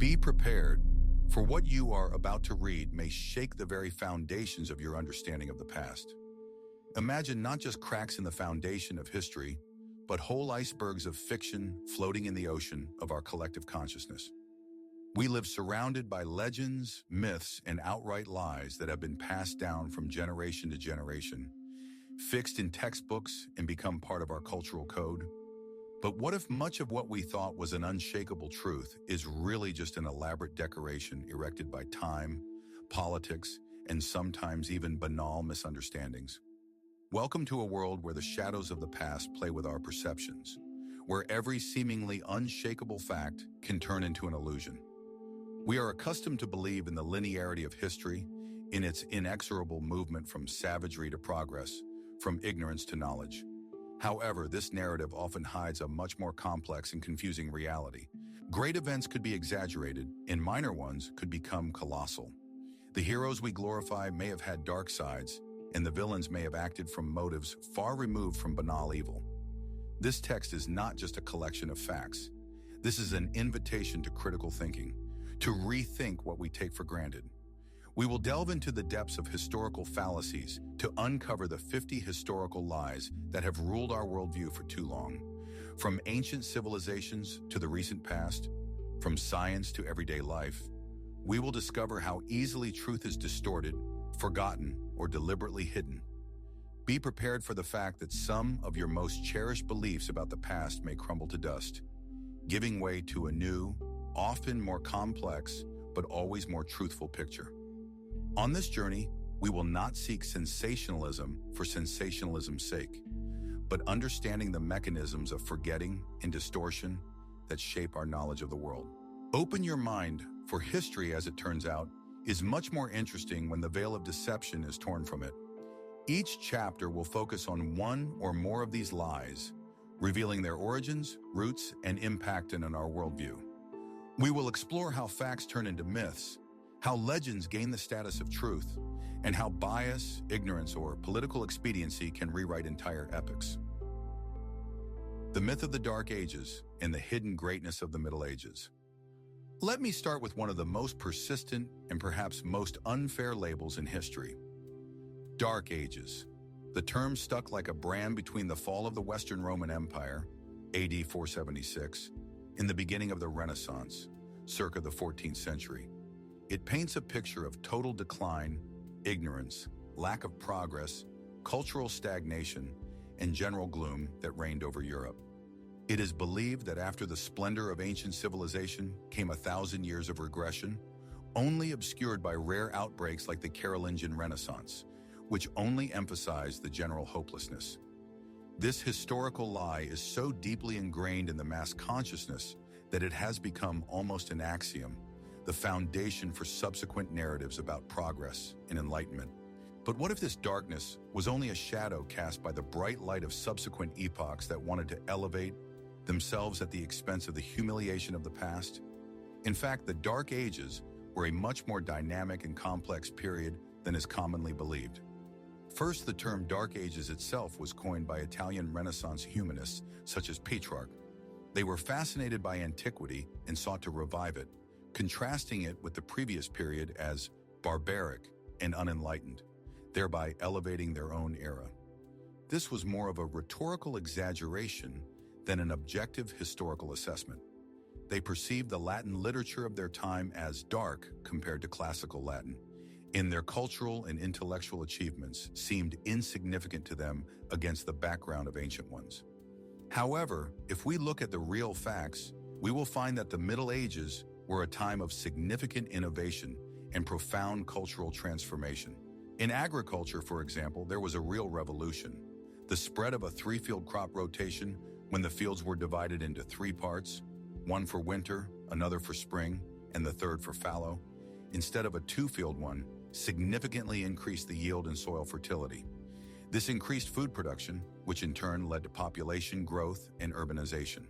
Be prepared, for what you are about to read may shake the very foundations of your understanding of the past. Imagine not just cracks in the foundation of history, but whole icebergs of fiction floating in the ocean of our collective consciousness. We live surrounded by legends, myths, and outright lies that have been passed down from generation to generation, fixed in textbooks and become part of our cultural code. But what if much of what we thought was an unshakable truth is really just an elaborate decoration erected by time, politics, and sometimes even banal misunderstandings? Welcome to a world where the shadows of the past play with our perceptions, where every seemingly unshakable fact can turn into an illusion. We are accustomed to believe in the linearity of history, in its inexorable movement from savagery to progress, from ignorance to knowledge. However, this narrative often hides a much more complex and confusing reality. Great events could be exaggerated, and minor ones could become colossal. The heroes we glorify may have had dark sides, and the villains may have acted from motives far removed from banal evil. This text is not just a collection of facts. This is an invitation to critical thinking, to rethink what we take for granted. We will delve into the depths of historical fallacies to uncover the 50 historical lies that have ruled our worldview for too long. From ancient civilizations to the recent past, from science to everyday life, we will discover how easily truth is distorted, forgotten, or deliberately hidden. Be prepared for the fact that some of your most cherished beliefs about the past may crumble to dust, giving way to a new, often more complex, but always more truthful picture. On this journey, we will not seek sensationalism for sensationalism's sake, but understanding the mechanisms of forgetting and distortion that shape our knowledge of the world. Open your mind, for history, as it turns out, is much more interesting when the veil of deception is torn from it. Each chapter will focus on one or more of these lies, revealing their origins, roots, and impact on our worldview. We will explore how facts turn into myths, how legends gain the status of truth, and how bias, ignorance, or political expediency can rewrite entire epics. The myth of the Dark Ages and the hidden greatness of the Middle Ages. Let me start with one of the most persistent and perhaps most unfair labels in history. Dark Ages. The term stuck like a brand between the fall of the Western Roman Empire, AD 476, and the beginning of the Renaissance, circa the 14th century. It paints a picture of total decline, ignorance, lack of progress, cultural stagnation, and general gloom that reigned over Europe. It is believed that after the splendor of ancient civilization came 1,000 years of regression, only obscured by rare outbreaks like the Carolingian Renaissance, which only emphasized the general hopelessness. This historical lie is so deeply ingrained in the mass consciousness that it has become almost an axiom, the foundation for subsequent narratives about progress and enlightenment. But what if this darkness was only a shadow cast by the bright light of subsequent epochs that wanted to elevate themselves at the expense of the humiliation of the past? In fact, the Dark Ages were a much more dynamic and complex period than is commonly believed. First, the term Dark Ages itself was coined by Italian Renaissance humanists such as Petrarch. They were fascinated by antiquity and sought to revive it, contrasting it with the previous period as barbaric and unenlightened, thereby elevating their own era. This was more of a rhetorical exaggeration than an objective historical assessment. They perceived the Latin literature of their time as dark compared to classical Latin, and their cultural and intellectual achievements seemed insignificant to them against the background of ancient ones. However, if we look at the real facts, we will find that the Middle Ages were a time of significant innovation and profound cultural transformation. In agriculture, for example, there was a real revolution. The spread of a three-field crop rotation, when the fields were divided into three parts, one for winter, another for spring, and the third for fallow, instead of a two-field one, significantly increased the yield and soil fertility. This increased food production, which in turn led to population growth and urbanization.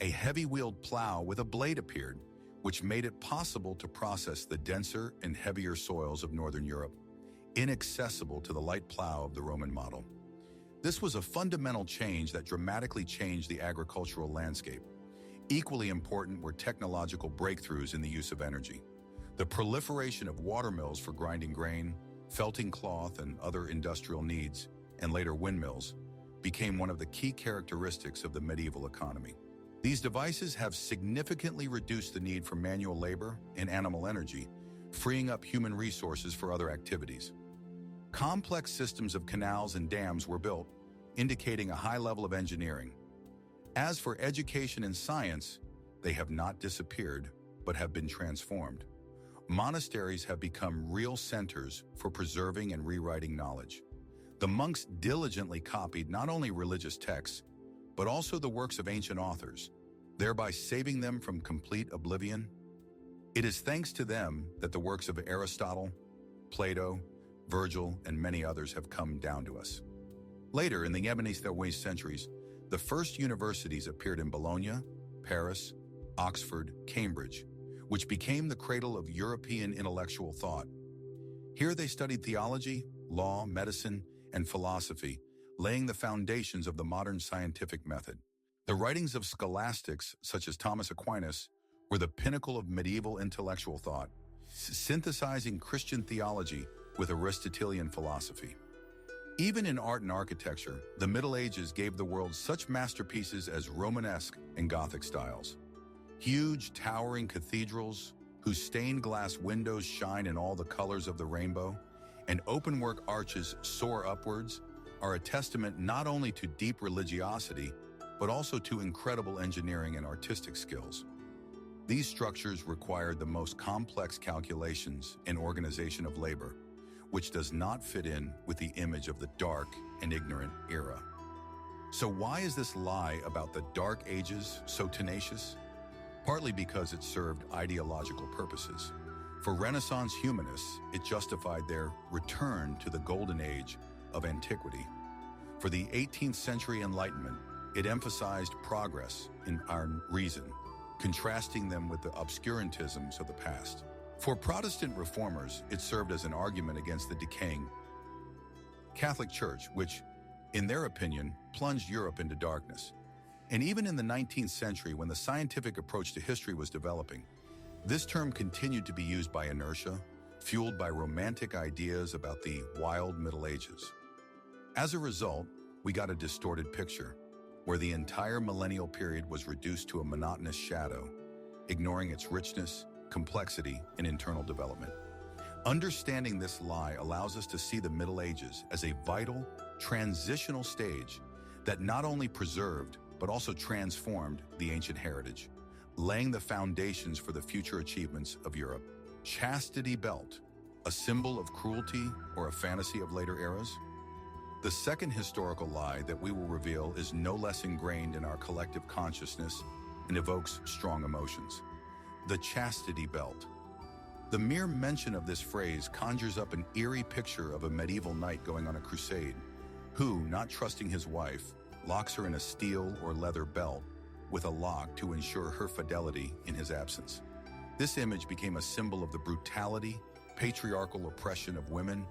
A heavy-wheeled plow with a blade appeared, which made it possible to process the denser and heavier soils of Northern Europe, inaccessible to the light plow of the Roman model. This was a fundamental change that dramatically changed the agricultural landscape. Equally important were technological breakthroughs in the use of energy. The proliferation of water mills for grinding grain, felting cloth and other industrial needs, and later windmills, became one of the key characteristics of the medieval economy. These devices have significantly reduced the need for manual labor and animal energy, freeing up human resources for other activities. Complex systems of canals and dams were built, indicating a high level of engineering. As for education and science, they have not disappeared, but have been transformed. Monasteries have become real centers for preserving and rewriting knowledge. The monks diligently copied not only religious texts, but also the works of ancient authors, thereby saving them from complete oblivion. It is thanks to them that the works of Aristotle, Plato, Virgil, and many others have come down to us. Later, in the Ebony-Thaway centuries, the first universities appeared in Bologna, Paris, Oxford, Cambridge, which became the cradle of European intellectual thought. Here they studied theology, law, medicine, and philosophy, laying the foundations of the modern scientific method. The writings of scholastics, such as Thomas Aquinas, were the pinnacle of medieval intellectual thought, synthesizing Christian theology with Aristotelian philosophy. Even in art and architecture, the Middle Ages gave the world such masterpieces as Romanesque and Gothic styles. Huge, towering cathedrals, whose stained glass windows shine in all the colors of the rainbow, and open-work arches soar upwards, are a testament not only to deep religiosity, but also to incredible engineering and artistic skills. These structures required the most complex calculations and organization of labor, which does not fit in with the image of the dark and ignorant era. So why is this lie about the Dark Ages so tenacious? Partly because it served ideological purposes. For Renaissance humanists, it justified their return to the golden age of antiquity. For the 18th century Enlightenment, it emphasized progress in our reason, contrasting them with the obscurantisms of the past. For Protestant reformers, it served as an argument against the decaying Catholic Church, which, in their opinion, plunged Europe into darkness. And even in the 19th century, when the scientific approach to history was developing, this term continued to be used by inertia, fueled by romantic ideas about the wild Middle Ages. As a result, we got a distorted picture, where the entire millennial period was reduced to a monotonous shadow, ignoring its richness, complexity, and internal development. Understanding this lie allows us to see the Middle Ages as a vital, transitional stage that not only preserved, but also transformed the ancient heritage, laying the foundations for the future achievements of Europe. Chastity belt, a symbol of cruelty or a fantasy of later eras? The second historical lie that we will reveal is no less ingrained in our collective consciousness and evokes strong emotions. The chastity belt. The mere mention of this phrase conjures up an eerie picture of a medieval knight going on a crusade, who, not trusting his wife, locks her in a steel or leather belt with a lock to ensure her fidelity in his absence. This image became a symbol of the brutality, patriarchal oppression of women,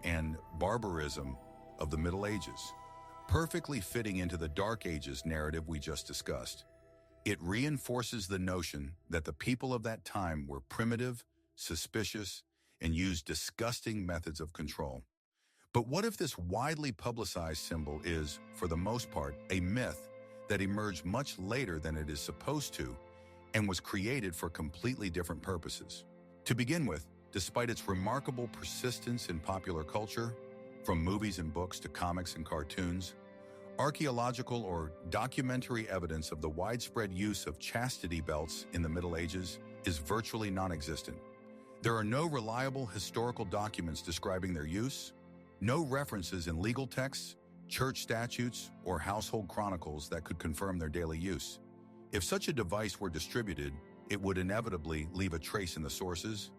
and barbarism of the Middle Ages, perfectly fitting into the Dark Ages narrative we just discussed. It reinforces the notion that the people of that time were primitive, suspicious, and used disgusting methods of control. But what if this widely publicized symbol is, for the most part, a myth that emerged much later than it is supposed to and was created for completely different purposes? To begin with, despite its remarkable persistence in popular culture, from movies and books to comics and cartoons, archaeological or documentary evidence of the widespread use of chastity belts in the Middle Ages is virtually non-existent. There are no reliable historical documents describing their use, no references in legal texts, church statutes, or household chronicles that could confirm their daily use. If such a device were distributed, it would inevitably leave a trace in the sources.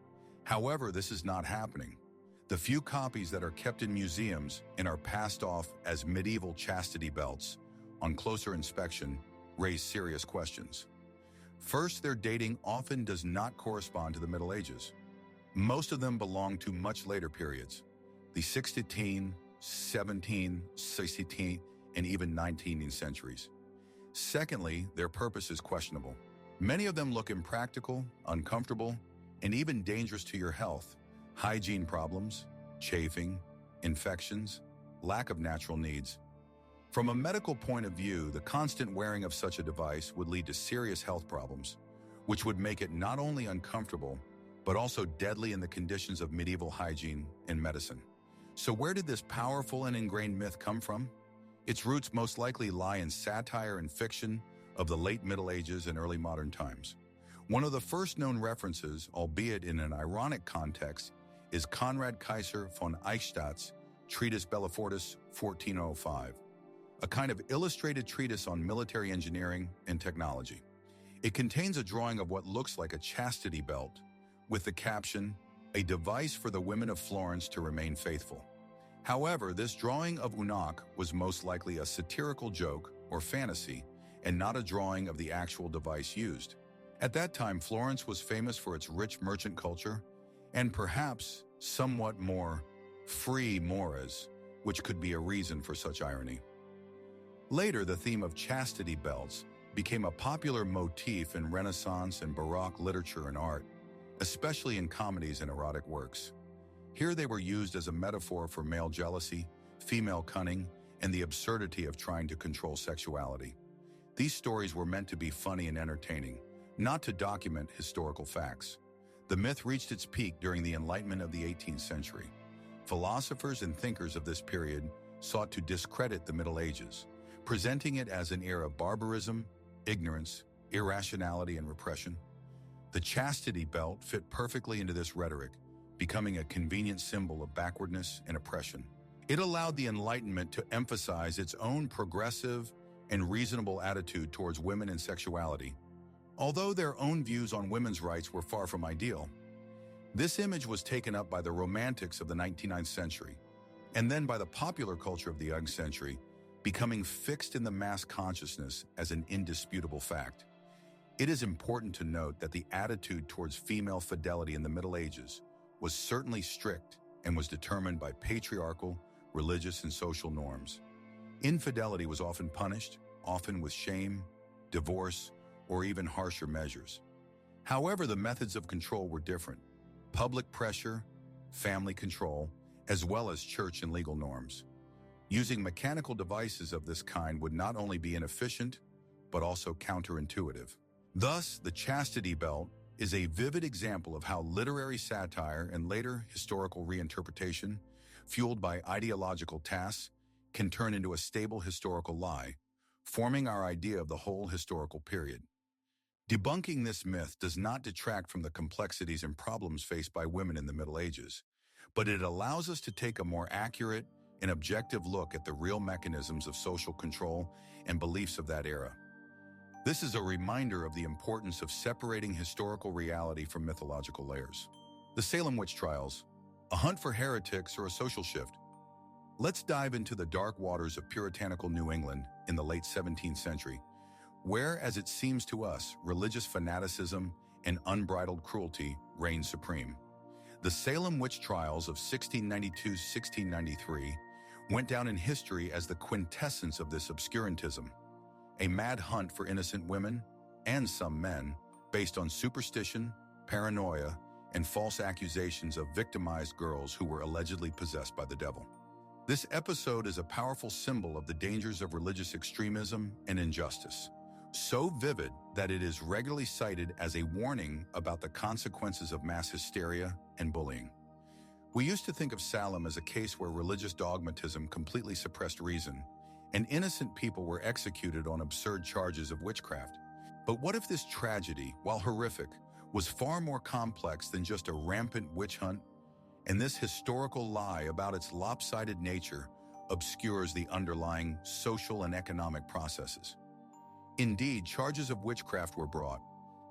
However, this is not happening. The few copies that are kept in museums and are passed off as medieval chastity belts, on closer inspection, raise serious questions. First, their dating often does not correspond to the Middle Ages. Most of them belong to much later periods, the 16th, 17th, 16th, and even 19th centuries. Secondly, their purpose is questionable. Many of them look impractical, uncomfortable, and even dangerous to your health. Hygiene problems, chafing, infections, lack of natural needs. From a medical point of view, the constant wearing of such a device would lead to serious health problems, which would make it not only uncomfortable, but also deadly in the conditions of medieval hygiene and medicine. So where did this powerful and ingrained myth come from? Its roots most likely lie in satire and fiction of the late Middle Ages and early modern times. One of the first known references, albeit in an ironic context, is Conrad Kaiser von Eichstadt's Treatise Bellifortis 1405, a kind of illustrated treatise on military engineering and technology. It contains a drawing of what looks like a chastity belt, with the caption, "A device for the women of Florence to remain faithful." However, this drawing of eunuch was most likely a satirical joke or fantasy, and not a drawing of the actual device used. At that time, Florence was famous for its rich merchant culture, and perhaps somewhat more free mores, which could be a reason for such irony. Later, the theme of chastity belts became a popular motif in Renaissance and Baroque literature and art, especially in comedies and erotic works. Here they were used as a metaphor for male jealousy, female cunning, and the absurdity of trying to control sexuality. These stories were meant to be funny and entertaining, not to document historical facts. The myth reached its peak during the Enlightenment of the 18th century. Philosophers and thinkers of this period sought to discredit the Middle Ages, presenting it as an era of barbarism, ignorance, irrationality, and repression. The chastity belt fit perfectly into this rhetoric, becoming a convenient symbol of backwardness and oppression. It allowed the Enlightenment to emphasize its own progressive and reasonable attitude towards women and sexuality, although their own views on women's rights were far from ideal. This image was taken up by the Romantics of the 19th century, and then by the popular culture of the young century, becoming fixed in the mass consciousness as an indisputable fact. It is important to note that the attitude towards female fidelity in the Middle Ages was certainly strict and was determined by patriarchal, religious, and social norms. Infidelity was often punished, often with shame, divorce, or even harsher measures. However, the methods of control were different: public pressure, family control, as well as church and legal norms. Using mechanical devices of this kind would not only be inefficient, but also counterintuitive. Thus, the chastity belt is a vivid example of how literary satire and later historical reinterpretation, fueled by ideological tasks, can turn into a stable historical lie, forming our idea of the whole historical period. Debunking this myth does not detract from the complexities and problems faced by women in the Middle Ages, but it allows us to take a more accurate and objective look at the real mechanisms of social control and beliefs of that era. This is a reminder of the importance of separating historical reality from mythological layers. The Salem witch trials, a hunt for heretics or a social shift. Let's dive into the dark waters of puritanical New England in the late 17th century, where, as it seems to us, religious fanaticism and unbridled cruelty reigned supreme. The Salem witch trials of 1692-1693 went down in history as the quintessence of this obscurantism, a mad hunt for innocent women and some men based on superstition, paranoia, and false accusations of victimized girls who were allegedly possessed by the devil. This episode is a powerful symbol of the dangers of religious extremism and injustice, so vivid that it is regularly cited as a warning about the consequences of mass hysteria and bullying. We used to think of Salem as a case where religious dogmatism completely suppressed reason, and innocent people were executed on absurd charges of witchcraft. But what if this tragedy, while horrific, was far more complex than just a rampant witch hunt, and this historical lie about its lopsided nature obscures the underlying social and economic processes? Indeed, charges of witchcraft were brought,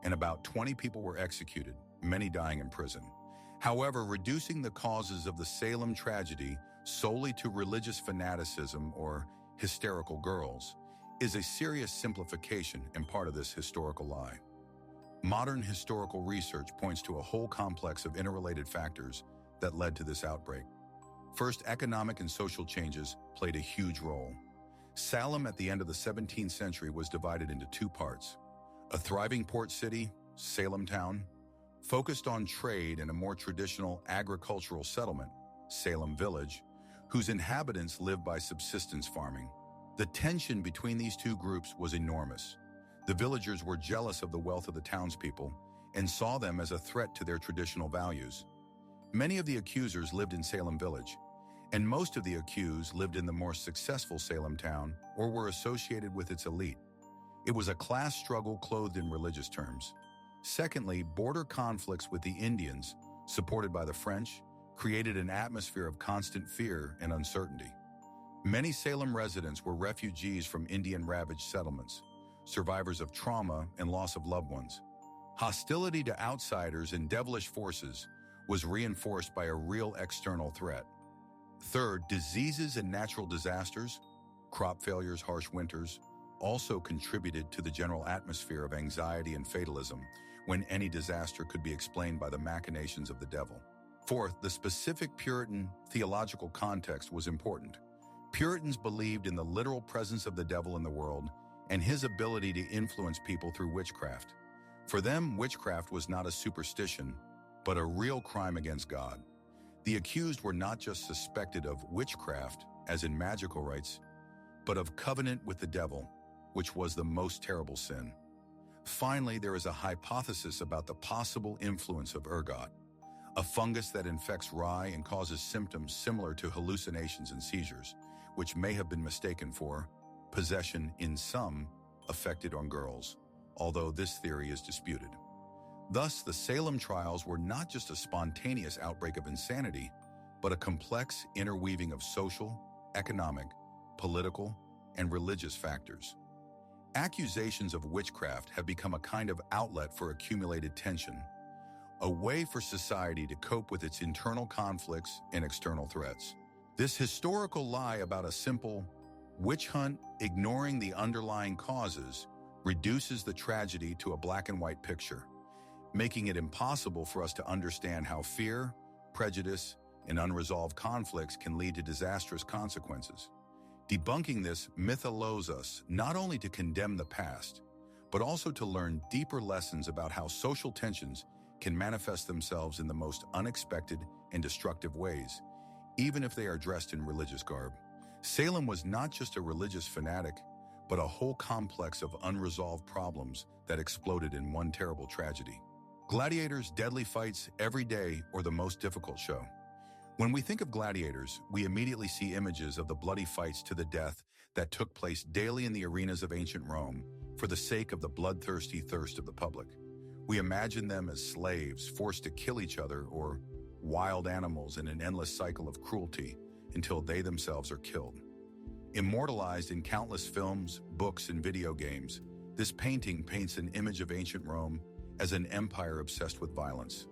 and about 20 people were executed, many dying in prison. However, reducing the causes of the Salem tragedy solely to religious fanaticism or hysterical girls is a serious simplification and part of this historical lie. Modern historical research points to a whole complex of interrelated factors that led to this outbreak. First, economic and social changes played a huge role. Salem at the end of the 17th century was divided into two parts: A thriving port city, Salem town, focused on trade and a more traditional agricultural settlement, Salem village, whose inhabitants lived by subsistence farming. The tension between these two groups was enormous. The villagers were jealous of the wealth of the townspeople and saw them as a threat to their traditional values. Many of the accusers lived in Salem village, and most of the accused lived in the more successful Salem town or were associated with its elite. It was a class struggle clothed in religious terms. Secondly, border conflicts with the Indians, supported by the French, created an atmosphere of constant fear and uncertainty. Many Salem residents were refugees from Indian-ravaged settlements, survivors of trauma and loss of loved ones. Hostility to outsiders and devilish forces was reinforced by a real external threat. Third, diseases and natural disasters, crop failures, harsh winters, also contributed to the general atmosphere of anxiety and fatalism, when any disaster could be explained by the machinations of the devil. Fourth, the specific Puritan theological context was important. Puritans believed in the literal presence of the devil in the world and his ability to influence people through witchcraft. For them, witchcraft was not a superstition, but a real crime against God. The accused were not just suspected of witchcraft, as in magical rites, but of covenant with the devil, which was the most terrible sin. Finally, there is a hypothesis about the possible influence of ergot, a fungus that infects rye and causes symptoms similar to hallucinations and seizures, which may have been mistaken for possession in some affected on girls, although this theory is disputed. Thus, the Salem trials were not just a spontaneous outbreak of insanity, but a complex interweaving of social, economic, political, and religious factors. Accusations of witchcraft have become a kind of outlet for accumulated tension, a way for society to cope with its internal conflicts and external threats. This historical lie about a simple witch hunt, ignoring the underlying causes, reduces the tragedy to a black and white picture, making it impossible for us to understand how fear, prejudice, and unresolved conflicts can lead to disastrous consequences. Debunking this myth allows us not only to condemn the past, but also to learn deeper lessons about how social tensions can manifest themselves in the most unexpected and destructive ways, even if they are dressed in religious garb. Salem was not just a religious fanatic, but a whole complex of unresolved problems that exploded in one terrible tragedy. Gladiators, deadly fights every day, or the most difficult show. When we think of gladiators, we immediately see images of the bloody fights to the death that took place daily in the arenas of ancient Rome for the sake of the bloodthirsty thirst of the public. We imagine them as slaves forced to kill each other or wild animals in an endless cycle of cruelty until they themselves are killed. Immortalized in countless films, books, and video games, this painting paints an image of ancient Rome as an empire obsessed with violence,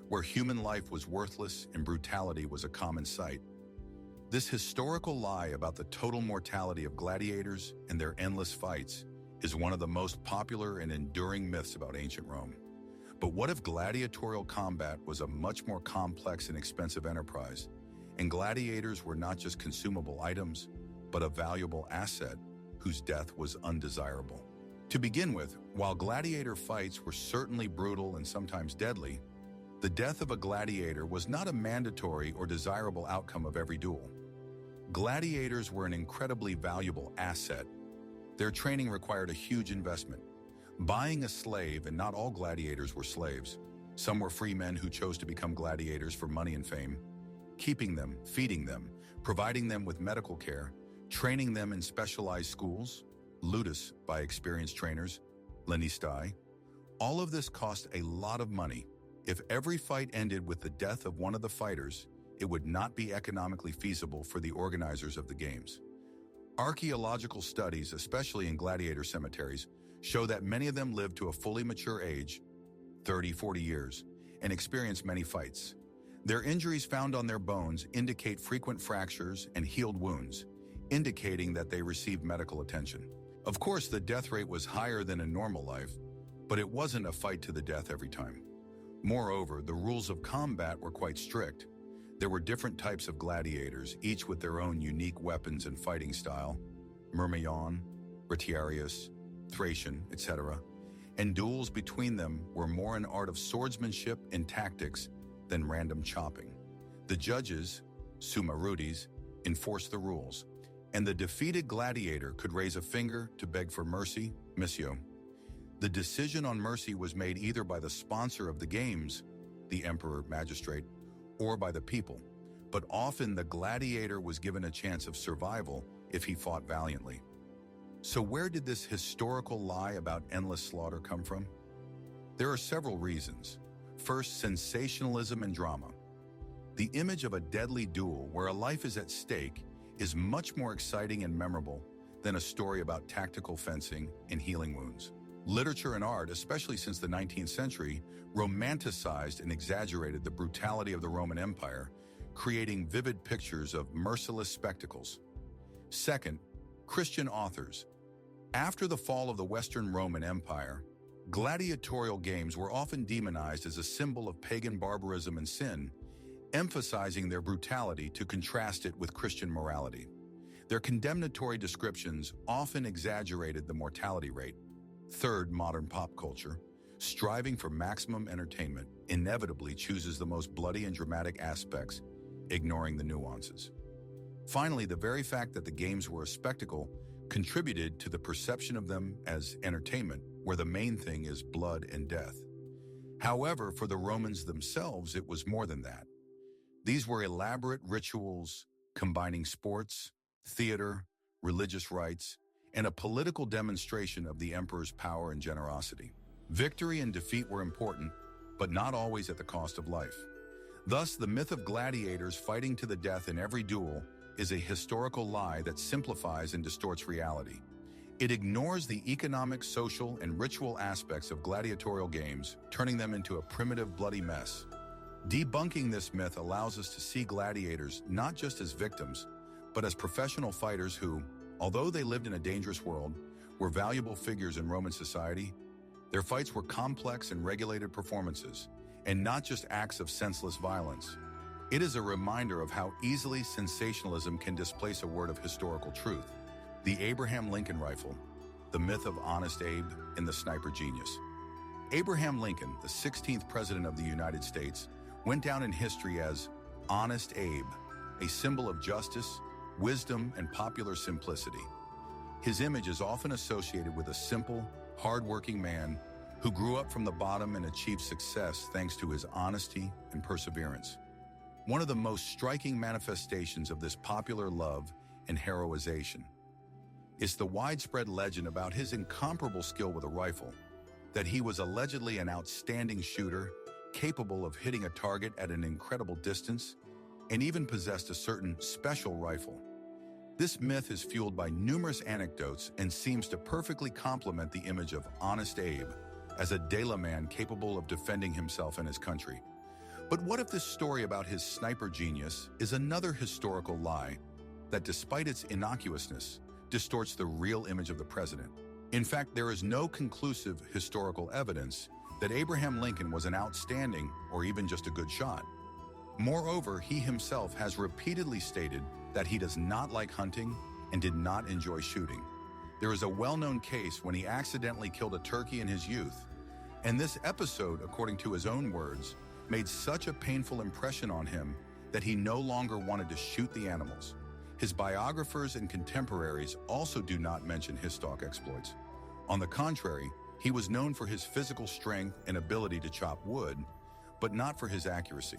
where human life was worthless and brutality was a common sight. This historical lie about the total mortality of gladiators and their endless fights is one of the most popular and enduring myths about ancient Rome. But what if gladiatorial combat was a much more complex and expensive enterprise, and gladiators were not just consumable items, but a valuable asset whose death was undesirable? To begin with, while gladiator fights were certainly brutal and sometimes deadly, the death of a gladiator was not a mandatory or desirable outcome of every duel. Gladiators were an incredibly valuable asset. Their training required a huge investment. Buying a slave, and not all gladiators were slaves. Some were free men who chose to become gladiators for money and fame. Keeping them, feeding them, providing them with medical care, training them in specialized schools, ludus by experienced trainers, lenistai. All of this cost a lot of money. If every fight ended with the death of one of the fighters, it would not be economically feasible for the organizers of the games. Archaeological studies, especially in gladiator cemeteries, show that many of them lived to a fully mature age, 30-40 years, and experienced many fights. Their injuries found on their bones indicate frequent fractures and healed wounds, indicating that they received medical attention. Of course, the death rate was higher than in normal life, but it wasn't a fight to the death every time. Moreover, the rules of combat were quite strict. There were different types of gladiators, each with their own unique weapons and fighting style: Myrmidon, Retiarius, Thracian, etc. and duels between them were more an art of swordsmanship and tactics than random chopping. The judges, summa rudis, enforced the rules, and the defeated gladiator could raise a finger to beg for mercy, missio. The decision on mercy was made either by the sponsor of the games, the emperor magistrate, or by the people, but often the gladiator was given a chance of survival if he fought valiantly. So where did this historical lie about endless slaughter come from? There are several reasons. First, sensationalism and drama. The image of a deadly duel where a life is at stake is much more exciting and memorable than a story about tactical fencing and healing wounds. Literature and art, especially since the 19th century, romanticized and exaggerated the brutality of the Roman Empire, creating vivid pictures of merciless spectacles. Second, Christian authors. After the fall of the Western Roman Empire, gladiatorial games were often demonized as a symbol of pagan barbarism and sin, emphasizing their brutality to contrast it with Christian morality. Their condemnatory descriptions often exaggerated the mortality rate. Third, modern pop culture, striving for maximum entertainment, inevitably chooses the most bloody and dramatic aspects, ignoring the nuances. Finally, the very fact that the games were a spectacle contributed to the perception of them as entertainment, where the main thing is blood and death. However, for the Romans themselves, it was more than that. These were elaborate rituals combining sports, theater, religious rites, and a political demonstration of the emperor's power and generosity. Victory and defeat were important, but not always at the cost of life. Thus, the myth of gladiators fighting to the death in every duel is a historical lie that simplifies and distorts reality. It ignores the economic, social, and ritual aspects of gladiatorial games, turning them into a primitive, bloody mess. Debunking this myth allows us to see gladiators not just as victims, but as professional fighters who, although they lived in a dangerous world, were valuable figures in Roman society. Their fights were complex and regulated performances, and not just acts of senseless violence. It is a reminder of how easily sensationalism can displace a word of historical truth. The Abraham Lincoln rifle, the myth of Honest Abe, and the sniper genius. Abraham Lincoln, the 16th president of the United States, went down in history as Honest Abe, a symbol of justice, wisdom, and popular simplicity. His image is often associated with a simple, hard-working man who grew up from the bottom and achieved success thanks to his honesty and perseverance. One of the most striking manifestations of this popular love and heroization is the widespread legend about his incomparable skill with a rifle, that he was allegedly an outstanding shooter, capable of hitting a target at an incredible distance, and even possessed a certain special rifle. This myth is fueled by numerous anecdotes and seems to perfectly complement the image of Honest Abe as a daily man capable of defending himself and his country. But what if this story about his sniper genius is another historical lie that, despite its innocuousness, distorts the real image of the president? In fact, there is no conclusive historical evidence that Abraham Lincoln was an outstanding or even just a good shot. Moreover, he himself has repeatedly stated that he does not like hunting and did not enjoy shooting. There is a well-known case when he accidentally killed a turkey in his youth, and this episode, according to his own words, made such a painful impression on him that he no longer wanted to shoot the animals. His biographers and contemporaries also do not mention his stalk exploits. On the contrary, he was known for his physical strength and ability to chop wood, but not for his accuracy.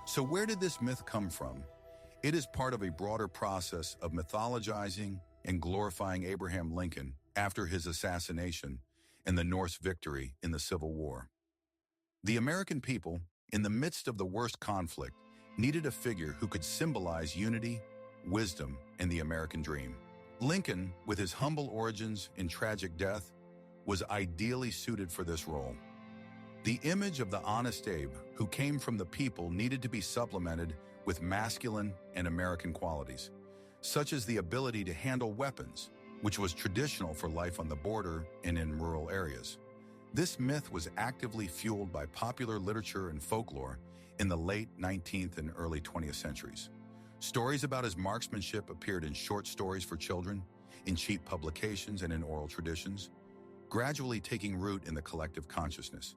So where did this myth come from? It is part of a broader process of mythologizing and glorifying Abraham Lincoln after his assassination and the Norse victory in the Civil War. The American people, in the midst of the worst conflict, needed a figure who could symbolize unity, wisdom, and the American dream. Lincoln, with his humble origins and tragic death, was ideally suited for this role. The image of the Honest Abe, who came from the people, needed to be supplemented with masculine and American qualities, such as the ability to handle weapons, which was traditional for life on the border and in rural areas. This myth was actively fueled by popular literature and folklore in the late 19th and early 20th centuries. Stories about his marksmanship appeared in short stories for children, in cheap publications, and in oral traditions. gradually taking root in the collective consciousness.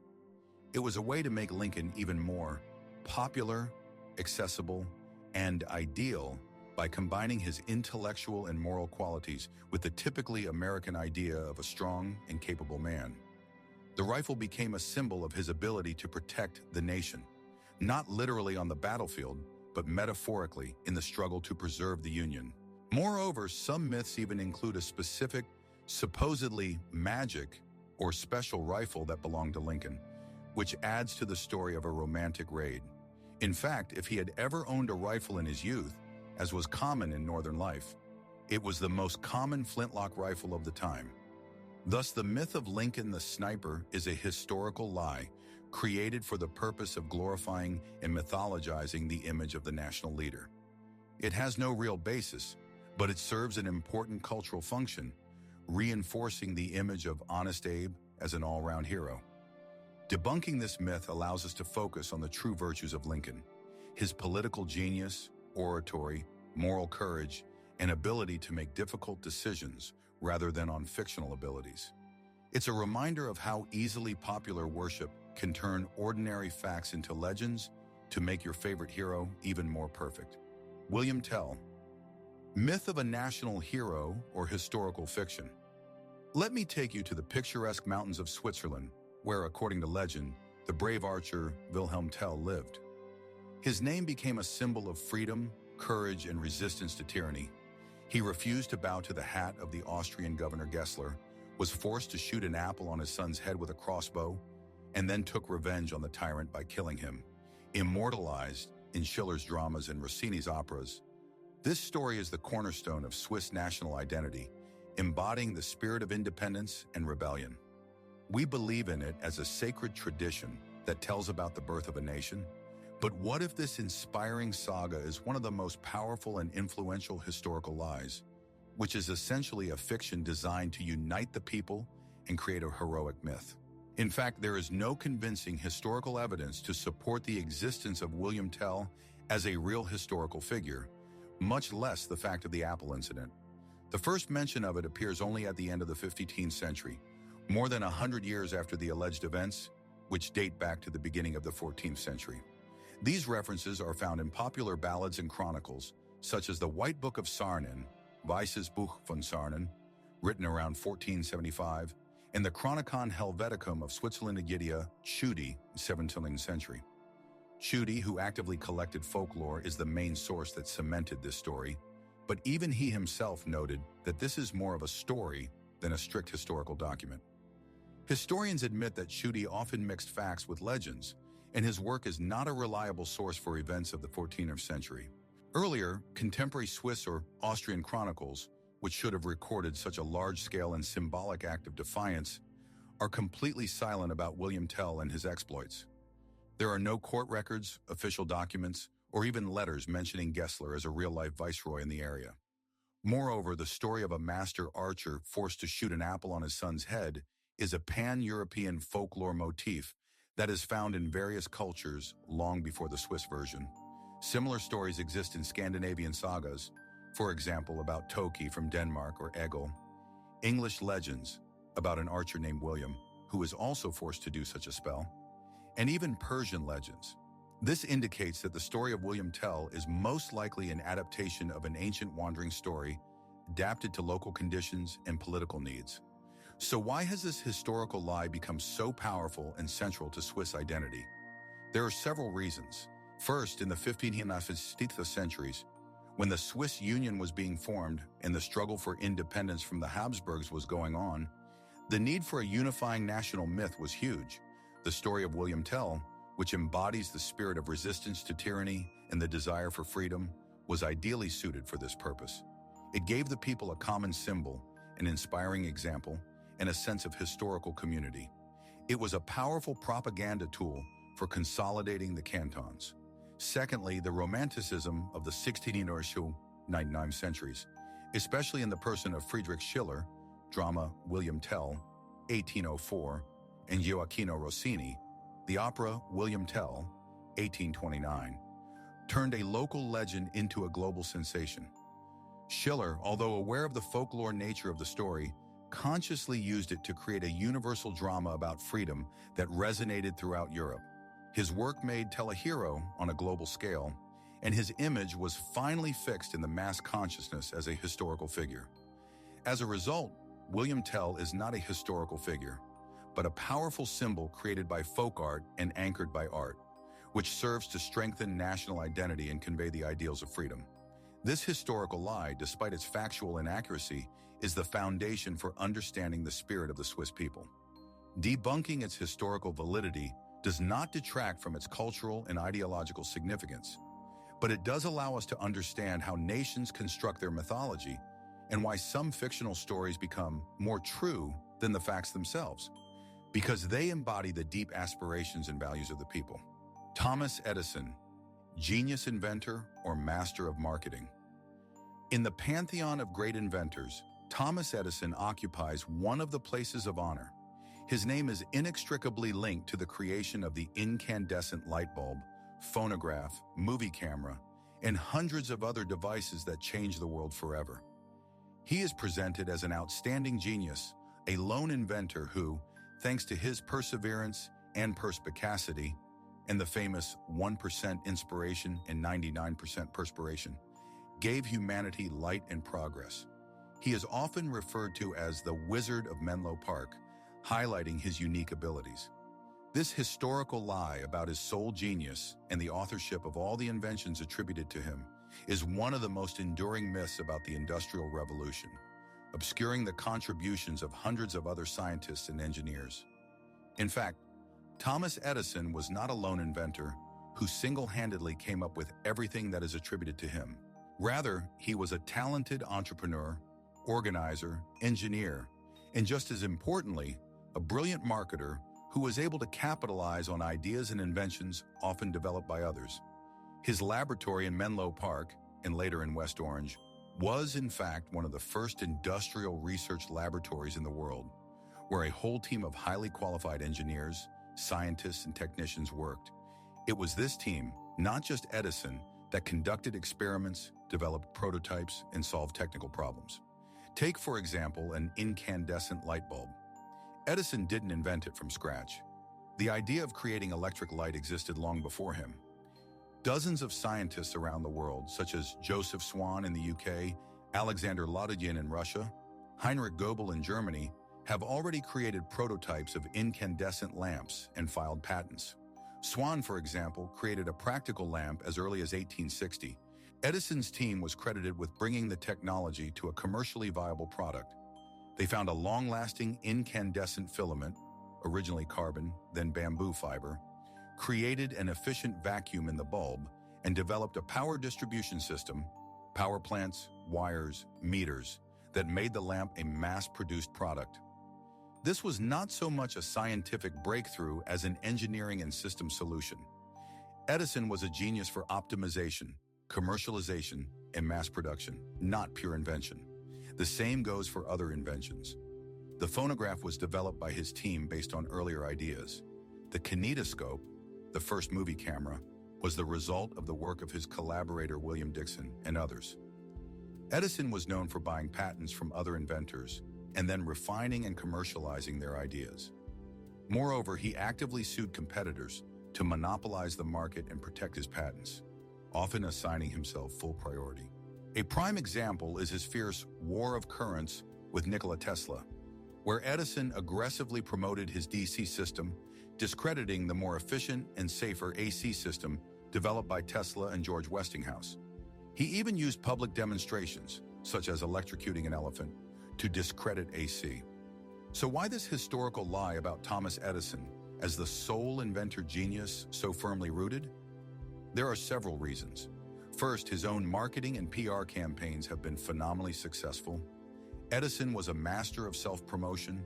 It was a way to make Lincoln even more popular, accessible, and ideal by combining his intellectual and moral qualities with the typically American idea of a strong and capable man. The rifle became a symbol of his ability to protect the nation, not literally on the battlefield, but metaphorically in the struggle to preserve the Union. Moreover, some myths even include a specific, supposedly magic or special rifle that belonged to Lincoln, which adds to the story of a romantic raid. In fact, if he had ever owned a rifle in his youth, as was common in Northern life, it was the most common flintlock rifle of the time. Thus, the myth of Lincoln the Sniper is a historical lie created for the purpose of glorifying and mythologizing the image of the national leader. It has no real basis, but it serves an important cultural function, reinforcing the image of Honest Abe as an all-round hero. Debunking this myth allows us to focus on the true virtues of Lincoln, his political genius, oratory, moral courage, and ability to make difficult decisions rather than on fictional abilities. It's a reminder of how easily popular worship can turn ordinary facts into legends to make your favorite hero even more perfect. William Tell. Myth of a national hero or historical fiction. Let me take you to the picturesque mountains of Switzerland, where, according to legend, the brave archer Wilhelm Tell lived. His name became a symbol of freedom, courage, and resistance to tyranny. He refused to bow to the hat of the Austrian governor Gessler, was forced to shoot an apple on his son's head with a crossbow, and then took revenge on the tyrant by killing him. Immortalized in Schiller's dramas and Rossini's operas, this story is the cornerstone of Swiss national identity, embodying the spirit of independence and rebellion. We believe in it as a sacred tradition that tells about the birth of a nation. But what if this inspiring saga is one of the most powerful and influential historical lies, which is essentially a fiction designed to unite the people and create a heroic myth? In fact, there is no convincing historical evidence to support the existence of William Tell as a real historical figure, much less the fact of the apple incident. The first mention of it appears only at the end of the 15th century, more than 100 years after the alleged events, which date back to the beginning of the 14th century. These references are found in popular ballads and chronicles, such as the White Book of Sarnen, Weißes Buch von Sarnen, written around 1475, and the Chronicon Helveticum of Switzerland Egidia, Tschudi, 17th century. Tschudi, who actively collected folklore, is the main source that cemented this story, but even he himself noted that this is more of a story than a strict historical document. Historians admit that Tschudi often mixed facts with legends, and his work is not a reliable source for events of the 14th century. Earlier, contemporary Swiss or Austrian chronicles, which should have recorded such a large-scale and symbolic act of defiance, are completely silent about William Tell and his exploits. There are no court records, official documents, or even letters mentioning Gessler as a real-life viceroy in the area. Moreover, the story of a master archer forced to shoot an apple on his son's head is a pan-European folklore motif that is found in various cultures long before the Swiss version. Similar stories exist in Scandinavian sagas, for example about Toki from Denmark or Egil, English legends about an archer named William, who was also forced to do such a spell, and even Persian legends. This indicates that the story of William Tell is most likely an adaptation of an ancient wandering story adapted to local conditions and political needs. So why has this historical lie become so powerful and central to Swiss identity? There are several reasons. First, in the 15th and 16th centuries, when the Swiss Union was being formed and the struggle for independence from the Habsburgs was going on, the need for a unifying national myth was huge. The story of William Tell, which embodies the spirit of resistance to tyranny and the desire for freedom, was ideally suited for this purpose. It gave the people a common symbol, an inspiring example, and a sense of historical community. It was a powerful propaganda tool for consolidating the cantons. Secondly, the Romanticism of the 16th or 19th centuries, especially in the person of Friedrich Schiller, drama William Tell, 1804, and Gioacchino Rossini, the opera William Tell, 1829, turned a local legend into a global sensation. Schiller, although aware of the folklore nature of the story, consciously used it to create a universal drama about freedom that resonated throughout Europe. His work made Tell a hero on a global scale, and his image was finally fixed in the mass consciousness as a historical figure. As a result, William Tell is not a historical figure, but a powerful symbol created by folk art and anchored by art, which serves to strengthen national identity and convey the ideals of freedom. This historical lie, despite its factual inaccuracy, is the foundation for understanding the spirit of the Swiss people. Debunking its historical validity does not detract from its cultural and ideological significance, but it does allow us to understand how nations construct their mythology and why some fictional stories become more true than the facts themselves, because they embody the deep aspirations and values of the people. Thomas Edison, genius inventor or master of marketing. In the pantheon of great inventors, Thomas Edison occupies one of the places of honor. His name is inextricably linked to the creation of the incandescent light bulb, phonograph, movie camera, and hundreds of other devices that changed the world forever. He is presented as an outstanding genius, a lone inventor who, thanks to his perseverance and perspicacity, and the famous 1% inspiration and 99% perspiration, gave humanity light and progress. He is often referred to as the Wizard of Menlo Park, highlighting his unique abilities. This historical lie about his sole genius and the authorship of all the inventions attributed to him is one of the most enduring myths about the Industrial Revolution, obscuring the contributions of hundreds of other scientists and engineers. In fact, Thomas Edison was not a lone inventor who single-handedly came up with everything that is attributed to him. Rather, he was a talented entrepreneur, organizer, engineer, and just as importantly, a brilliant marketer who was able to capitalize on ideas and inventions often developed by others. His laboratory in Menlo Park, and later in West Orange, was in fact one of the first industrial research laboratories in the world, where a whole team of highly qualified engineers, scientists, and technicians worked. It was this team, not just Edison, that conducted experiments, developed prototypes, and solved technical problems. Take, for example, an incandescent light bulb. Edison didn't invent it from scratch. The idea of creating electric light existed long before him. Dozens of scientists around the world, such as Joseph Swan in the UK, Alexander Lodogin in Russia, Heinrich Goebel in Germany, have already created prototypes of incandescent lamps and filed patents. Swan, for example, created a practical lamp as early as 1860. Edison's team was credited with bringing the technology to a commercially viable product. They found a long-lasting incandescent filament, originally carbon, then bamboo fiber, created an efficient vacuum in the bulb, and developed a power distribution system, power plants, wires, meters, that made the lamp a mass-produced product. This was not so much a scientific breakthrough as an engineering and system solution. Edison was a genius for optimization, commercialization, and mass production, not pure invention. The same goes for other inventions. The phonograph was developed by his team based on earlier ideas. The kinetoscope, the first movie camera, was the result of the work of his collaborator William Dixon and others. Edison was known for buying patents from other inventors and then refining and commercializing their ideas. Moreover, he actively sued competitors to monopolize the market and protect his patents, often assigning himself full priority. A prime example is his fierce war of currents with Nikola Tesla, where Edison aggressively promoted his DC system, discrediting the more efficient and safer AC system developed by Tesla and George Westinghouse. He even used public demonstrations, such as electrocuting an elephant, to discredit AC. So why this historical lie about Thomas Edison as the sole inventor genius so firmly rooted? There are several reasons. First, his own marketing and PR campaigns have been phenomenally successful. Edison was a master of self-promotion,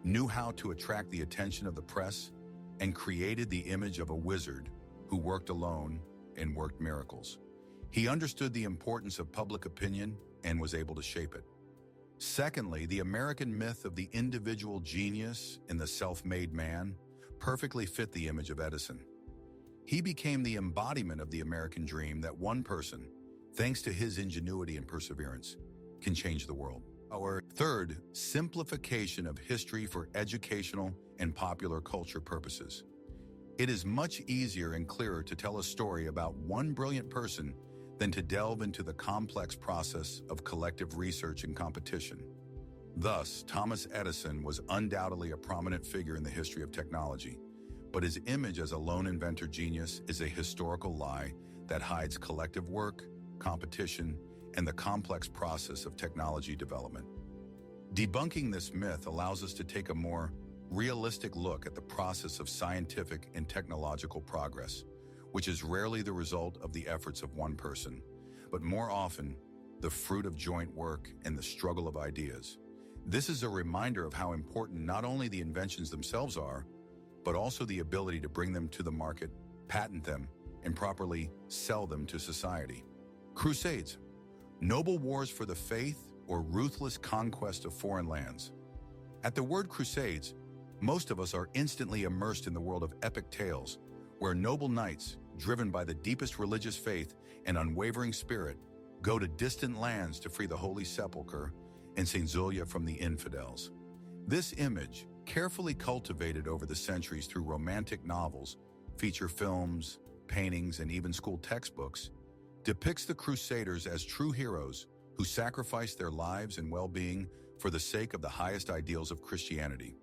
knew how to attract the attention of the press, and created the image of a wizard who worked alone and worked miracles. He understood the importance of public opinion and was able to shape it. Secondly, the American myth of the individual genius and the self-made man perfectly fit the image of Edison. He became the embodiment of the American dream that one person, thanks to his ingenuity and perseverance, can change the world. Our third, simplification of history for educational and popular culture purposes. It is much easier and clearer to tell a story about one brilliant person than to delve into the complex process of collective research and competition. Thus, Thomas Edison was undoubtedly a prominent figure in the history of technology, but his image as a lone inventor genius is a historical lie that hides collective work, competition, and the complex process of technology development. Debunking this myth allows us to take a more realistic look at the process of scientific and technological progress, which is rarely the result of the efforts of one person, but more often the fruit of joint work and the struggle of ideas. This is a reminder of how important not only the inventions themselves are, but also the ability to bring them to the market, patent them, and properly sell them to society. Crusades, noble wars for the faith or ruthless conquest of foreign lands. At the word crusades, most of us are instantly immersed in the world of epic tales, where noble knights, driven by the deepest religious faith and unwavering spirit, go to distant lands to free the Holy Sepulchre and St. Zulia from the infidels. This image, carefully cultivated over the centuries through romantic novels, feature films, paintings, and even school textbooks, depicts the Crusaders as true heroes who sacrificed their lives and well-being for the sake of the highest ideals of Christianity.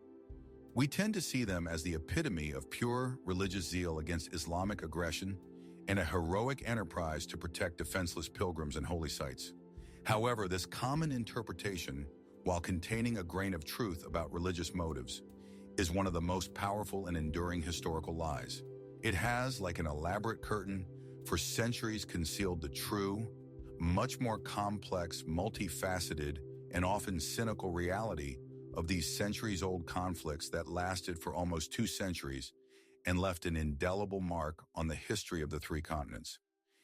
We tend to see them as the epitome of pure religious zeal against Islamic aggression and a heroic enterprise to protect defenseless pilgrims and holy sites. However, this common interpretation, while containing a grain of truth about religious motives, is one of the most powerful and enduring historical lies. It has, like an elaborate curtain, for centuries concealed the true, much more complex, multifaceted, and often cynical reality of these centuries-old conflicts that lasted for almost 2 centuries and left an indelible mark on the history of the 3 continents.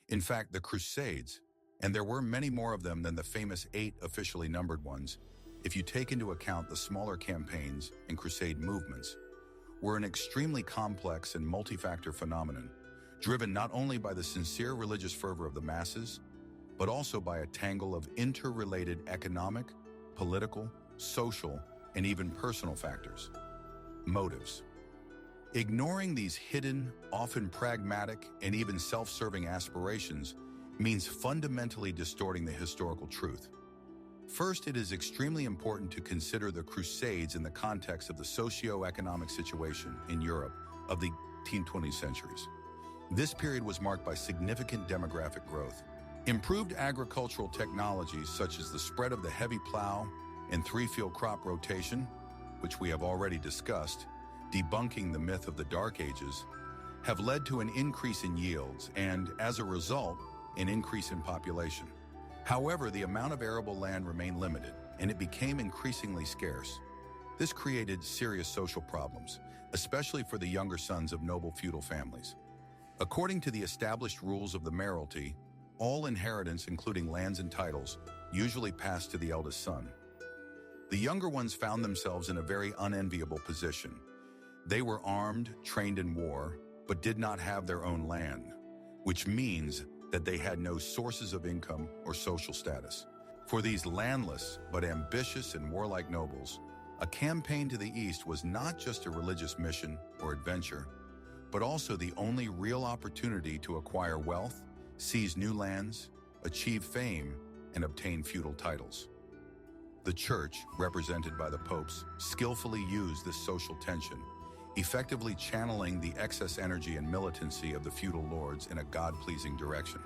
In fact, the Crusades, and there were many more of them than the famous 8 officially numbered ones, if you take into account the smaller campaigns and crusade movements, were an extremely complex and multi-factor phenomenon, driven not only by the sincere religious fervor of the masses, but also by a tangle of interrelated economic, political, social, and even personal factors. Motives. Ignoring these hidden, often pragmatic, and even self-serving aspirations means fundamentally distorting the historical truth. First, it is extremely important to consider the Crusades in the context of the socio-economic situation in Europe of the 1920s centuries. This period was marked by significant demographic growth. Improved agricultural technologies such as the spread of the heavy plow and 3-field crop rotation, which we have already discussed, debunking the myth of the Dark Ages, have led to an increase in yields and, as a result, an increase in population. However, the amount of arable land remained limited, and it became increasingly scarce. This created serious social problems, especially for the younger sons of noble feudal families. According to the established rules of the mayoralty, all inheritance, including lands and titles, usually passed to the eldest son. The younger ones found themselves in a very unenviable position. They were armed, trained in war, but did not have their own land, which means that they had no sources of income or social status. For these landless but ambitious and warlike nobles, a campaign to the east was not just a religious mission or adventure, but also the only real opportunity to acquire wealth, seize new lands, achieve fame, and obtain feudal titles. The Church, represented by the popes, skillfully used this social tension, effectively channeling the excess energy and militancy of the feudal lords in a God-pleasing direction.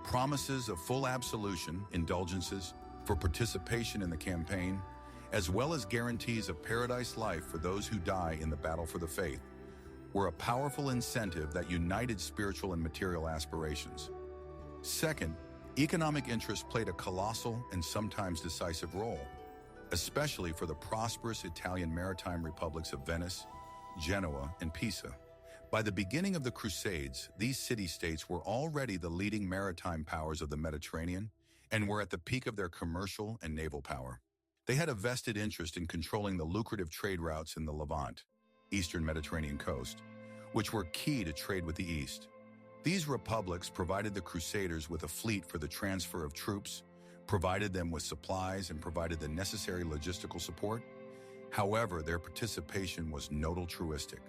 Promises of full absolution, indulgences for participation in the campaign, as well as guarantees of paradise life for those who die in the battle for the faith, were a powerful incentive that united spiritual and material aspirations. Second, economic interests played a colossal and sometimes decisive role, especially for the prosperous Italian maritime republics of Venice, Genoa, and Pisa. By the beginning of the Crusades, these city-states were already the leading maritime powers of the Mediterranean and were at the peak of their commercial and naval power. They had a vested interest in controlling the lucrative trade routes in the Levant, eastern Mediterranean coast, which were key to trade with the East. These republics provided the Crusaders with a fleet for the transfer of troops, provided them with supplies, and provided the necessary logistical support. However, their participation was not altruistic.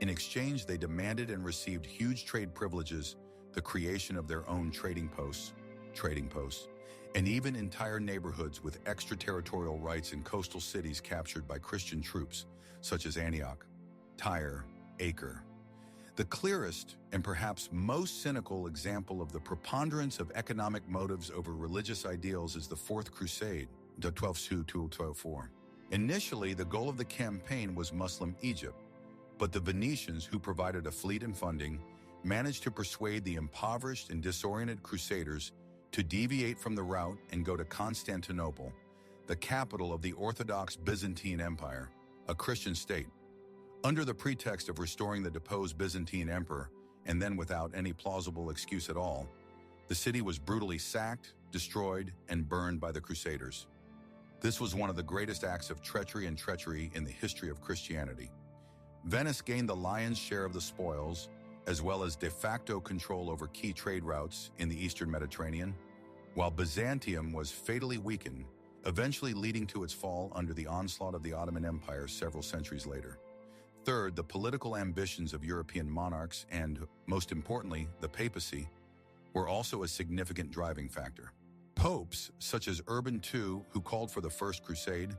In exchange, they demanded and received huge trade privileges, the creation of their own trading posts, and even entire neighborhoods with extraterritorial rights in coastal cities captured by Christian troops, such as Antioch, Tyre, Acre. The clearest and perhaps most cynical example of the preponderance of economic motives over religious ideals is the Fourth Crusade, de 1202-1204. Initially, the goal of the campaign was Muslim Egypt, but the Venetians, who provided a fleet and funding, managed to persuade the impoverished and disoriented crusaders to deviate from the route and go to Constantinople, the capital of the Orthodox Byzantine Empire, a Christian state. Under the pretext of restoring the deposed Byzantine emperor, and then without any plausible excuse at all, the city was brutally sacked, destroyed, and burned by the Crusaders. This was one of the greatest acts of treachery in the history of Christianity. Venice gained the lion's share of the spoils, as well as de facto control over key trade routes in the Eastern Mediterranean, while Byzantium was fatally weakened, eventually leading to its fall under the onslaught of the Ottoman Empire several centuries later. Third, the political ambitions of European monarchs and, most importantly, the papacy, were also a significant driving factor. Popes, such as Urban II, who called for the First Crusade,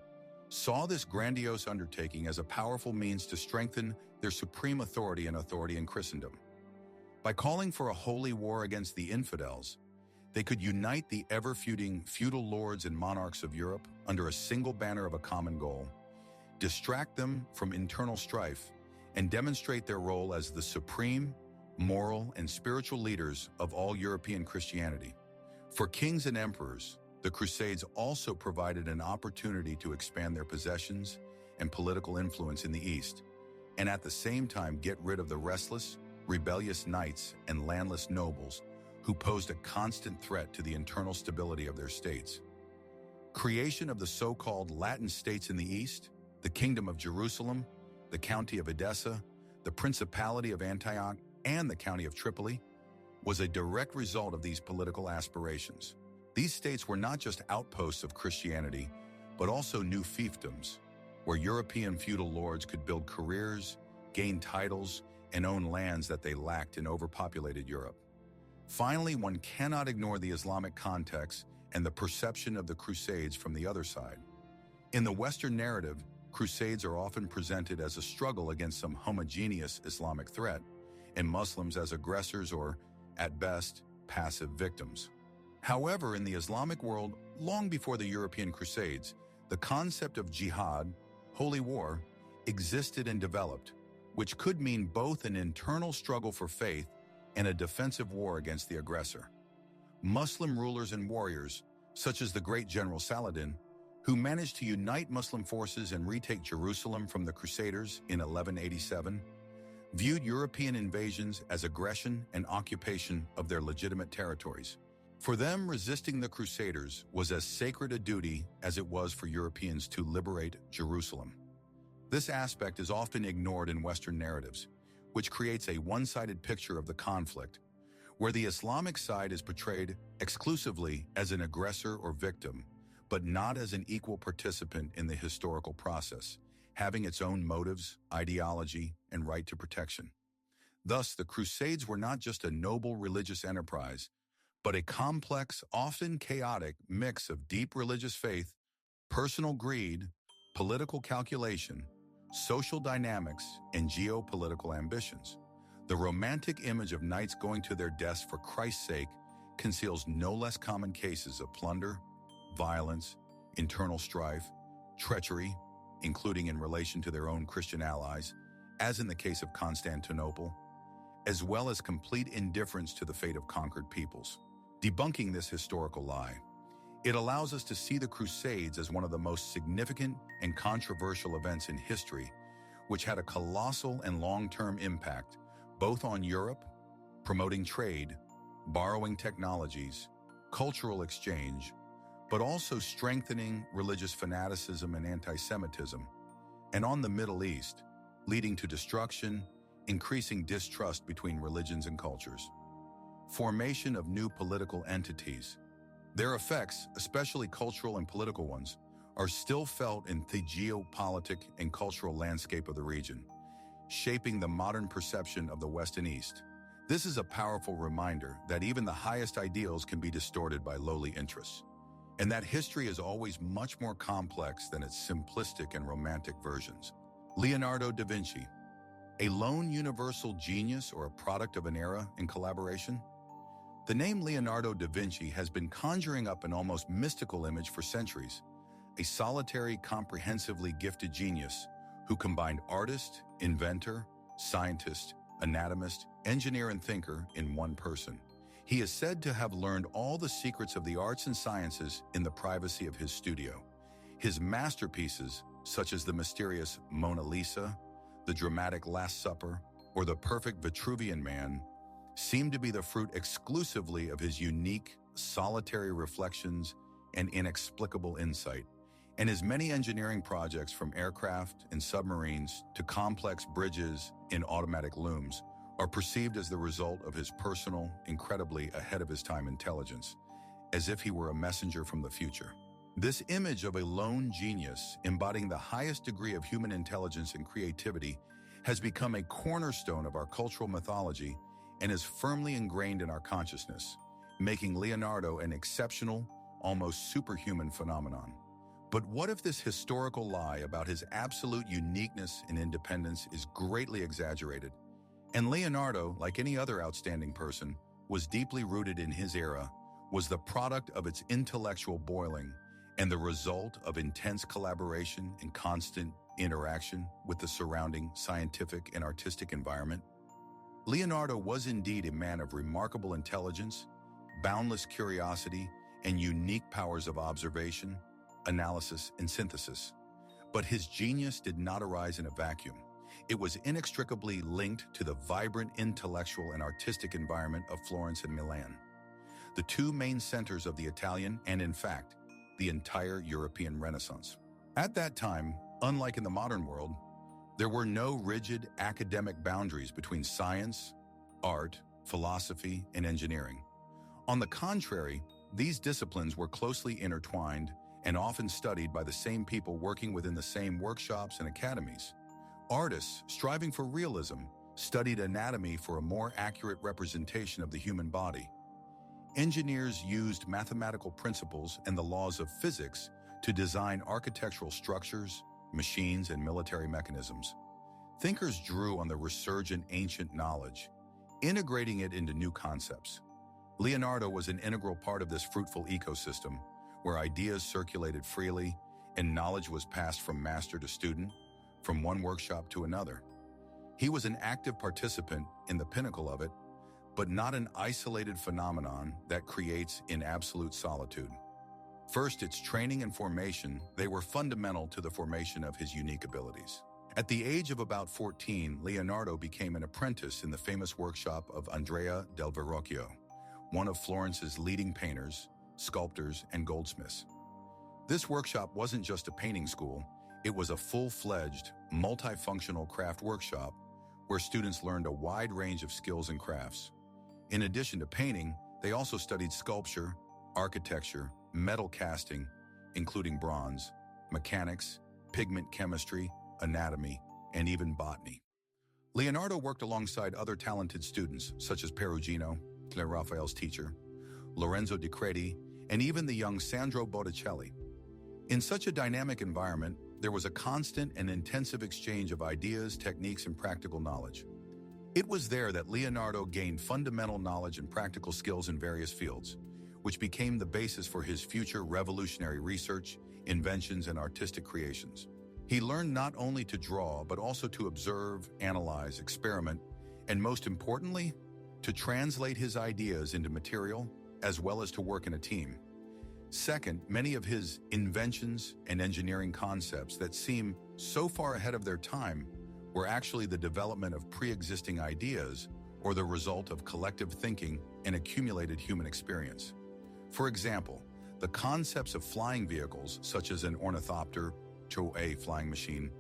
saw this grandiose undertaking as a powerful means to strengthen their supreme authority in Christendom. By calling for a holy war against the infidels, they could unite the ever-feuding feudal lords and monarchs of Europe under a single banner of a common goal, distract them from internal strife, and demonstrate their role as the supreme, moral, and spiritual leaders of all European Christianity. For kings and emperors, the Crusades also provided an opportunity to expand their possessions and political influence in the East, and at the same time get rid of the restless, rebellious knights and landless nobles who posed a constant threat to the internal stability of their states. Creation of the so-called Latin states in the East, the Kingdom of Jerusalem, the County of Edessa, the Principality of Antioch, and the County of Tripoli, was a direct result of these political aspirations. These states were not just outposts of Christianity, but also new fiefdoms, where European feudal lords could build careers, gain titles, and own lands that they lacked in overpopulated Europe. Finally, one cannot ignore the Islamic context and the perception of the Crusades from the other side. In the Western narrative, Crusades are often presented as a struggle against some homogeneous Islamic threat, and Muslims as aggressors or, at best, passive victims. However, in the Islamic world, long before the European Crusades, the concept of jihad, holy war, existed and developed, which could mean both an internal struggle for faith and a defensive war against the aggressor. Muslim rulers and warriors, such as the great General Saladin, who managed to unite Muslim forces and retake Jerusalem from the Crusaders in 1187, viewed European invasions as aggression and occupation of their legitimate territories. For them, resisting the Crusaders was as sacred a duty as it was for Europeans to liberate Jerusalem. This aspect is often ignored in Western narratives, which creates a one-sided picture of the conflict, where the Islamic side is portrayed exclusively as an aggressor or victim, but not as an equal participant in the historical process, having its own motives, ideology, and right to protection. Thus, the Crusades were not just a noble religious enterprise, but a complex, often chaotic mix of deep religious faith, personal greed, political calculation, social dynamics, and geopolitical ambitions. The romantic image of knights going to their deaths for Christ's sake conceals no less common cases of plunder, violence, internal strife, treachery, including in relation to their own Christian allies, as in the case of Constantinople, as well as complete indifference to the fate of conquered peoples. Debunking this historical lie, it allows us to see the Crusades as one of the most significant and controversial events in history, which had a colossal and long-term impact both on Europe, promoting trade, borrowing technologies, cultural exchange, but also strengthening religious fanaticism and anti-Semitism, and on the Middle East, leading to destruction, increasing distrust between religions and cultures. Formation of new political entities, Their effects, especially cultural and political ones, are still felt in the geopolitical and cultural landscape of the region, shaping the modern perception of the West and East. This is a powerful reminder that even the highest ideals can be distorted by lowly interests, and that history is always much more complex than its simplistic and romantic versions. Leonardo da Vinci, a lone universal genius or a product of an era in collaboration? The name Leonardo da Vinci has been conjuring up an almost mystical image for centuries, a solitary, comprehensively gifted genius who combined artist, inventor, scientist, anatomist, engineer, and thinker in one person. He is said to have learned all the secrets of the arts and sciences in the privacy of his studio. His masterpieces, such as the mysterious Mona Lisa, the dramatic Last Supper, or the perfect Vitruvian Man, seem to be the fruit exclusively of his unique, solitary reflections and inexplicable insight. And his many engineering projects, from aircraft and submarines to complex bridges in automatic looms, are perceived as the result of his personal, incredibly ahead-of-his-time intelligence, as if he were a messenger from the future. This image of a lone genius embodying the highest degree of human intelligence and creativity has become a cornerstone of our cultural mythology and is firmly ingrained in our consciousness, making Leonardo an exceptional, almost superhuman phenomenon. But what if this historical lie about his absolute uniqueness and independence is greatly exaggerated? And Leonardo, like any other outstanding person, was deeply rooted in his era, was the product of its intellectual boiling, and the result of intense collaboration and constant interaction with the surrounding scientific and artistic environment. Leonardo was indeed a man of remarkable intelligence, boundless curiosity, and unique powers of observation, analysis, and synthesis. But his genius did not arise in a vacuum. It was inextricably linked to the vibrant intellectual and artistic environment of Florence and Milan, the two main centers of the Italian and, in fact, the entire European Renaissance. At that time, unlike in the modern world, there were no rigid academic boundaries between science, art, philosophy, and engineering. On the contrary, these disciplines were closely intertwined and often studied by the same people working within the same workshops and academies. Artists, striving for realism, studied anatomy for a more accurate representation of the human body. Engineers used mathematical principles and the laws of physics to design architectural structures, machines, and military mechanisms. Thinkers drew on the resurgent ancient knowledge, integrating it into new concepts. Leonardo was an integral part of this fruitful ecosystem, where ideas circulated freely and knowledge was passed from master to student, from one workshop to another. He was an active participant in the pinnacle of it, but not an isolated phenomenon that creates in absolute solitude. First, its training and formation, they were fundamental to the formation of his unique abilities. At the age of about 14, Leonardo became an apprentice in the famous workshop of Andrea del Verrocchio, one of Florence's leading painters, sculptors, and goldsmiths. This workshop wasn't just a painting school, it was a full-fledged, multifunctional craft workshop where students learned a wide range of skills and crafts. In addition to painting, they also studied sculpture, architecture, metal casting, including bronze, mechanics, pigment chemistry, anatomy, and even botany. Leonardo worked alongside other talented students such as Perugino, Raphael's teacher, Lorenzo di Credi, and even the young Sandro Botticelli. In such a dynamic environment, there was a constant and intensive exchange of ideas, techniques, and practical knowledge. It was there that Leonardo gained fundamental knowledge and practical skills in various fields, which became the basis for his future revolutionary research, inventions, and artistic creations. He learned not only to draw, but also to observe, analyze, experiment, and most importantly, to translate his ideas into material, as well as to work in a team. Second, many of his inventions and engineering concepts that seem so far ahead of their time were actually the development of pre-existing ideas or the result of collective thinking and accumulated human experience. For example, the concepts of flying vehicles, such as an ornithopter, a flying machine,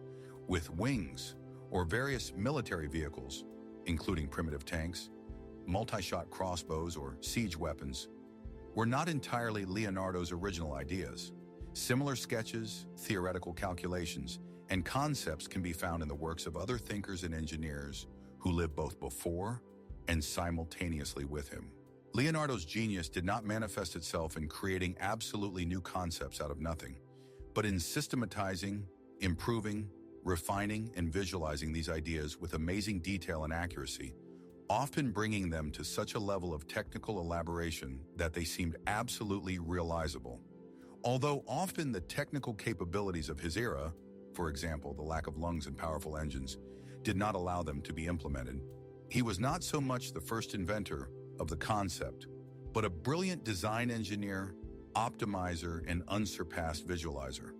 with wings, or various military vehicles, including primitive tanks, multi-shot crossbows, or siege weapons, were not entirely Leonardo's original ideas. Similar sketches, theoretical calculations, and concepts can be found in the works of other thinkers and engineers who lived both before and simultaneously with him. Leonardo's genius did not manifest itself in creating absolutely new concepts out of nothing, but in systematizing, improving, refining, and visualizing these ideas with amazing detail and accuracy, often bringing them to such a level of technical elaboration that they seemed absolutely realizable. Although often the technical capabilities of his era, for example, the lack of lungs and powerful engines, did not allow them to be implemented, he was not so much the first inventor of the concept, but a brilliant design engineer, optimizer, and unsurpassed visualizer.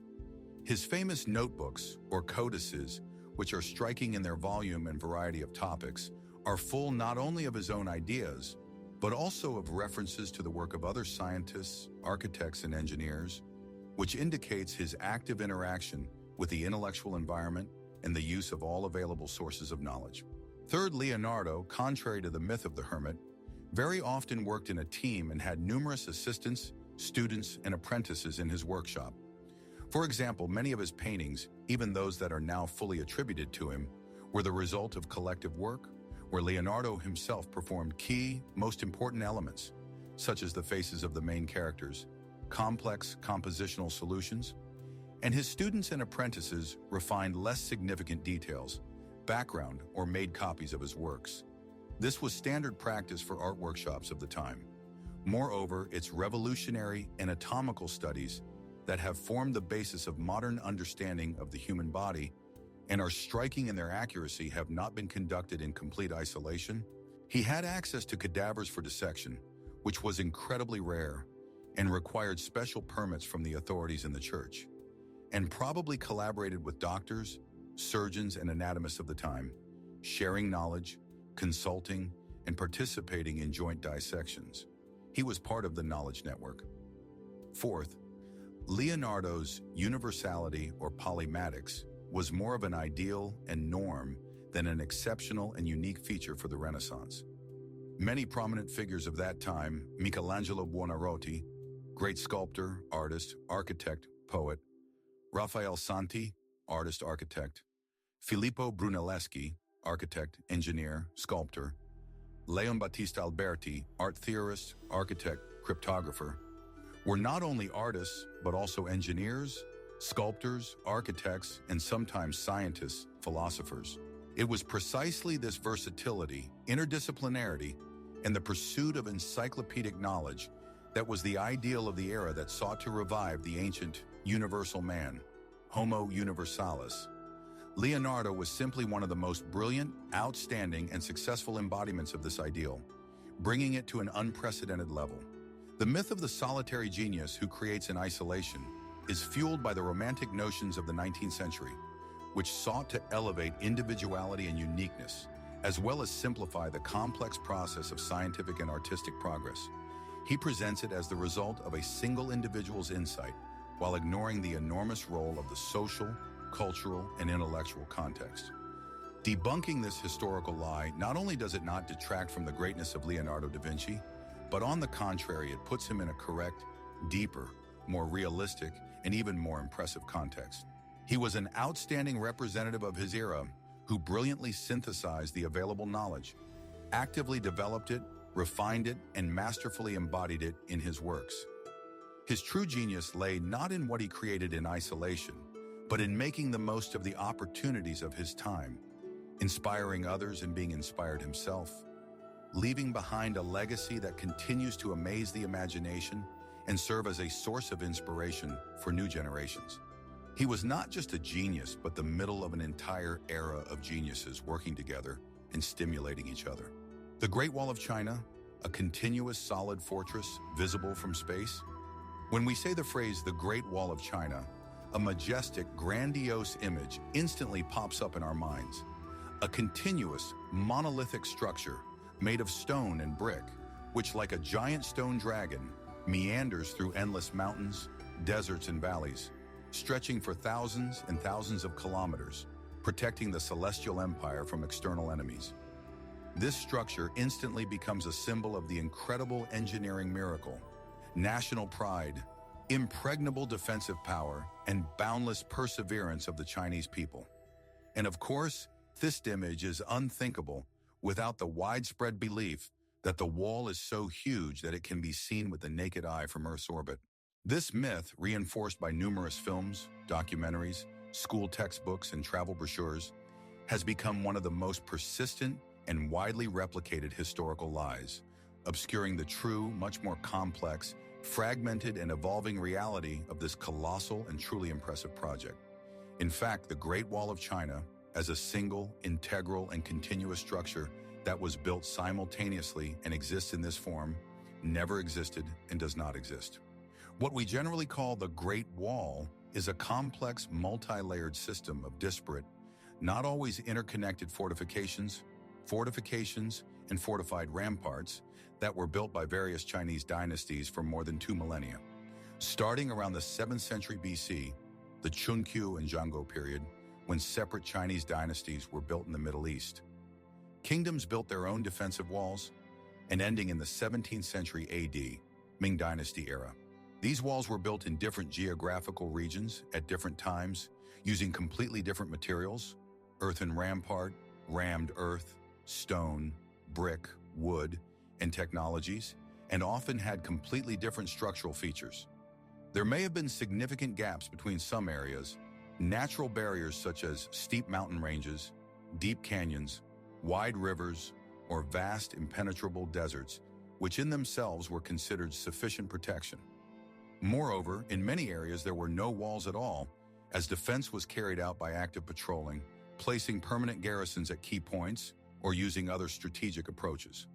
His famous notebooks, or codices, which are striking in their volume and variety of topics, are full not only of his own ideas, but also of references to the work of other scientists, architects, and engineers, which indicates his active interaction with the intellectual environment and the use of all available sources of knowledge. Third, Leonardo, contrary to the myth of the hermit, very often worked in a team and had numerous assistants, students, and apprentices in his workshop. For example, many of his paintings, even those that are now fully attributed to him, were the result of collective work, where Leonardo himself performed key, most important elements, such as the faces of the main characters, complex compositional solutions, and his students and apprentices refined less significant details, background, or made copies of his works. This was standard practice for art workshops of the time. Moreover, its revolutionary anatomical studies that have formed the basis of modern understanding of the human body and are striking in their accuracy have not been conducted in complete isolation. He had access to cadavers for dissection, which was incredibly rare and required special permits from the authorities in the church, and probably collaborated with doctors, surgeons, and anatomists of the time, sharing knowledge, consulting, and participating in joint dissections. He was part of the knowledge network. Fourth, Leonardo's universality or polymatics was more of an ideal and norm than an exceptional and unique feature for the Renaissance. Many prominent figures of that time, Michelangelo Buonarroti, great sculptor, artist, architect, poet, Raphael Santi, artist, architect, Filippo Brunelleschi, architect, engineer, sculptor, Leon Battista Alberti, art theorist, architect, cryptographer, were not only artists, but also engineers, sculptors, architects, and sometimes scientists, philosophers. It was precisely this versatility, interdisciplinarity, and the pursuit of encyclopedic knowledge that was the ideal of the era that sought to revive the ancient universal man, Homo universalis. Leonardo was simply one of the most brilliant, outstanding, and successful embodiments of this ideal, bringing it to an unprecedented level. The myth of the solitary genius who creates in isolation is fueled by the romantic notions of the 19th century, which sought to elevate individuality and uniqueness, as well as simplify the complex process of scientific and artistic progress. He presents it as the result of a single individual's insight, while ignoring the enormous role of the social, cultural, and intellectual context. Debunking this historical lie, not only does it not detract from the greatness of Leonardo da Vinci, but on the contrary, it puts him in a correct, deeper, more realistic, and even more impressive context. He was an outstanding representative of his era who brilliantly synthesized the available knowledge, actively developed it, refined it, and masterfully embodied it in his works. His true genius lay not in what he created in isolation, but in making the most of the opportunities of his time, inspiring others and being inspired himself, leaving behind a legacy that continues to amaze the imagination and serve as a source of inspiration for new generations. He was not just a genius, but the middle of an entire era of geniuses working together and stimulating each other. The Great Wall of China, a continuous solid fortress visible from space. When we say the phrase the Great Wall of China, a majestic, grandiose image instantly pops up in our minds. A continuous, monolithic structure made of stone and brick, which like a giant stone dragon, meanders through endless mountains, deserts, and valleys, stretching for thousands and thousands of kilometers, protecting the celestial empire from external enemies. This structure instantly becomes a symbol of the incredible engineering miracle, national pride, impregnable defensive power, and boundless perseverance of the Chinese people. And of course, this image is unthinkable without the widespread belief that the wall is so huge that it can be seen with the naked eye from Earth's orbit. This myth, reinforced by numerous films, documentaries, school textbooks, and travel brochures, has become one of the most persistent and widely replicated historical lies, obscuring the true, much more complex, fragmented, and evolving reality of this colossal and truly impressive project. In fact, the Great Wall of China, as a single, integral, and continuous structure that was built simultaneously and exists in this form, never existed and does not exist. What we generally call the Great Wall is a complex, multi-layered system of disparate, not always interconnected fortifications, and fortified ramparts that were built by various Chinese dynasties for more than 2 millennia. Starting around the 7th century BC, the Chunqiu and Zhongguo period, when separate Chinese dynasties were built in the Middle East. Kingdoms built their own defensive walls, and ending in the 17th century AD, Ming Dynasty era. These walls were built in different geographical regions at different times, using completely different materials: earthen rampart, rammed earth, stone, brick, wood, and technologies, and often had completely different structural features. There may have been significant gaps between some areas, natural barriers such as steep mountain ranges, deep canyons, wide rivers, or vast impenetrable deserts, which in themselves were considered sufficient protection. Moreover, in many areas there were no walls at all, as defense was carried out by active patrolling, placing permanent garrisons at key points, or using other strategic approaches.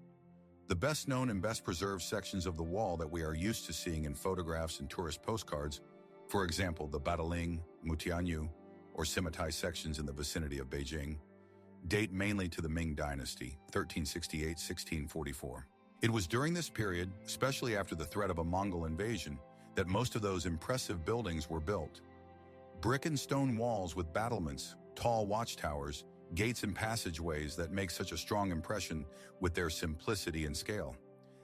The best known and best preserved sections of the wall that we are used to seeing in photographs and tourist postcards, for example the Badaling, Mutianyu, or Simitai sections in the vicinity of Beijing, date mainly to the Ming Dynasty, 1368-1644. It was during this period, especially after the threat of a Mongol invasion, that most of those impressive buildings were built. Brick and stone walls with battlements, tall watchtowers, gates and passageways that make such a strong impression with their simplicity and scale.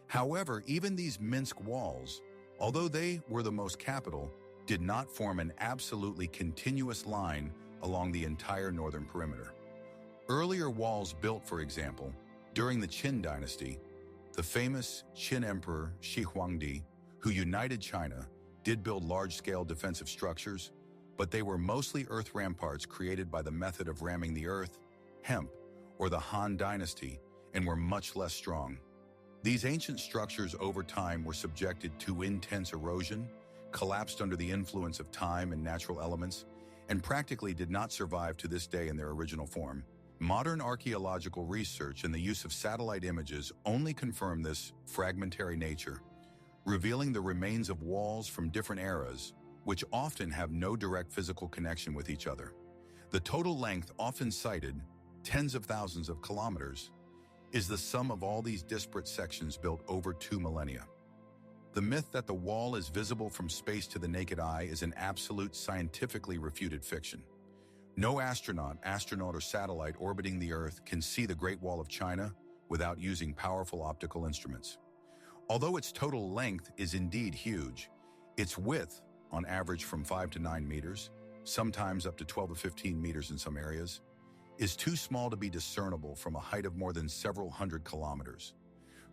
However, even these Minsk walls, although they were the most capital, did not form an absolutely continuous line along the entire northern perimeter. Earlier walls built, for example, during the Qin dynasty, the famous Qin Emperor Shi Huangdi, who united China, did build large-scale defensive structures, but they were mostly earth ramparts created by the method of ramming the earth, hemp, or the Han dynasty, and were much less strong. These ancient structures over time were subjected to intense erosion, collapsed under the influence of time and natural elements, and practically did not survive to this day in their original form. Modern archaeological research and the use of satellite images only confirm this fragmentary nature, revealing the remains of walls from different eras, which often have no direct physical connection with each other. The total length, often cited, tens of thousands of kilometers, is the sum of all these disparate sections built over 2 millennia. The myth that the wall is visible from space to the naked eye is an absolute scientifically refuted fiction. No astronaut, or satellite orbiting the Earth can see the Great Wall of China without using powerful optical instruments. Although its total length is indeed huge, its width, on average from 5 to 9 meters, sometimes up to 12 to 15 meters in some areas, is too small to be discernible from a height of more than several hundred kilometers.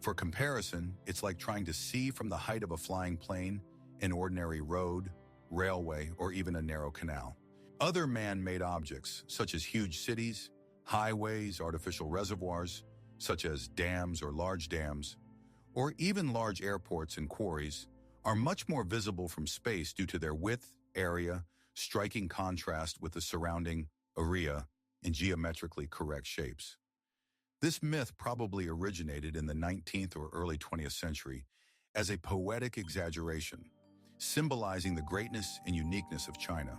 For comparison, it's like trying to see from the height of a flying plane, an ordinary road, railway, or even a narrow canal. Other man-made objects, such as huge cities, highways, artificial reservoirs, such as dams or large dams, or even large airports and quarries, are much more visible from space due to their width, area, striking contrast with the surrounding area, and geometrically correct shapes. This myth probably originated in the 19th or early 20th century as a poetic exaggeration, symbolizing the greatness and uniqueness of China,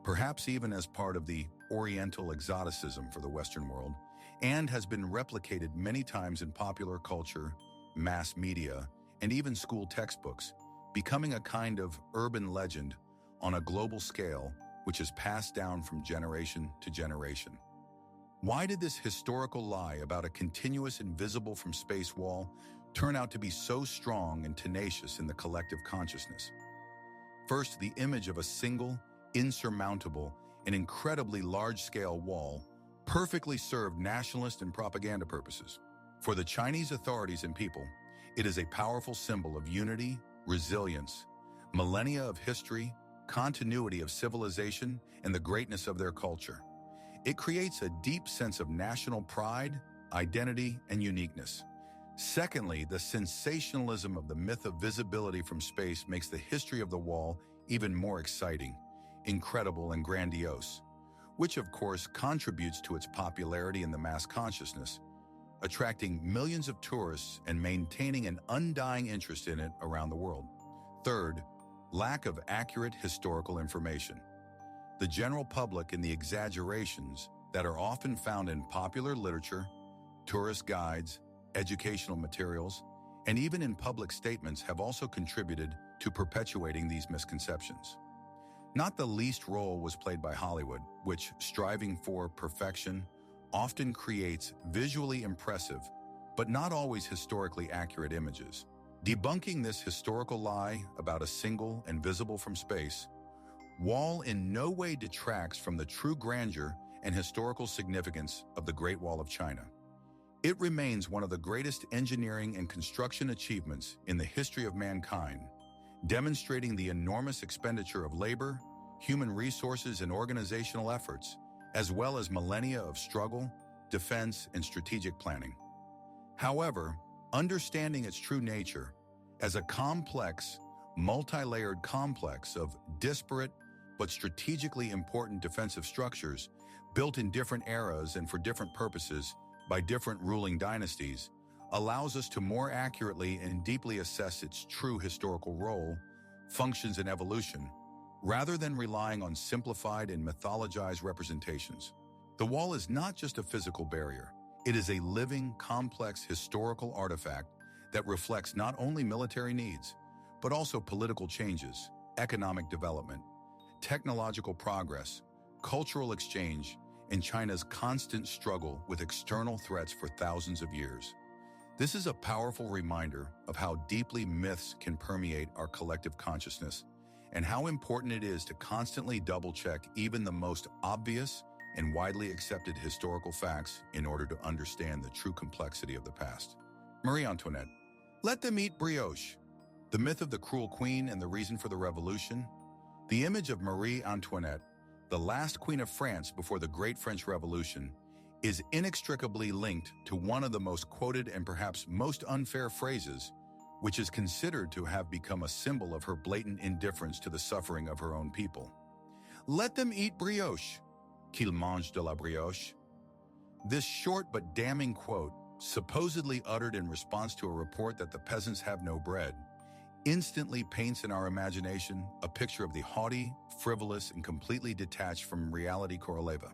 perhaps even as part of the Oriental exoticism for the Western world, and has been replicated many times in popular culture, mass media, and even school textbooks, becoming a kind of urban legend on a global scale which is passed down from generation to generation. Why did this historical lie about a continuous invisible from space wall turn out to be so strong and tenacious in the collective consciousness. First, the image of a single, insurmountable, and incredibly large-scale wall perfectly served nationalist and propaganda purposes. For the Chinese authorities and people, it is a powerful symbol of unity, resilience, millennia of history, continuity of civilization, and the greatness of their culture. It creates a deep sense of national pride, identity, and uniqueness. Secondly, the sensationalism of the myth of visibility from space makes the history of the wall even more exciting, incredible, and grandiose, which of course contributes to its popularity in the mass consciousness, attracting millions of tourists and maintaining an undying interest in it around the world. Third, lack of accurate historical information. The general public and the exaggerations that are often found in popular literature, tourist guides, educational materials, and even in public statements have also contributed to perpetuating these misconceptions. Not the least role was played by Hollywood, which, striving for perfection, often creates visually impressive, but not always historically accurate images. Debunking this historical lie about a single and visible from space wall in no way detracts from the true grandeur and historical significance of the Great Wall of China. It remains one of the greatest engineering and construction achievements in the history of mankind, demonstrating the enormous expenditure of labor, human resources, and organizational efforts, as well as millennia of struggle, defense, and strategic planning. However, understanding its true nature as a complex, multi-layered complex of disparate but strategically important defensive structures built in different eras and for different purposes by different ruling dynasties allows us to more accurately and deeply assess its true historical role, functions, and evolution, rather than relying on simplified and mythologized representations. The wall is not just a physical barrier. It is a living, complex historical artifact that reflects not only military needs, but also political changes, economic development, technological progress, cultural exchange, and China's constant struggle with external threats for thousands of years. This is a powerful reminder of how deeply myths can permeate our collective consciousness and how important it is to constantly double-check even the most obvious and widely accepted historical facts in order to understand the true complexity of the past. Marie Antoinette. Let them eat brioche. The myth of the cruel queen and the reason for the revolution. The image of Marie Antoinette, the last queen of France before the Great French Revolution, is inextricably linked to one of the most quoted and perhaps most unfair phrases, which is considered to have become a symbol of her blatant indifference to the suffering of her own people. Let them eat brioche, qu'ils mangent de la brioche. This short but damning quote, supposedly uttered in response to a report that the peasants have no bread, instantly paints in our imagination a picture of the haughty, frivolous, and completely detached from reality Koroleva.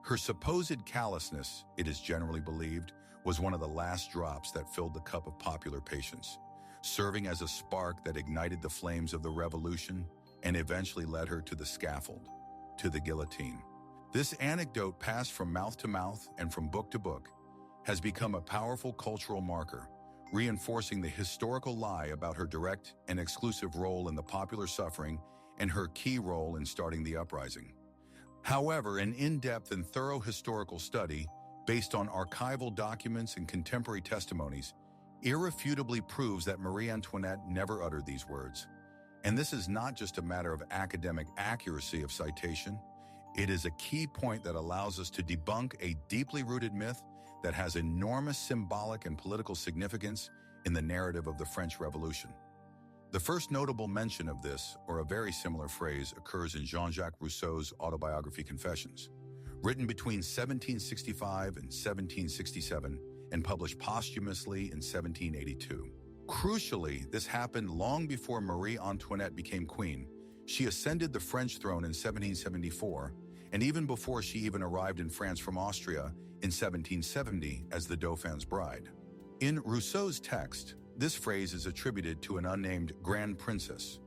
Her supposed callousness, it is generally believed, was one of the last drops that filled the cup of popular patience, serving as a spark that ignited the flames of the revolution and eventually led her to the scaffold, to the guillotine. This anecdote, passed from mouth to mouth and from book to book, has become a powerful cultural marker, reinforcing the historical lie about her direct and exclusive role in the popular suffering and her key role in starting the uprising. However, an in-depth and thorough historical study, based on archival documents and contemporary testimonies, irrefutably proves that Marie Antoinette never uttered these words. And this is not just a matter of academic accuracy of citation. It is a key point that allows us to debunk a deeply rooted myth that has enormous symbolic and political significance in the narrative of the French Revolution. The first notable mention of this, or a very similar phrase, occurs in Jean-Jacques Rousseau's autobiography Confessions, written between 1765 and 1767 and published posthumously in 1782. Crucially, this happened long before Marie Antoinette became queen. She ascended the French throne in 1774, and even before she even arrived in France from Austria in 1770 as the Dauphin's bride. In Rousseau's text, this phrase is attributed to an unnamed Grand Princess,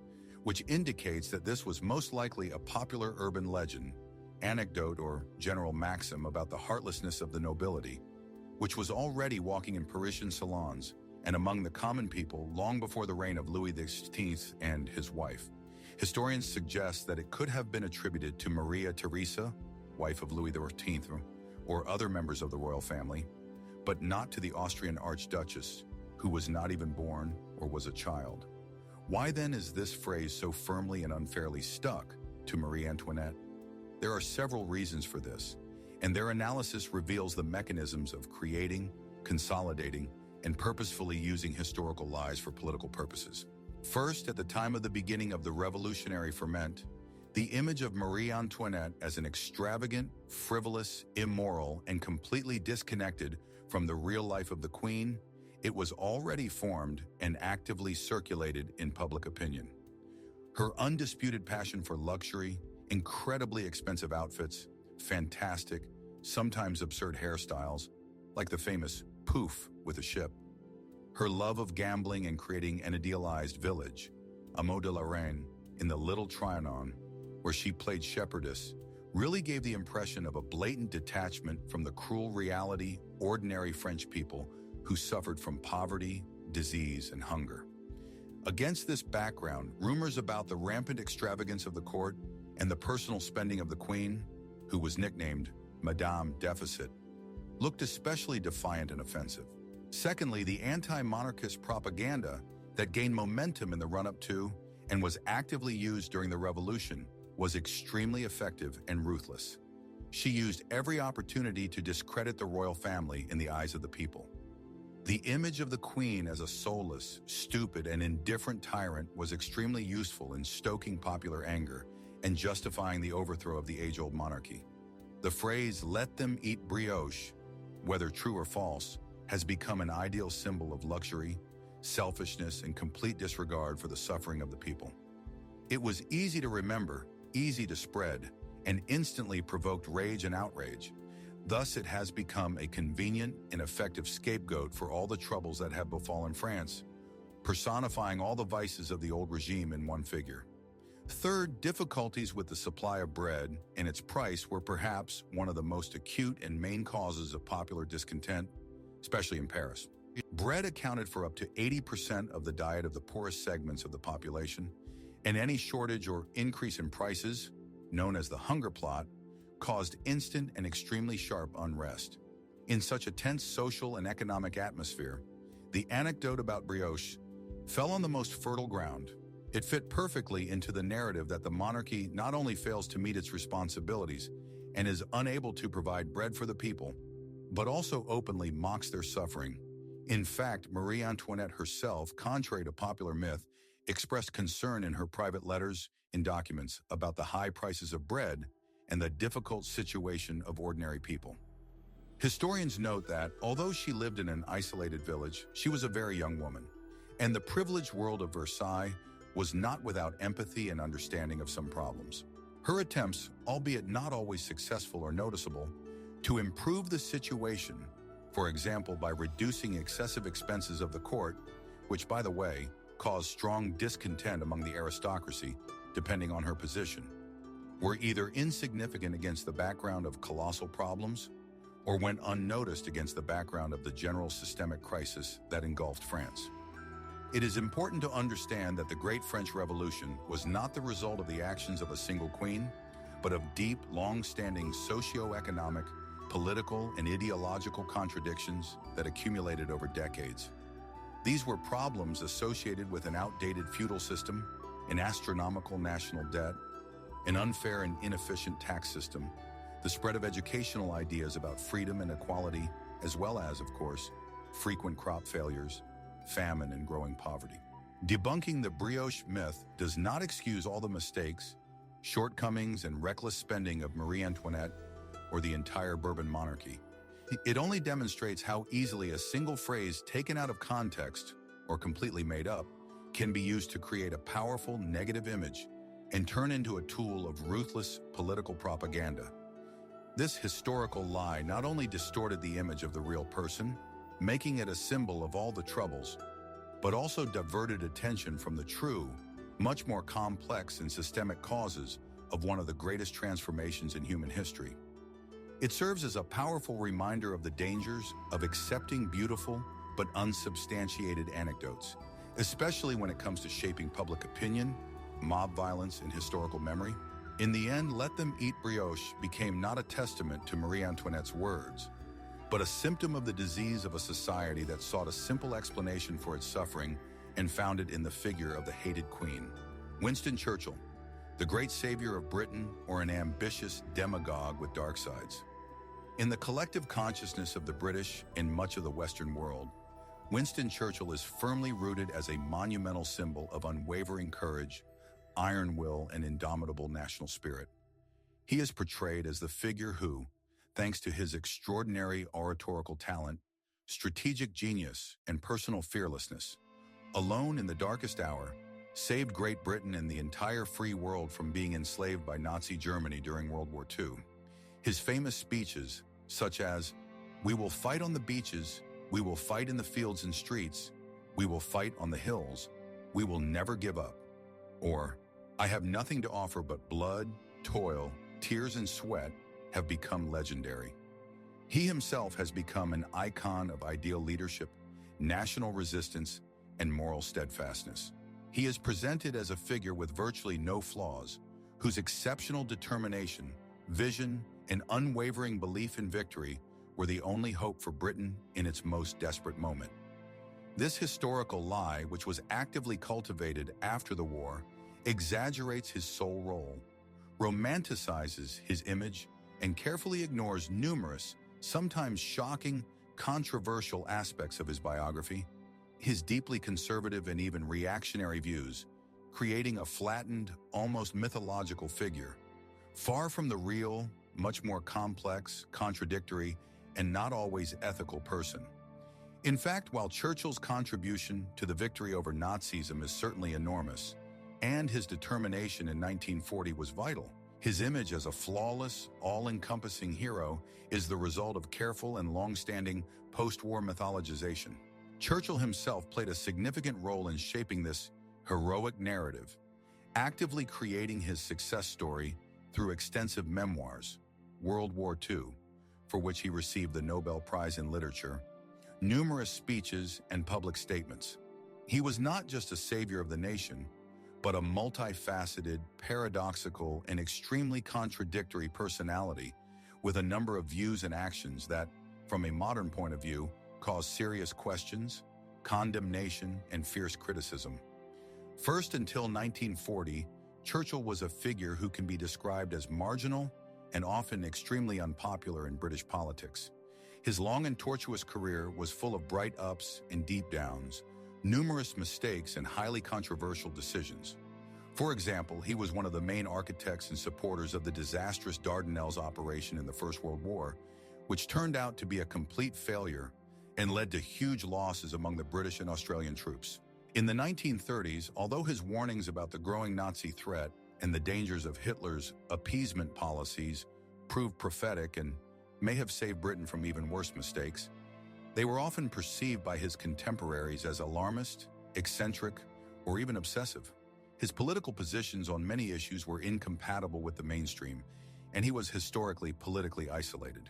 which indicates that this was most likely a popular urban legend, anecdote, or general maxim about the heartlessness of the nobility, which was already walking in Parisian salons and among the common people long before the reign of Louis XVI and his wife. Historians suggest that it could have been attributed to Maria Theresa, wife of Louis XIV, or other members of the royal family, but not to the Austrian Archduchess, who was not even born or was a child. Why then is this phrase so firmly and unfairly stuck to Marie Antoinette? There are several reasons for this, and their analysis reveals the mechanisms of creating, consolidating, and purposefully using historical lies for political purposes. First, at the time of the beginning of the revolutionary ferment, the image of Marie Antoinette as an extravagant, frivolous, immoral, and completely disconnected from the real life of the queen, it was already formed and actively circulated in public opinion. Her undisputed passion for luxury, incredibly expensive outfits, fantastic, sometimes absurd hairstyles, like the famous poof with a ship. Her love of gambling and creating an idealized village, Amo de la Reine, in the Little Trianon, where she played shepherdess, really gave the impression of a blatant detachment from the cruel reality ordinary French people who suffered from poverty, disease, and hunger. Against this background, rumors about the rampant extravagance of the court and the personal spending of the queen, who was nicknamed Madame Deficit, looked especially defiant and offensive. Secondly, the anti-monarchist propaganda that gained momentum in the run-up to and was actively used during the revolution was extremely effective and ruthless. She used every opportunity to discredit the royal family in the eyes of the people. The image of the queen as a soulless, stupid, and indifferent tyrant was extremely useful in stoking popular anger and justifying the overthrow of the age-old monarchy. The phrase, "let them eat brioche," whether true or false, has become an ideal symbol of luxury, selfishness, and complete disregard for the suffering of the people. It was easy to remember, easy to spread, and instantly provoked rage and outrage. Thus, it has become a convenient and effective scapegoat for all the troubles that have befallen France, personifying all the vices of the old regime in one figure. Third, difficulties with the supply of bread and its price were perhaps one of the most acute and main causes of popular discontent, especially in Paris. Bread accounted for up to 80% of the diet of the poorest segments of the population, and any shortage or increase in prices, known as the hunger plot, caused instant and extremely sharp unrest. In such a tense social and economic atmosphere, the anecdote about brioche fell on the most fertile ground. It fit perfectly into the narrative that the monarchy not only fails to meet its responsibilities and is unable to provide bread for the people, but also openly mocks their suffering. In fact, Marie Antoinette herself, contrary to popular myth, expressed concern in her private letters and documents about the high prices of bread and the difficult situation of ordinary people. Historians note that, although she lived in an isolated village, she was a very young woman, and the privileged world of Versailles was not without empathy and understanding of some problems. Her attempts, albeit not always successful or noticeable, to improve the situation, for example by reducing excessive expenses of the court, which, by the way, caused strong discontent among the aristocracy, depending on her position, were either insignificant against the background of colossal problems or went unnoticed against the background of the general systemic crisis that engulfed France. It is important to understand that the Great French Revolution was not the result of the actions of a single queen, but of deep, long-standing socio-economic, political, and ideological contradictions that accumulated over decades. These were problems associated with an outdated feudal system, an astronomical national debt, an unfair and inefficient tax system, the spread of educational ideas about freedom and equality, as well as, of course, frequent crop failures, famine, and growing poverty. Debunking the brioche myth does not excuse all the mistakes, shortcomings, and reckless spending of Marie Antoinette or the entire Bourbon monarchy. It only demonstrates how easily a single phrase taken out of context or completely made up can be used to create a powerful negative image and turn into a tool of ruthless political propaganda. This historical lie not only distorted the image of the real person, making it a symbol of all the troubles, but also diverted attention from the true, much more complex and systemic causes of one of the greatest transformations in human history. It serves as a powerful reminder of the dangers of accepting beautiful, but unsubstantiated anecdotes, especially when it comes to shaping public opinion, mob violence, and historical memory. In the end, Let Them Eat Brioche became not a testament to Marie Antoinette's words, but a symptom of the disease of a society that sought a simple explanation for its suffering and found it in the figure of the hated queen. Winston Churchill, the great savior of Britain, or an ambitious demagogue with dark sides. In the collective consciousness of the British and much of the Western world, Winston Churchill is firmly rooted as a monumental symbol of unwavering courage, iron will, and indomitable national spirit. He is portrayed as the figure who, thanks to his extraordinary oratorical talent, strategic genius, and personal fearlessness, alone in the darkest hour, saved Great Britain and the entire free world from being enslaved by Nazi Germany during World War II. His famous speeches, such as, "We will fight on the beaches, we will fight in the fields and streets, we will fight on the hills, we will never give up," or, "I have nothing to offer but blood, toil, tears, and sweat," have become legendary. He himself has become an icon of ideal leadership, national resistance, and moral steadfastness. He is presented as a figure with virtually no flaws, whose exceptional determination, vision, and unwavering belief in victory were the only hope for Britain in its most desperate moment. This historical lie, which was actively cultivated after the war, exaggerates his sole role, romanticizes his image, and carefully ignores numerous, sometimes shocking, controversial aspects of his biography, his deeply conservative and even reactionary views, creating a flattened, almost mythological figure, far from the real, much more complex, contradictory, and not always ethical person. In fact, while Churchill's contribution to the victory over Nazism is certainly enormous, and his determination in 1940 was vital, his image as a flawless, all-encompassing hero is the result of careful and long-standing post-war mythologization. Churchill himself played a significant role in shaping this heroic narrative, actively creating his success story through extensive memoirs, World War II, for which he received the Nobel Prize in Literature, numerous speeches, and public statements. He was not just a savior of the nation, but a multifaceted, paradoxical, and extremely contradictory personality with a number of views and actions that, from a modern point of view, cause serious questions, condemnation, and fierce criticism. First, until 1940, Churchill was a figure who can be described as marginal and often extremely unpopular in British politics. His long and tortuous career was full of bright ups and deep downs, numerous mistakes, and highly controversial decisions. For example, he was one of the main architects and supporters of the disastrous Dardanelles operation in the First World War, which turned out to be a complete failure and led to huge losses among the British and Australian troops. In the 1930s, although his warnings about the growing Nazi threat and the dangers of Hitler's appeasement policies proved prophetic and may have saved Britain from even worse mistakes, they were often perceived by his contemporaries as alarmist, eccentric, or even obsessive. His political positions on many issues were incompatible with the mainstream, and he was historically politically isolated.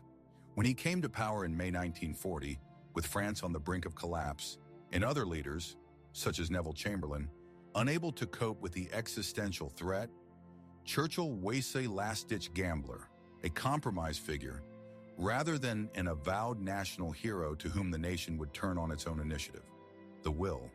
When he came to power in May 1940, with France on the brink of collapse, and other leaders, such as Neville Chamberlain, unable to cope with the existential threat, Churchill was a last-ditch gambler, a compromise figure, rather than an avowed national hero to whom the nation would turn on its own initiative, the will.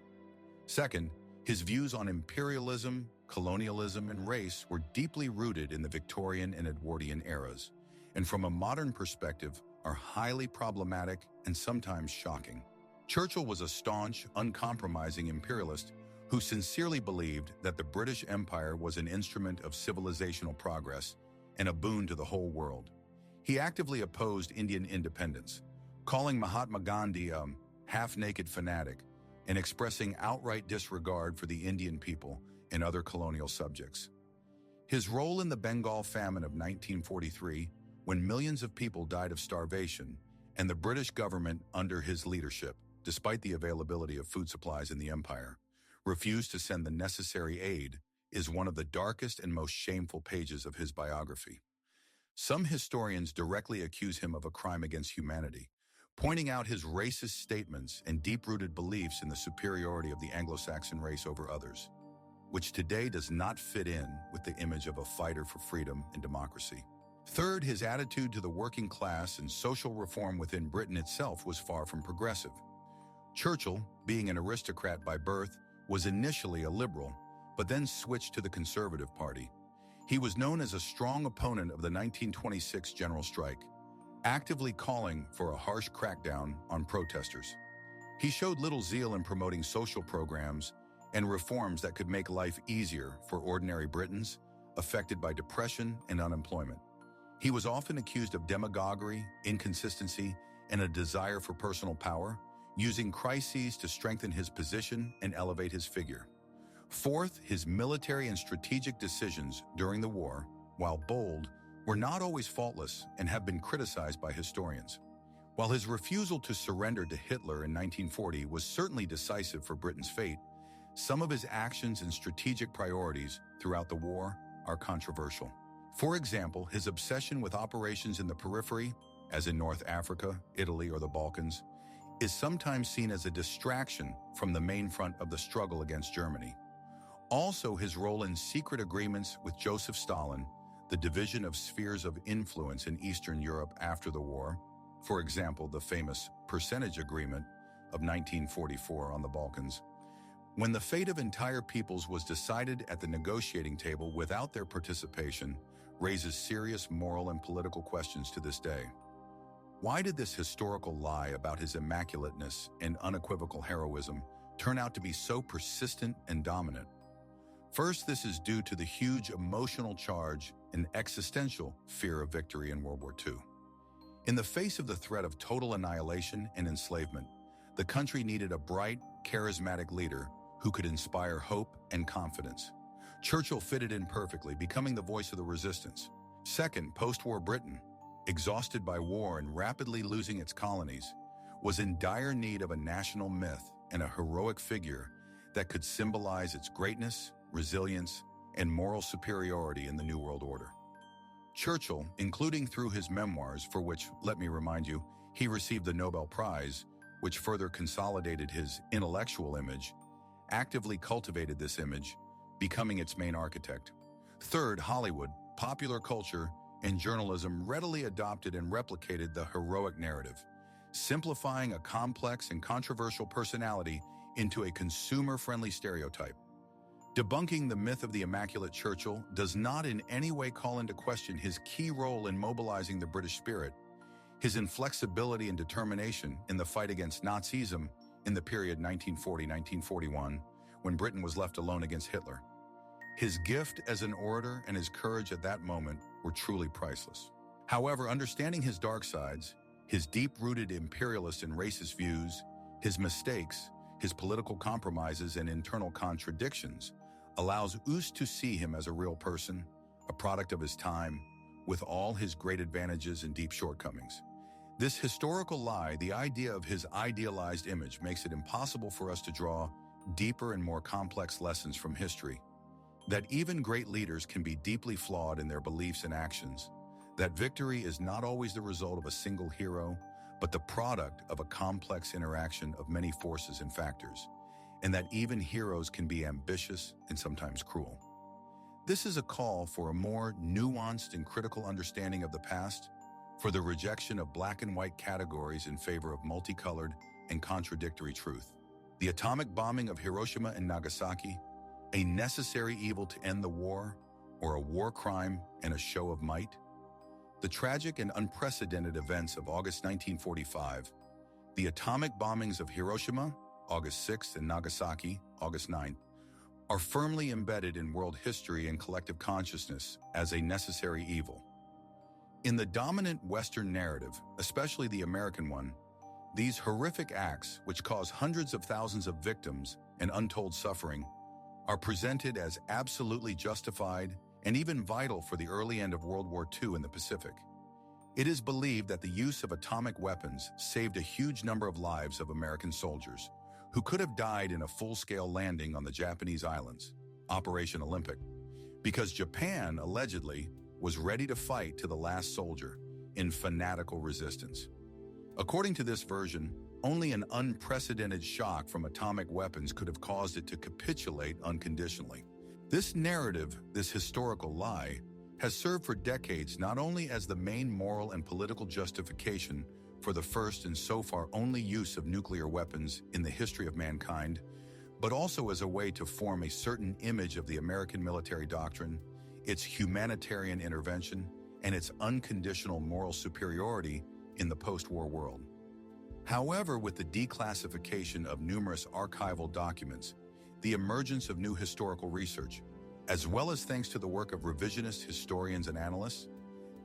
Second, his views on imperialism, colonialism, and race were deeply rooted in the Victorian and Edwardian eras, and from a modern perspective are highly problematic and sometimes shocking. Churchill was a staunch, uncompromising imperialist who sincerely believed that the British Empire was an instrument of civilizational progress and a boon to the whole world. He actively opposed Indian independence, calling Mahatma Gandhi a half-naked fanatic and expressing outright disregard for the Indian people and other colonial subjects. His role in the Bengal famine of 1943, when millions of people died of starvation, and the British government under his leadership, despite the availability of food supplies in the empire, refused to send the necessary aid, is one of the darkest and most shameful pages of his biography. Some historians directly accuse him of a crime against humanity, pointing out his racist statements and deep-rooted beliefs in the superiority of the Anglo-Saxon race over others, which today does not fit in with the image of a fighter for freedom and democracy. Third, his attitude to the working class and social reform within Britain itself was far from progressive. Churchill, being an aristocrat by birth, was initially a liberal, but then switched to the Conservative Party. He was known as a strong opponent of the 1926 general strike, actively calling for a harsh crackdown on protesters. He showed little zeal in promoting social programs and reforms that could make life easier for ordinary Britons affected by depression and unemployment. He was often accused of demagoguery, inconsistency, and a desire for personal power, using crises to strengthen his position and elevate his figure. Fourth, his military and strategic decisions during the war, while bold, were not always faultless and have been criticized by historians. While his refusal to surrender to Hitler in 1940 was certainly decisive for Britain's fate, some of his actions and strategic priorities throughout the war are controversial. For example, his obsession with operations in the periphery, as in North Africa, Italy, or the Balkans, is sometimes seen as a distraction from the main front of the struggle against Germany. Also, his role in secret agreements with Joseph Stalin, the division of spheres of influence in Eastern Europe after the war, for example, the famous percentage agreement of 1944 on the Balkans, when the fate of entire peoples was decided at the negotiating table without their participation, raises serious moral and political questions to this day. Why did this historical lie about his immaculateness and unequivocal heroism turn out to be so persistent and dominant? First, this is due to the huge emotional charge and existential fear of victory in World War II. In the face of the threat of total annihilation and enslavement, the country needed a bright, charismatic leader who could inspire hope and confidence. Churchill fitted in perfectly, becoming the voice of the resistance. Second, post-war Britain, exhausted by war and rapidly losing its colonies, was in dire need of a national myth and a heroic figure that could symbolize its greatness, resilience, and moral superiority in the New World Order. Churchill, including through his memoirs, for which, let me remind you, he received the Nobel Prize, which further consolidated his intellectual image, actively cultivated this image, becoming its main architect. Third, Hollywood, popular culture, and journalism readily adopted and replicated the heroic narrative, simplifying a complex and controversial personality into a consumer-friendly stereotype. Debunking the myth of the Immaculate Churchill does not in any way call into question his key role in mobilizing the British spirit, his inflexibility and determination in the fight against Nazism in the period 1940-1941, when Britain was left alone against Hitler. His gift as an orator and his courage at that moment were truly priceless. However, understanding his dark sides, his deep-rooted imperialist and racist views, his mistakes, his political compromises and internal contradictions, allows us to see him as a real person, a product of his time, with all his great advantages and deep shortcomings. This historical lie, the idea of his idealized image, makes it impossible for us to draw deeper and more complex lessons from history. That even great leaders can be deeply flawed in their beliefs and actions. That victory is not always the result of a single hero, but the product of a complex interaction of many forces and factors. And that even heroes can be ambitious and sometimes cruel. This is a call for a more nuanced and critical understanding of the past, for the rejection of black and white categories in favor of multicolored and contradictory truth. The atomic bombing of Hiroshima and Nagasaki, a necessary evil to end the war, or a war crime and a show of might? The tragic and unprecedented events of August 1945, the atomic bombings of Hiroshima, August 6th, and Nagasaki, August 9th, are firmly embedded in world history and collective consciousness as a necessary evil. In the dominant Western narrative, especially the American one, these horrific acts, which cause hundreds of thousands of victims and untold suffering, are presented as absolutely justified and even vital for the early end of World War II in the Pacific. It is believed that the use of atomic weapons saved a huge number of lives of American soldiers who could have died in a full-scale landing on the Japanese islands, Operation Olympic, because Japan, allegedly, was ready to fight to the last soldier in fanatical resistance. According to this version, only an unprecedented shock from atomic weapons could have caused it to capitulate unconditionally. This narrative, this historical lie, has served for decades not only as the main moral and political justification for the first and so far only use of nuclear weapons in the history of mankind, but also as a way to form a certain image of the American military doctrine, its humanitarian intervention, and its unconditional moral superiority in the post-war world. However, with the declassification of numerous archival documents, the emergence of new historical research, as well as thanks to the work of revisionist historians and analysts,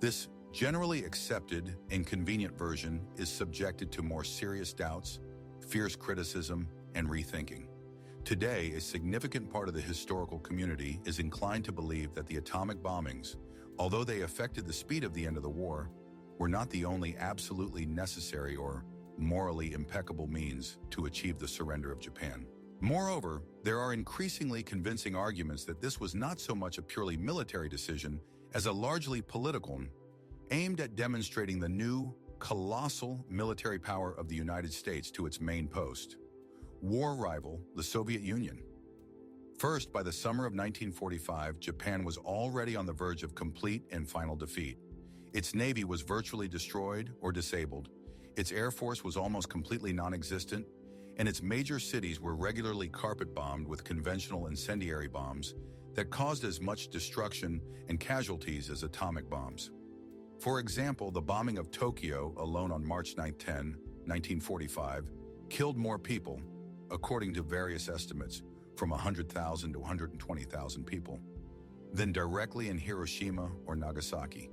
this generally accepted and convenient version is subjected to more serious doubts, fierce criticism, and rethinking. Today, a significant part of the historical community is inclined to believe that the atomic bombings, although they affected the speed of the end of the war, were not the only absolutely necessary or morally impeccable means to achieve the surrender of Japan. Moreover, there are increasingly convincing arguments that this was not so much a purely military decision as a largely political one, aimed at demonstrating the new, colossal military power of the United States to its main post, war rival, the Soviet Union. First, by the summer of 1945, Japan was already on the verge of complete and final defeat. Its navy was virtually destroyed or disabled, its air force was almost completely non-existent, and its major cities were regularly carpet-bombed with conventional incendiary bombs that caused as much destruction and casualties as atomic bombs. For example, the bombing of Tokyo alone on March 10, 1945, killed more people, according to various estimates, from 100,000 to 120,000 people, than directly in Hiroshima or Nagasaki.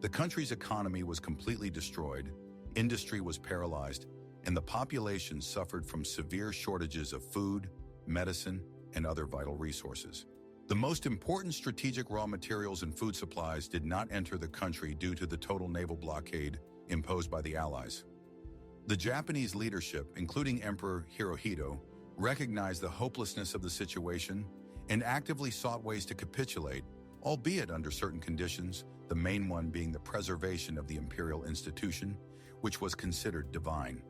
The country's economy was completely destroyed, industry was paralyzed, and the population suffered from severe shortages of food, medicine, and other vital resources. The most important strategic raw materials and food supplies did not enter the country due to the total naval blockade imposed by the Allies. The Japanese leadership, including Emperor Hirohito, recognized the hopelessness of the situation and actively sought ways to capitulate, albeit under certain conditions, the main one being the preservation of the imperial institution, which was considered divine.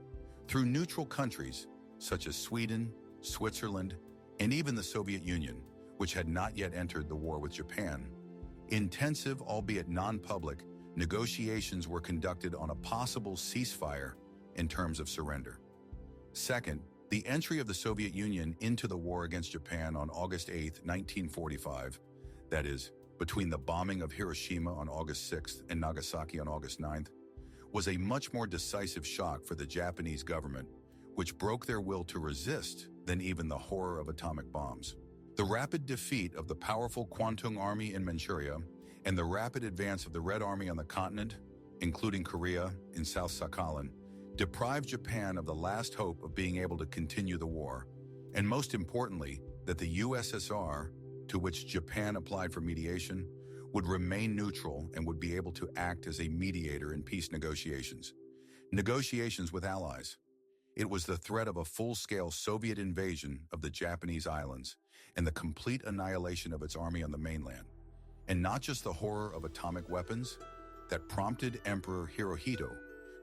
Through neutral countries, such as Sweden, Switzerland, and even the Soviet Union, which had not yet entered the war with Japan, intensive, albeit non-public, negotiations were conducted on a possible ceasefire in terms of surrender. Second, the entry of the Soviet Union into the war against Japan on August 8, 1945, that is, between the bombing of Hiroshima on August 6th and Nagasaki on August 9th, was a much more decisive shock for the Japanese government, which broke their will to resist than even the horror of atomic bombs. The rapid defeat of the powerful Kwantung Army in Manchuria and the rapid advance of the Red Army on the continent, including Korea in South Sakhalin, deprived Japan of the last hope of being able to continue the war, and most importantly, that the USSR, to which Japan applied for mediation, would remain neutral and would be able to act as a mediator in peace negotiations. Negotiations with allies. It was the threat of a full-scale Soviet invasion of the Japanese islands and the complete annihilation of its army on the mainland, and not just the horror of atomic weapons, that prompted Emperor Hirohito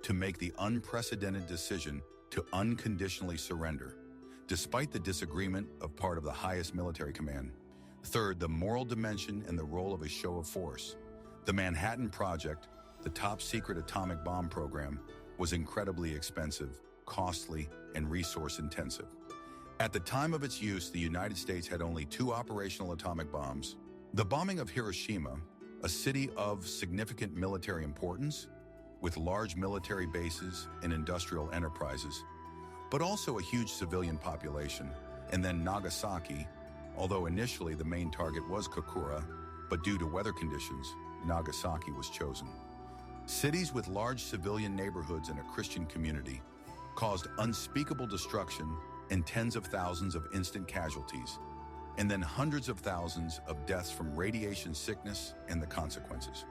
to make the unprecedented decision to unconditionally surrender, despite the disagreement of part of the highest military command. Third, the moral dimension and the role of a show of force. The Manhattan Project, the top-secret atomic bomb program, was incredibly expensive, costly, and resource-intensive. At the time of its use, the United States had only 2 operational atomic bombs. The bombing of Hiroshima, a city of significant military importance, with large military bases and industrial enterprises, but also a huge civilian population, and then Nagasaki, although initially the main target was Kokura, but due to weather conditions, Nagasaki was chosen. Cities with large civilian neighborhoods and a Christian community caused unspeakable destruction and tens of thousands of instant casualties, and then hundreds of thousands of deaths from radiation sickness and the consequences.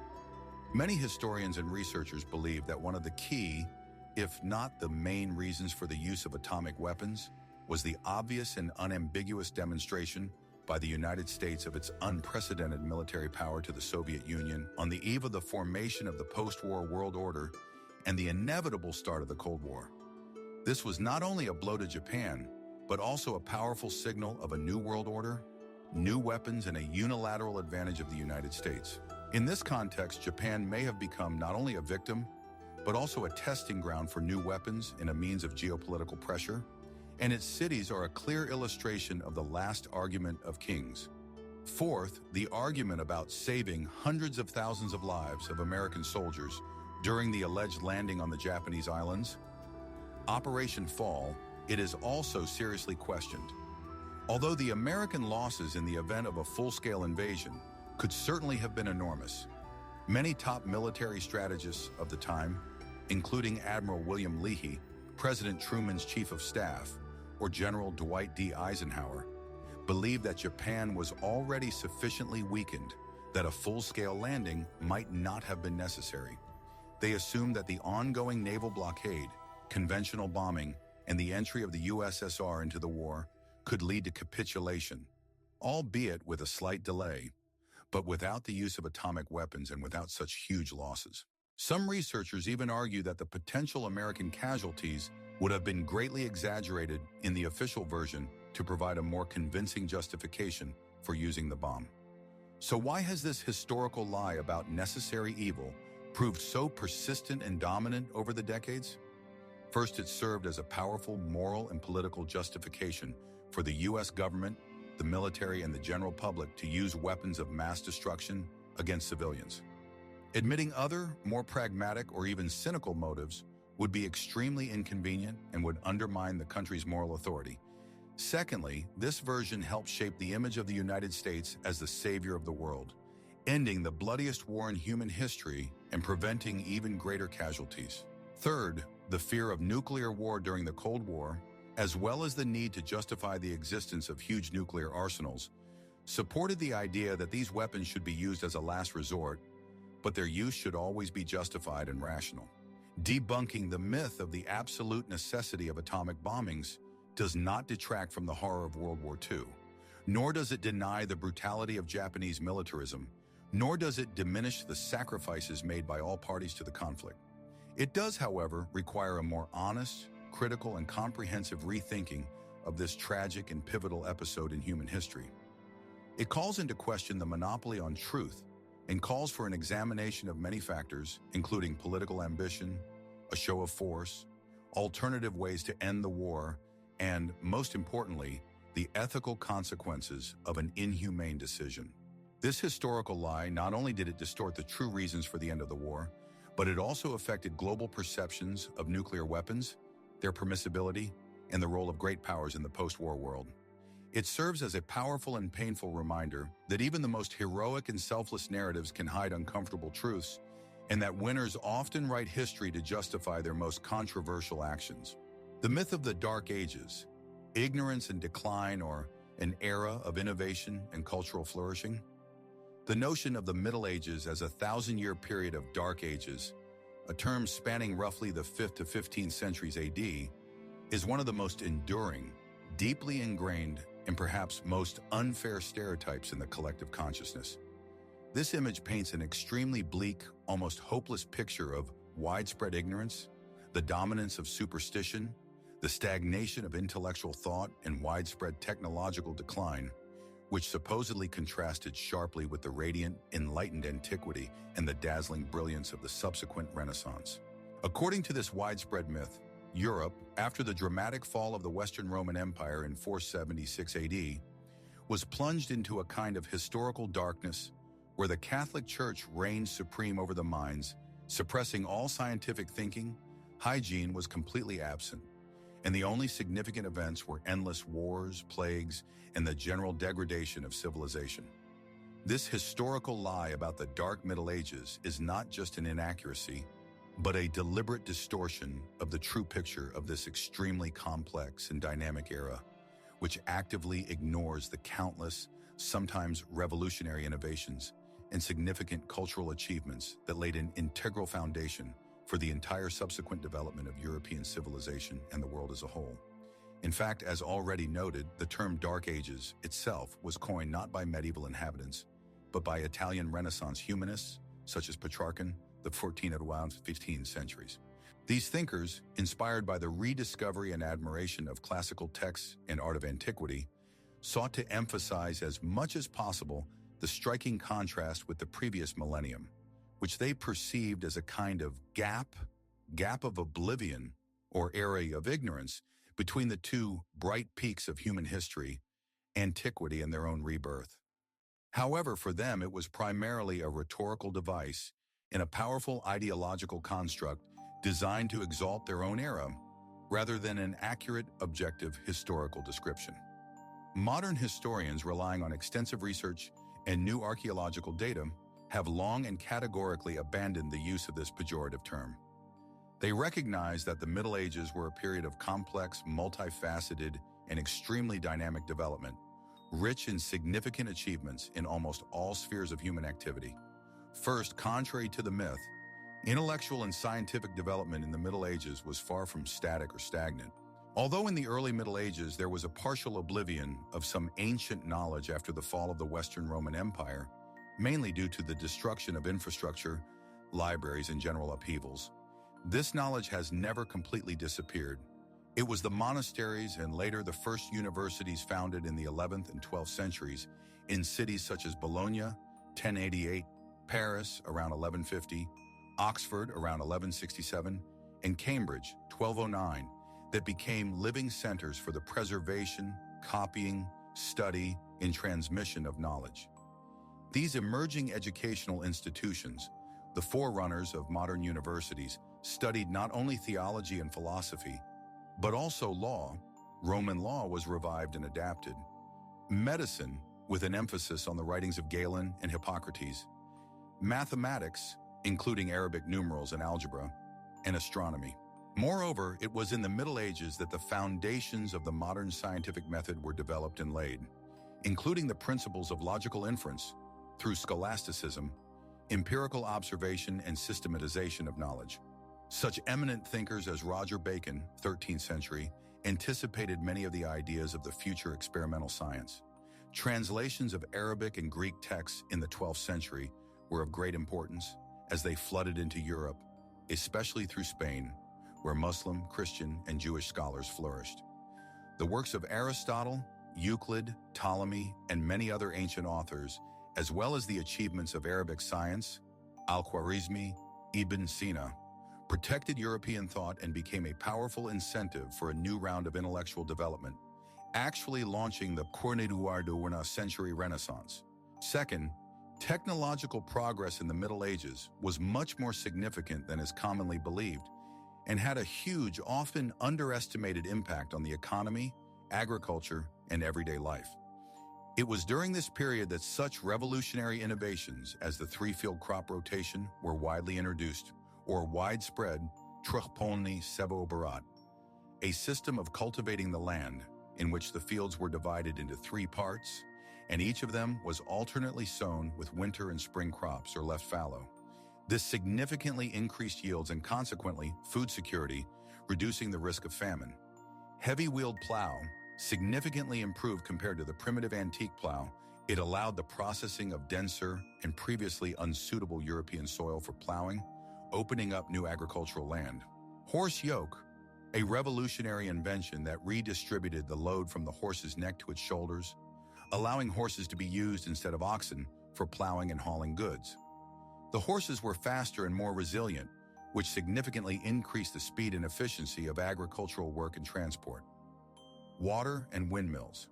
Many historians and researchers believe that one of the key, if not the main reasons for the use of atomic weapons was the obvious and unambiguous demonstration by the United States of its unprecedented military power to the Soviet Union on the eve of the formation of the post-war world order and the inevitable start of the Cold War. This was not only a blow to Japan, but also a powerful signal of a new world order, new weapons, and a unilateral advantage of the United States. In this context, Japan may have become not only a victim, but also a testing ground for new weapons and a means of geopolitical pressure, and its cities are a clear illustration of the last argument of kings. Fourth, the argument about saving hundreds of thousands of lives of American soldiers during the alleged landing on the Japanese islands. Operation Fall, it is also seriously questioned. Although the American losses in the event of a full-scale invasion could certainly have been enormous, many top military strategists of the time, including Admiral William Leahy, President Truman's chief of staff, or General Dwight D. Eisenhower, believed that Japan was already sufficiently weakened that a full-scale landing might not have been necessary. They assumed that the ongoing naval blockade, conventional bombing, and the entry of the USSR into the war could lead to capitulation, albeit with a slight delay, but without the use of atomic weapons and without such huge losses. Some researchers even argue that the potential American casualties would have been greatly exaggerated in the official version to provide a more convincing justification for using the bomb. So why has this historical lie about necessary evil proved so persistent and dominant over the decades? First, it served as a powerful moral and political justification for the U.S. government, the military, and the general public to use weapons of mass destruction against civilians. Admitting other, more pragmatic or even cynical motives would be extremely inconvenient and would undermine the country's moral authority. Secondly, this version helped shape the image of the United States as the savior of the world, ending the bloodiest war in human history and preventing even greater casualties. Third, the fear of nuclear war during the Cold War, as well as the need to justify the existence of huge nuclear arsenals, supported the idea that these weapons should be used as a last resort, but their use should always be justified and rational. Debunking the myth of the absolute necessity of atomic bombings does not detract from the horror of World War II, nor does it deny the brutality of Japanese militarism, nor does it diminish the sacrifices made by all parties to the conflict. It does, however, require a more honest, critical, and comprehensive rethinking of this tragic and pivotal episode in human history. It calls into question the monopoly on truth and calls for an examination of many factors, including political ambition, a show of force, alternative ways to end the war, and, most importantly, the ethical consequences of an inhumane decision. This historical lie not only did it distort the true reasons for the end of the war, but it also affected global perceptions of nuclear weapons, their permissibility, and the role of great powers in the post-war world. It serves as a powerful and painful reminder that even the most heroic and selfless narratives can hide uncomfortable truths, and that winners often write history to justify their most controversial actions. The myth of the Dark Ages, ignorance and decline, or an era of innovation and cultural flourishing. The notion of the Middle Ages as a 1,000-year period of Dark Ages, a term spanning roughly the 5th to 15th centuries AD, is one of the most enduring, deeply ingrained, and perhaps most unfair stereotypes in the collective consciousness. This image paints an extremely bleak, almost hopeless picture of widespread ignorance, the dominance of superstition, the stagnation of intellectual thought, and widespread technological decline, which supposedly contrasted sharply with the radiant, enlightened antiquity and the dazzling brilliance of the subsequent Renaissance. According to this widespread myth, Europe, after the dramatic fall of the Western Roman Empire in 476 AD, was plunged into a kind of historical darkness where the Catholic Church reigned supreme over the minds, suppressing all scientific thinking. Hygiene was completely absent, and the only significant events were endless wars, plagues, and the general degradation of civilization. This historical lie about the Dark Middle Ages is not just an inaccuracy, but a deliberate distortion of the true picture of this extremely complex and dynamic era, which actively ignores the countless, sometimes revolutionary innovations and significant cultural achievements that laid an integral foundation for the entire subsequent development of European civilization and the world as a whole. In fact, as already noted, the term Dark Ages itself was coined not by medieval inhabitants, but by Italian Renaissance humanists such as Petrarch, the 14th and 15th centuries. These thinkers, inspired by the rediscovery and admiration of classical texts and art of antiquity, sought to emphasize as much as possible the striking contrast with the previous millennium, which they perceived as a kind of gap of oblivion or area of ignorance between the two bright peaks of human history, antiquity and their own rebirth. However, for them it was primarily a rhetorical device and a powerful ideological construct designed to exalt their own era rather than an accurate, objective historical description. Modern historians, relying on extensive research and new archaeological data, have long and categorically abandoned the use of this pejorative term. They recognize that the Middle Ages were a period of complex, multifaceted, and extremely dynamic development, rich in significant achievements in almost all spheres of human activity. First, contrary to the myth, intellectual and scientific development in the Middle Ages was far from static or stagnant. Although in the early Middle Ages there was a partial oblivion of some ancient knowledge after the fall of the Western Roman Empire, mainly due to the destruction of infrastructure, libraries, and general upheavals, this knowledge has never completely disappeared. It was the monasteries and later the first universities founded in the 11th and 12th centuries in cities such as Bologna, 1088, Paris, around 1150, Oxford, around 1167, and Cambridge, 1209, that became living centers for the preservation, copying, study, and transmission of knowledge. These emerging educational institutions, the forerunners of modern universities, studied not only theology and philosophy, but also law. Roman law was revived and adapted. Medicine, with an emphasis on the writings of Galen and Hippocrates. Mathematics, including Arabic numerals and algebra, and astronomy. Moreover, it was in the Middle Ages that the foundations of the modern scientific method were developed and laid, including the principles of logical inference through scholasticism, empirical observation, and systematization of knowledge. Such eminent thinkers as Roger Bacon, 13th century, anticipated many of the ideas of the future experimental science. Translations of Arabic and Greek texts in the 12th century were of great importance as they flooded into Europe, especially through Spain, where Muslim, Christian, and Jewish scholars flourished. The works of Aristotle, Euclid, Ptolemy, and many other ancient authors, as well as the achievements of Arabic science, Al-Khwarizmi, Ibn Sina, protected European thought and became a powerful incentive for a new round of intellectual development, actually launching the Corne-du-Ardouarna century Renaissance. Second, technological progress in the Middle Ages was much more significant than is commonly believed and had a huge, often underestimated impact on the economy, agriculture, and everyday life. It was during this period that such revolutionary innovations as the three-field crop rotation were widely introduced, or widespread Trojpolny Sevobarat, a system of cultivating the land in which the fields were divided into three parts, and each of them was alternately sown with winter and spring crops or left fallow. This significantly increased yields and consequently food security, reducing the risk of famine. Heavy-wheeled plow significantly improved compared to the primitive antique plow. It allowed the processing of denser and previously unsuitable European soil for plowing, opening up new agricultural land. Horse yoke, a revolutionary invention that redistributed the load from the horse's neck to its shoulders, allowing horses to be used instead of oxen for plowing and hauling goods. The horses were faster and more resilient, which significantly increased the speed and efficiency of agricultural work and transport. Water and windmills.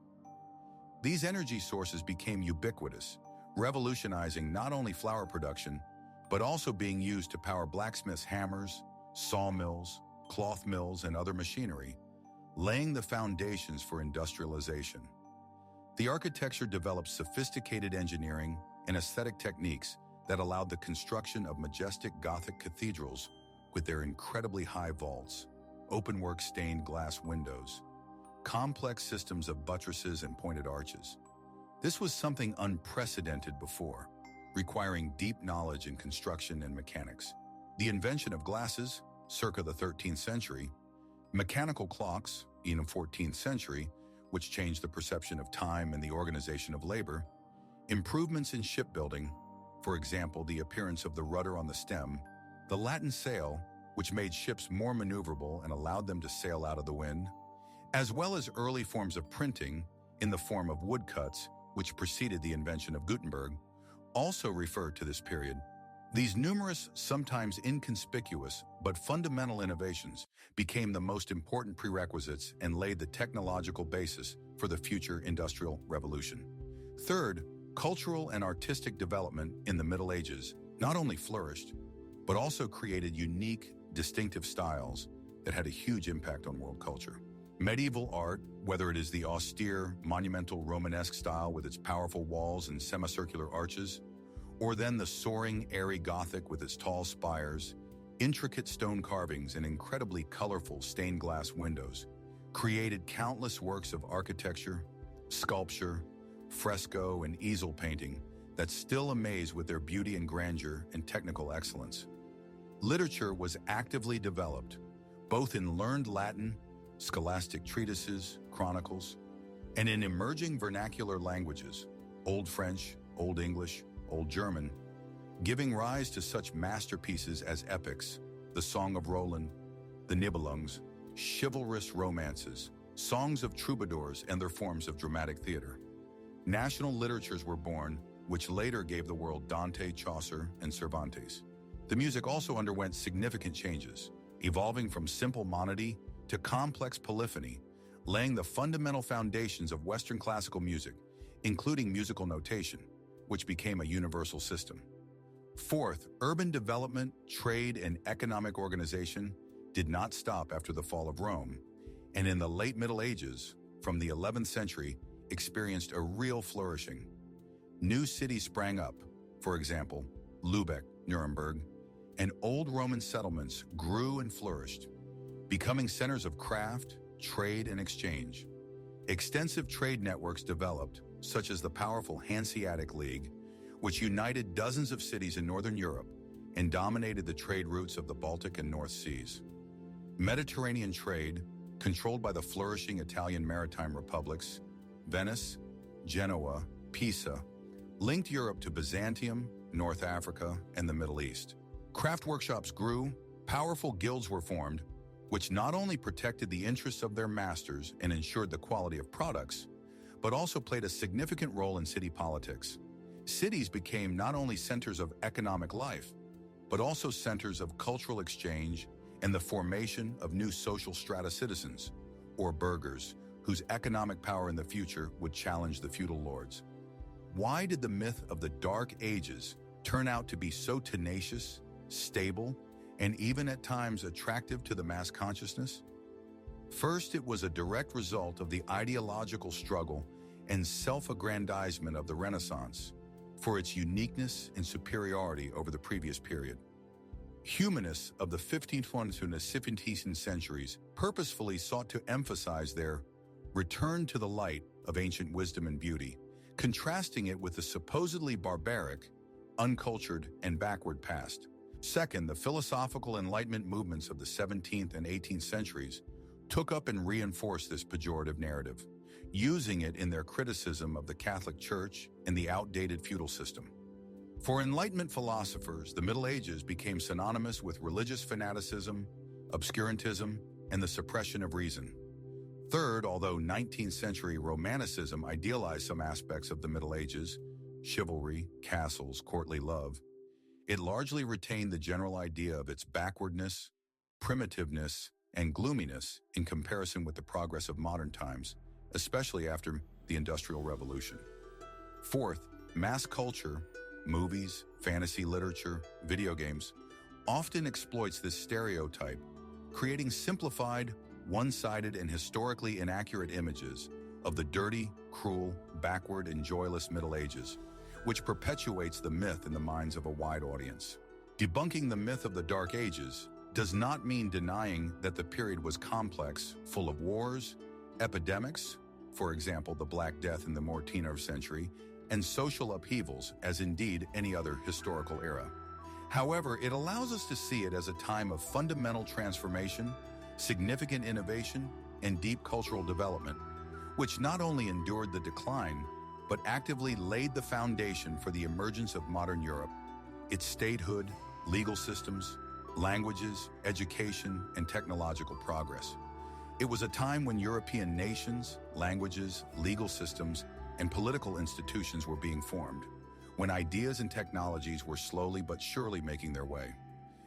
These energy sources became ubiquitous, revolutionizing not only flour production, but also being used to power blacksmiths' hammers, sawmills, cloth mills, and other machinery, laying the foundations for industrialization. The architecture developed sophisticated engineering and aesthetic techniques that allowed the construction of majestic Gothic cathedrals with their incredibly high vaults, openwork stained glass windows, complex systems of buttresses and pointed arches. This was something unprecedented before, requiring deep knowledge in construction and mechanics. The invention of glasses, circa the 13th century, mechanical clocks, in the 14th century, which changed the perception of time and the organization of labor, improvements in shipbuilding, for example, the appearance of the rudder on the stem, the Latin sail, which made ships more maneuverable and allowed them to sail out of the wind, as well as early forms of printing in the form of woodcuts, which preceded the invention of Gutenberg, also refer to this period. These numerous, sometimes inconspicuous, but fundamental innovations became the most important prerequisites and laid the technological basis for the future industrial revolution. Third, cultural and artistic development in the Middle Ages not only flourished, but also created unique, distinctive styles that had a huge impact on world culture. Medieval art, whether it is the austere, monumental Romanesque style with its powerful walls and semicircular arches, or then the soaring, airy Gothic with its tall spires, intricate stone carvings, and incredibly colorful stained glass windows, created countless works of architecture, sculpture, fresco, and easel painting that still amaze with their beauty and grandeur and technical excellence. Literature was actively developed, both in learned Latin, scholastic treatises, chronicles, and in emerging vernacular languages, Old French, Old English, Old German, giving rise to such masterpieces as epics, the Song of Roland, the Nibelungs, chivalrous romances, songs of troubadours, and their forms of dramatic theater. National literatures were born, which later gave the world Dante, Chaucer, and Cervantes. The music also underwent significant changes, evolving from simple monody to complex polyphony, laying the fundamental foundations of Western classical music, including musical notation, which became a universal system. Fourth, urban development, trade, and economic organization did not stop after the fall of Rome, and in the late Middle Ages, from the 11th century, experienced a real flourishing. New cities sprang up, for example, Lubeck, Nuremberg, and old Roman settlements grew and flourished, becoming centers of craft, trade, and exchange. Extensive trade networks developed, such as the powerful Hanseatic League, which united dozens of cities in Northern Europe and dominated the trade routes of the Baltic and North Seas. Mediterranean trade, controlled by the flourishing Italian maritime republics, Venice, Genoa, Pisa, linked Europe to Byzantium, North Africa, and the Middle East. Craft workshops grew, powerful guilds were formed, which not only protected the interests of their masters and ensured the quality of products, but also played a significant role in city politics. Cities became not only centers of economic life, but also centers of cultural exchange and the formation of new social strata citizens, or burghers, whose economic power in the future would challenge the feudal lords. Why did the myth of the Dark Ages turn out to be so tenacious, stable, and even at times attractive to the mass consciousness? First, it was a direct result of the ideological struggle and self-aggrandizement of the Renaissance for its uniqueness and superiority over the previous period. Humanists of the 15th to the 17th centuries purposefully sought to emphasize their return to the light of ancient wisdom and beauty, contrasting it with the supposedly barbaric, uncultured, and backward past. Second, the philosophical Enlightenment movements of the 17th and 18th centuries took up and reinforced this pejorative narrative, using it in their criticism of the Catholic Church and the outdated feudal system. For Enlightenment philosophers, the Middle Ages became synonymous with religious fanaticism, obscurantism, and the suppression of reason. Third, although 19th century Romanticism idealized some aspects of the Middle Ages, chivalry, castles, courtly love, it largely retained the general idea of its backwardness, primitiveness, and gloominess in comparison with the progress of modern times, especially after the Industrial Revolution. Fourth, mass culture, movies, fantasy literature, video games, often exploits this stereotype, creating simplified, one-sided, and historically inaccurate images of the dirty, cruel, backward, and joyless Middle Ages, which perpetuates the myth in the minds of a wide audience. Debunking the myth of the Dark Ages does not mean denying that the period was complex, full of wars, epidemics, for example, the Black Death in the 14th century, and social upheavals, as indeed any other historical era. However, it allows us to see it as a time of fundamental transformation, significant innovation, and deep cultural development, which not only endured the decline, but actively laid the foundation for the emergence of modern Europe, its statehood, legal systems, languages, education, and technological progress. It was a time when European nations, languages, legal systems, and political institutions were being formed, when ideas and technologies were slowly but surely making their way.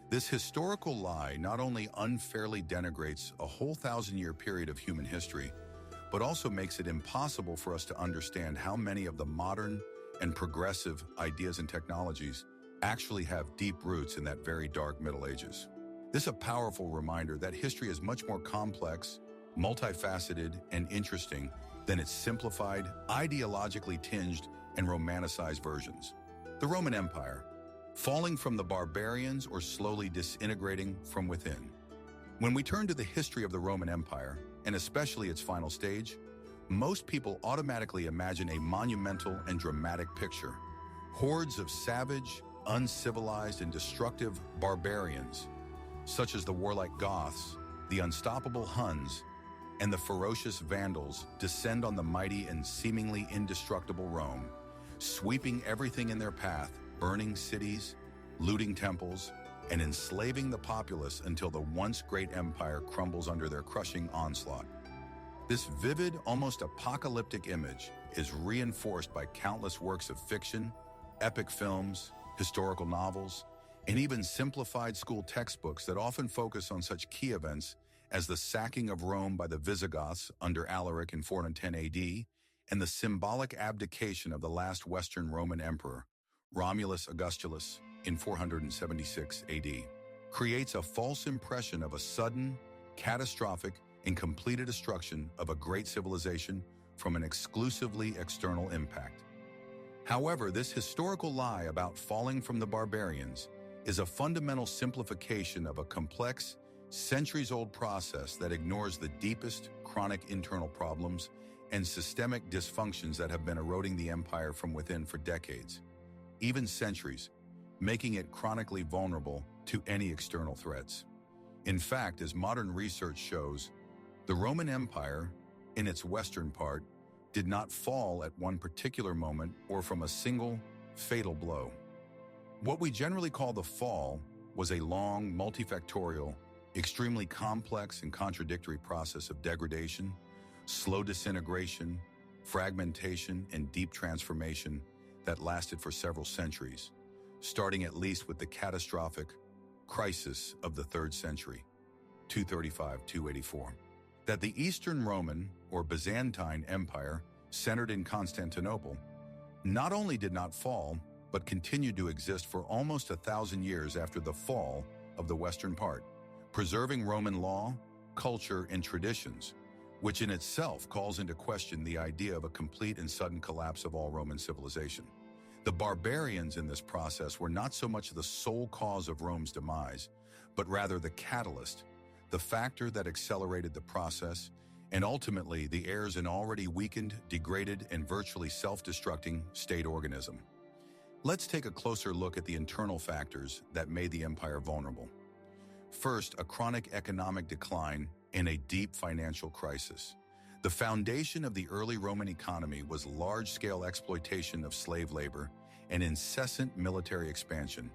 This historical lie not only unfairly denigrates a whole thousand-year period of human history, but also makes it impossible for us to understand how many of the modern and progressive ideas and technologies actually have deep roots in that very dark Middle Ages. This is a powerful reminder that history is much more complex, multifaceted, and interesting than its simplified, ideologically tinged, and romanticized versions. The Roman Empire, falling from the barbarians or slowly disintegrating from within. When we turn to the history of the Roman Empire, and especially its final stage, most people automatically imagine a monumental and dramatic picture. Hordes of savage, uncivilized, and destructive barbarians, such as the warlike Goths, the unstoppable Huns, and the ferocious Vandals, descend on the mighty and seemingly indestructible Rome, sweeping everything in their path, burning cities, looting temples, and enslaving the populace until the once great empire crumbles under their crushing onslaught. This vivid, almost apocalyptic image is reinforced by countless works of fiction, epic films, historical novels, and even simplified school textbooks that often focus on such key events as the sacking of Rome by the Visigoths under Alaric in 410 AD and the symbolic abdication of the last Western Roman emperor, Romulus Augustulus, in 476 AD, creates a false impression of a sudden, catastrophic, and complete destruction of a great civilization from an exclusively external impact. However, this historical lie about falling from the barbarians is a fundamental simplification of a complex, centuries-old process that ignores the deepest chronic internal problems and systemic dysfunctions that have been eroding the empire from within for decades, even centuries, making it chronically vulnerable to any external threats. In fact, as modern research shows, the Roman Empire, in its western part, did not fall at one particular moment or from a single, fatal blow. What we generally call the fall was a long, multifactorial, extremely complex and contradictory process of degradation, slow disintegration, fragmentation, and deep transformation that lasted for several centuries, starting at least with the catastrophic crisis of the 3rd century, 235–284. That the Eastern Roman or Byzantine Empire, centered in Constantinople, not only did not fall, but continued to exist for almost 1,000 years after the fall of the western part, preserving Roman law, culture, and traditions, which in itself calls into question the idea of a complete and sudden collapse of all Roman civilization. The barbarians in this process were not so much the sole cause of Rome's demise, but rather the catalyst, the factor that accelerated the process, and ultimately the heirs an already weakened, degraded, and virtually self-destructing state organism. Let's take a closer look at the internal factors that made the empire vulnerable. First, a chronic economic decline and a deep financial crisis. The foundation of the early Roman economy was large-scale exploitation of slave labor and incessant military expansion,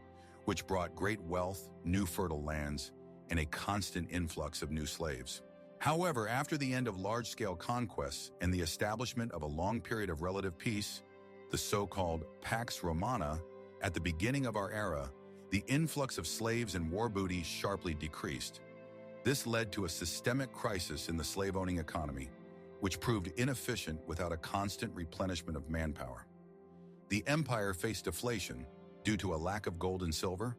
which brought great wealth, new fertile lands, and a constant influx of new slaves. However, after the end of large-scale conquests and the establishment of a long period of relative peace, the so-called Pax Romana, at the beginning of our era, the influx of slaves and war booty sharply decreased. This led to a systemic crisis in the slave-owning economy, which proved inefficient without a constant replenishment of manpower. The empire faced deflation due to a lack of gold and silver,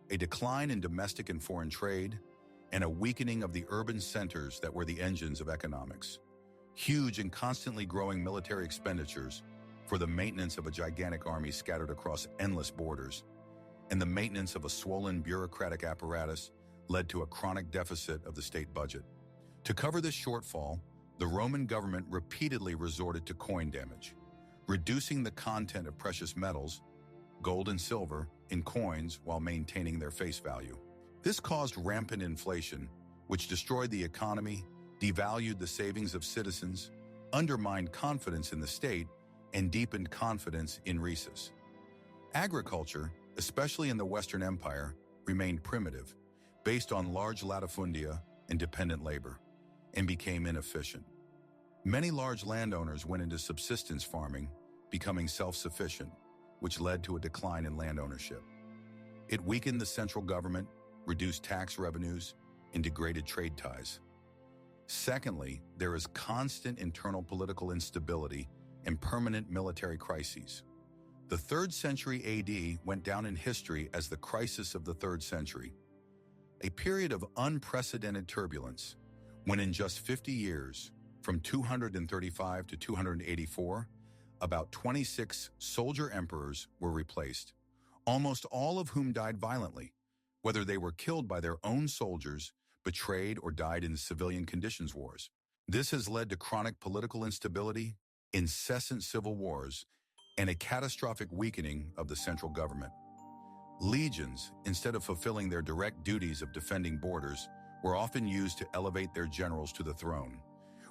a decline in domestic and foreign trade, and a weakening of the urban centers that were the engines of economics. Huge and constantly growing military expenditures for the maintenance of a gigantic army scattered across endless borders, and the maintenance of a swollen bureaucratic apparatus led to a chronic deficit of the state budget. To cover this shortfall, the Roman government repeatedly resorted to coin damage, reducing the content of precious metals, gold and silver, in coins while maintaining their face value. This caused rampant inflation, which destroyed the economy, devalued the savings of citizens, undermined confidence in the state, and deepened confidence in Rhesus. Agriculture, especially in the Western Empire, remained primitive, based on large latifundia and dependent labor, and became inefficient. Many large landowners went into subsistence farming, becoming self-sufficient, which led to a decline in land ownership. It weakened the central government, reduced tax revenues, and degraded trade ties. Secondly, there is constant internal political instability and permanent military crises. The 3rd century AD went down in history as the crisis of the 3rd century, a period of unprecedented turbulence, when in just 50 years, from 235 to 284, about 26 soldier emperors were replaced, almost all of whom died violently, whether they were killed by their own soldiers, betrayed, or died in civilian conditions wars. This has led to chronic political instability, incessant civil wars, and a catastrophic weakening of the central government. Legions, instead of fulfilling their direct duties of defending borders, were often used to elevate their generals to the throne,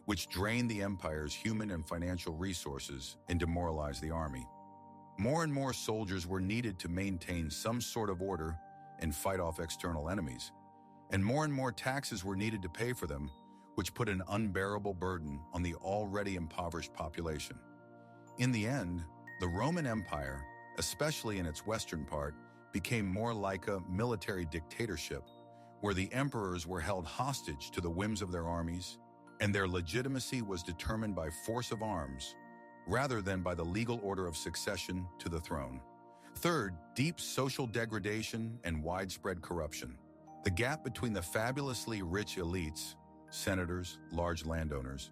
which drained the empire's human and financial resources and demoralized the army. More and more soldiers were needed to maintain some sort of order and fight off external enemies, and more taxes were needed to pay for them, which put an unbearable burden on the already impoverished population. In the end, the Roman Empire, especially in its western part, became more like a military dictatorship, where the emperors were held hostage to the whims of their armies, and their legitimacy was determined by force of arms, rather than by the legal order of succession to the throne. Third, deep social degradation and widespread corruption. The gap between the fabulously rich elites, senators, large landowners,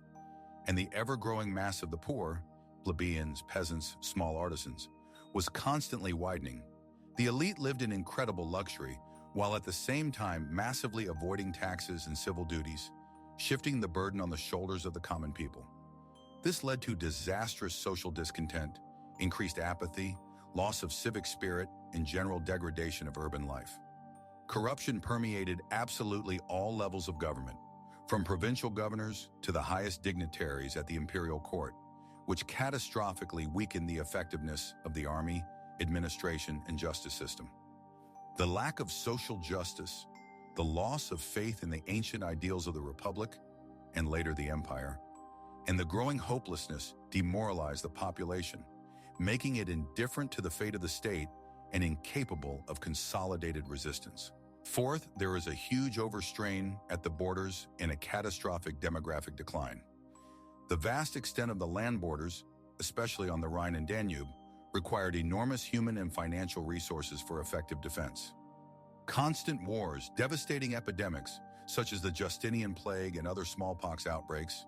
and the ever-growing mass of the poor, plebeians, peasants, small artisans, was constantly widening. The elite lived in incredible luxury, while at the same time massively avoiding taxes and civil duties, shifting the burden on the shoulders of the common people. This led to disastrous social discontent, increased apathy, loss of civic spirit, and general degradation of urban life. Corruption permeated absolutely all levels of government, from provincial governors to the highest dignitaries at the imperial court, which catastrophically weakened the effectiveness of the army, administration, and justice system. The lack of social justice, the loss of faith in the ancient ideals of the Republic, and later the Empire, and the growing hopelessness demoralized the population, making it indifferent to the fate of the state and incapable of consolidated resistance. Fourth, there is a huge overstrain at the borders and a catastrophic demographic decline. The vast extent of the land borders, especially on the Rhine and Danube, required enormous human and financial resources for effective defense. Constant wars, devastating epidemics, such as the Justinian plague and other smallpox outbreaks,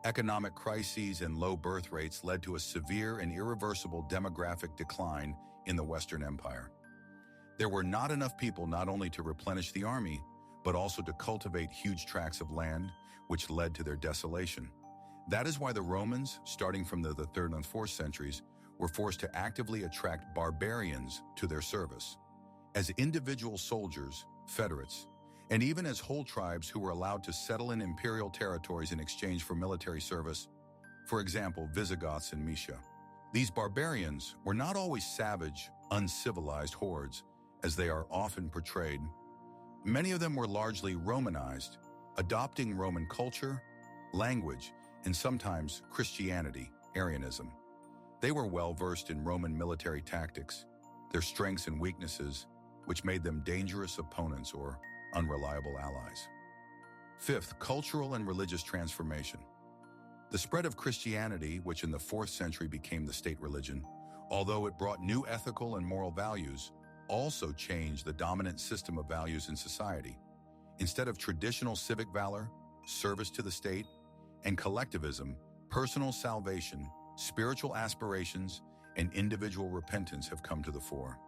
economic crises and low birth rates led to a severe and irreversible demographic decline in the Western Empire. There were not enough people not only to replenish the army, but also to cultivate huge tracts of land, which led to their desolation. That is why the Romans, starting from the 3rd and 4th centuries, were forced to actively attract barbarians to their service. As individual soldiers, federates, and even as whole tribes who were allowed to settle in imperial territories in exchange for military service, for example, Visigoths in Moesia. These barbarians were not always savage, uncivilized hordes, as they are often portrayed. Many of them were largely Romanized, adopting Roman culture, language, and sometimes Christianity, Arianism. They were well-versed in Roman military tactics, their strengths and weaknesses, which made them dangerous opponents or unreliable allies. Fifth, cultural and religious transformation. The spread of Christianity, which in the 4th century became the state religion, although it brought new ethical and moral values, also changed the dominant system of values in society. Instead of traditional civic valor, service to the state, and collectivism, personal salvation, spiritual aspirations, and individual repentance have come to the fore.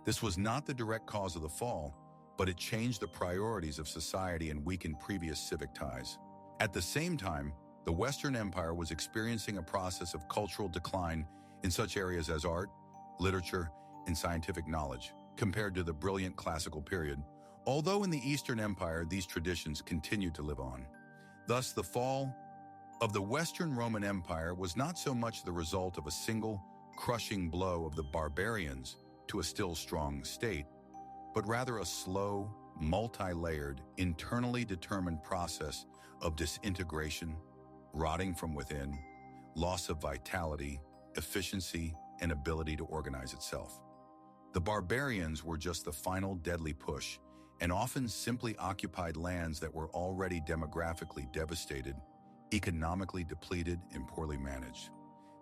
This was not the direct cause of the fall, but it changed the priorities of society and weakened previous civic ties. At the same time, the Western Empire was experiencing a process of cultural decline in such areas as art, literature, and scientific knowledge, compared to the brilliant classical period, although in the Eastern Empire these traditions continued to live on. Thus, the fall of the Western Roman Empire was not so much the result of a single, crushing blow of the barbarians to a still strong state, but rather a slow, multi-layered, internally determined process of disintegration, rotting from within, loss of vitality, efficiency, and ability to organize itself. The barbarians were just the final deadly push, and often simply occupied lands that were already demographically devastated, economically depleted, and poorly managed.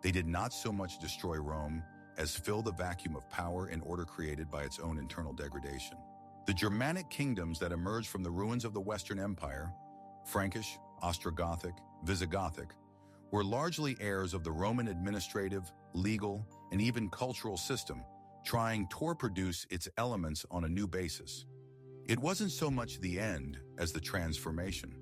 They did not so much destroy Rome as fill the vacuum of power and order created by its own internal degradation. The Germanic kingdoms that emerged from the ruins of the Western Empire, Frankish, Ostrogothic, Visigothic, were largely heirs of the Roman administrative, legal, and even cultural system, trying to produce its elements on a new basis. It wasn't so much the end as the transformation.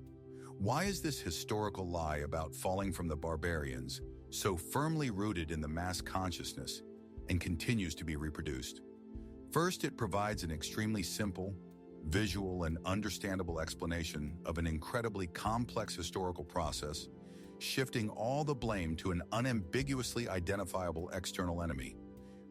Why is this historical lie about falling from the barbarians so firmly rooted in the mass consciousness and continues to be reproduced? First, it provides an extremely simple, visual, and understandable explanation of an incredibly complex historical process, shifting all the blame to an unambiguously identifiable external enemy,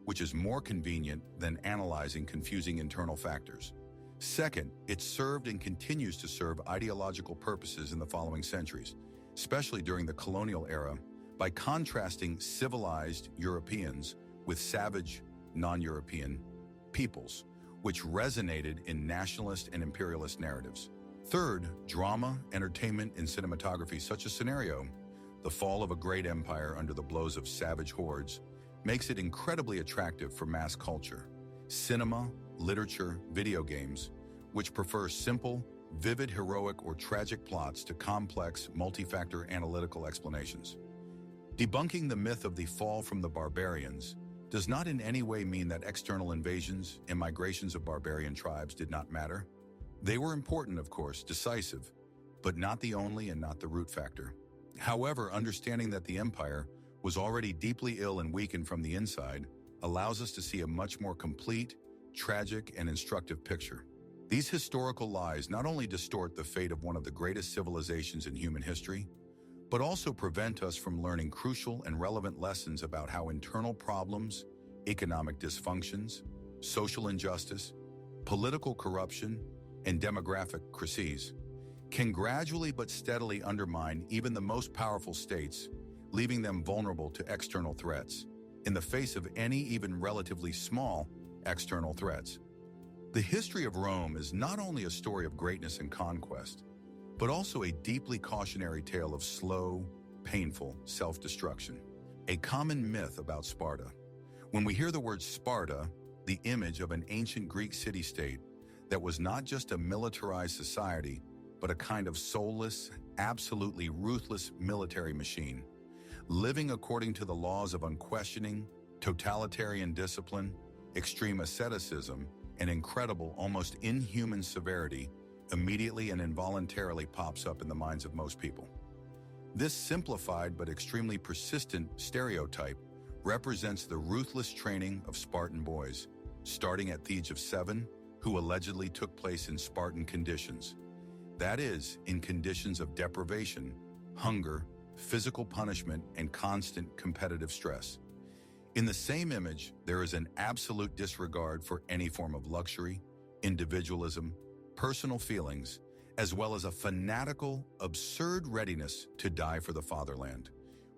which is more convenient than analyzing confusing internal factors. Second, it served and continues to serve ideological purposes in the following centuries, especially during the colonial era, by contrasting civilized Europeans with savage, non-European peoples, which resonated in nationalist and imperialist narratives. Third, drama, entertainment, and cinematography such a scenario, the fall of a great empire under the blows of savage hordes, makes it incredibly attractive for mass culture. Cinema, literature, video games, which prefer simple, vivid, heroic, or tragic plots to complex, multi-factor analytical explanations. Debunking the myth of the fall from the barbarians does not in any way mean that external invasions and migrations of barbarian tribes did not matter. They were important, of course, decisive, but not the only and not the root factor. However, understanding that the empire was already deeply ill and weakened from the inside allows us to see a much more complete, tragic, and instructive picture. These historical lies not only distort the fate of one of the greatest civilizations in human history, but also prevent us from learning crucial and relevant lessons about how internal problems, economic dysfunctions, social injustice, political corruption, and demographic crises can gradually but steadily undermine even the most powerful states, leaving them vulnerable to external threats in the face of any even relatively small external threats. The history of Rome is not only a story of greatness and conquest, but also a deeply cautionary tale of slow, painful self-destruction. A common myth about Sparta. When we hear the word Sparta, the image of an ancient Greek city-state that was not just a militarized society, but a kind of soulless, absolutely ruthless military machine, living according to the laws of unquestioning, totalitarian discipline, extreme asceticism, and incredible, almost inhuman severity, immediately and involuntarily pops up in the minds of most people. This simplified but extremely persistent stereotype represents the ruthless training of Spartan boys, starting at the age of 7, who allegedly took place in Spartan conditions. That is, in conditions of deprivation, hunger, physical punishment, and constant competitive stress. In the same image, there is an absolute disregard for any form of luxury, individualism, personal feelings, as well as a fanatical, absurd readiness to die for the fatherland,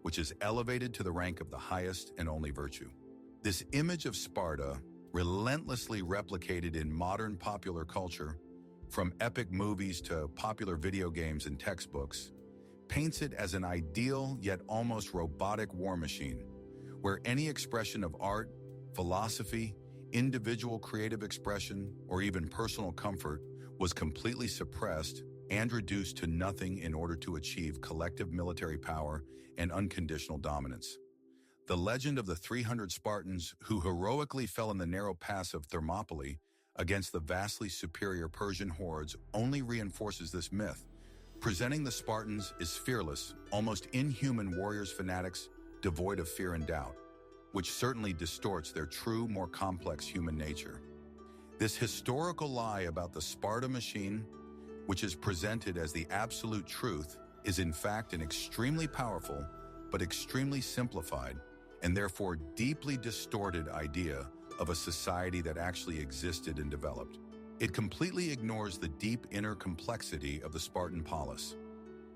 which is elevated to the rank of the highest and only virtue. This image of Sparta, relentlessly replicated in modern popular culture, from epic movies to popular video games and textbooks, paints it as an ideal yet almost robotic war machine, where any expression of art, philosophy, individual creative expression, or even personal comfort was completely suppressed and reduced to nothing in order to achieve collective military power and unconditional dominance. The legend of the 300 Spartans who heroically fell in the narrow pass of Thermopylae against the vastly superior Persian hordes only reinforces this myth, presenting the Spartans as fearless, almost inhuman warriors fanatics devoid of fear and doubt, which certainly distorts their true, more complex human nature. This historical lie about the Sparta machine, which is presented as the absolute truth, is in fact an extremely powerful, but extremely simplified, and therefore deeply distorted idea of a society that actually existed and developed. It completely ignores the deep inner complexity of the Spartan polis,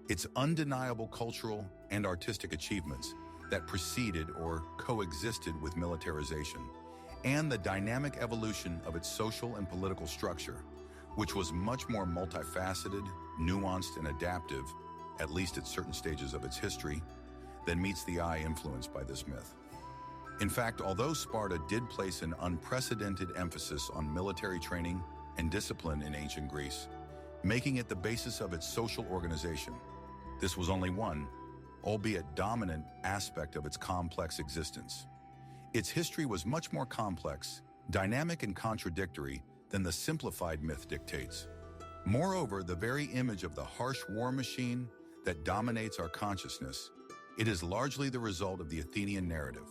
its undeniable cultural and artistic achievements that preceded or coexisted with militarization, and the dynamic evolution of its social and political structure, which was much more multifaceted, nuanced, and adaptive, at least at certain stages of its history, than meets the eye influenced by this myth. In fact, although Sparta did place an unprecedented emphasis on military training and discipline in ancient Greece, making it the basis of its social organization, this was only one, albeit dominant, aspect of its complex existence. Its history was much more complex, dynamic, and contradictory than the simplified myth dictates. Moreover, the very image of the harsh war machine that dominates our consciousness, it is largely the result of the Athenian narrative,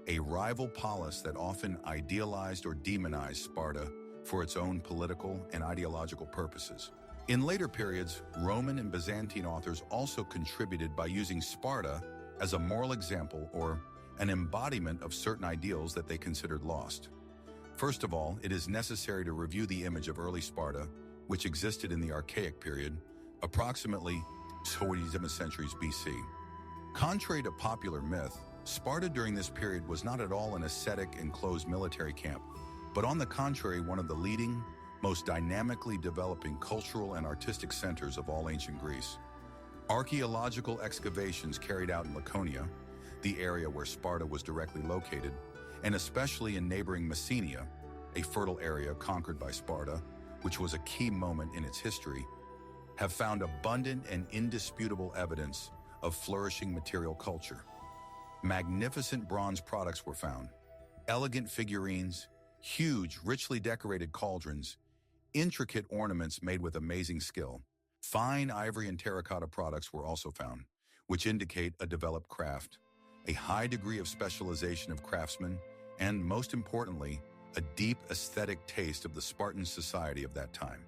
a rival polis that often idealized or demonized Sparta for its own political and ideological purposes. In later periods, Roman and Byzantine authors also contributed by using Sparta as a moral example or an embodiment of certain ideals that they considered lost. First of all, it is necessary to review the image of early Sparta, which existed in the Archaic period, approximately 47 centuries BC. Contrary to popular myth, Sparta during this period was not at all an ascetic and closed military camp, but on the contrary, one of the leading, most dynamically developing cultural and artistic centers of all ancient Greece. Archaeological excavations carried out in Laconia, the area where Sparta was directly located, and especially in neighboring Messenia, a fertile area conquered by Sparta, which was a key moment in its history, have found abundant and indisputable evidence of flourishing material culture. Magnificent bronze products were found, elegant figurines, huge, richly decorated cauldrons, intricate ornaments made with amazing skill. Fine ivory and terracotta products were also found, which indicate a developed craft, a high degree of specialization of craftsmen, and most importantly, a deep aesthetic taste of the Spartan society of that time.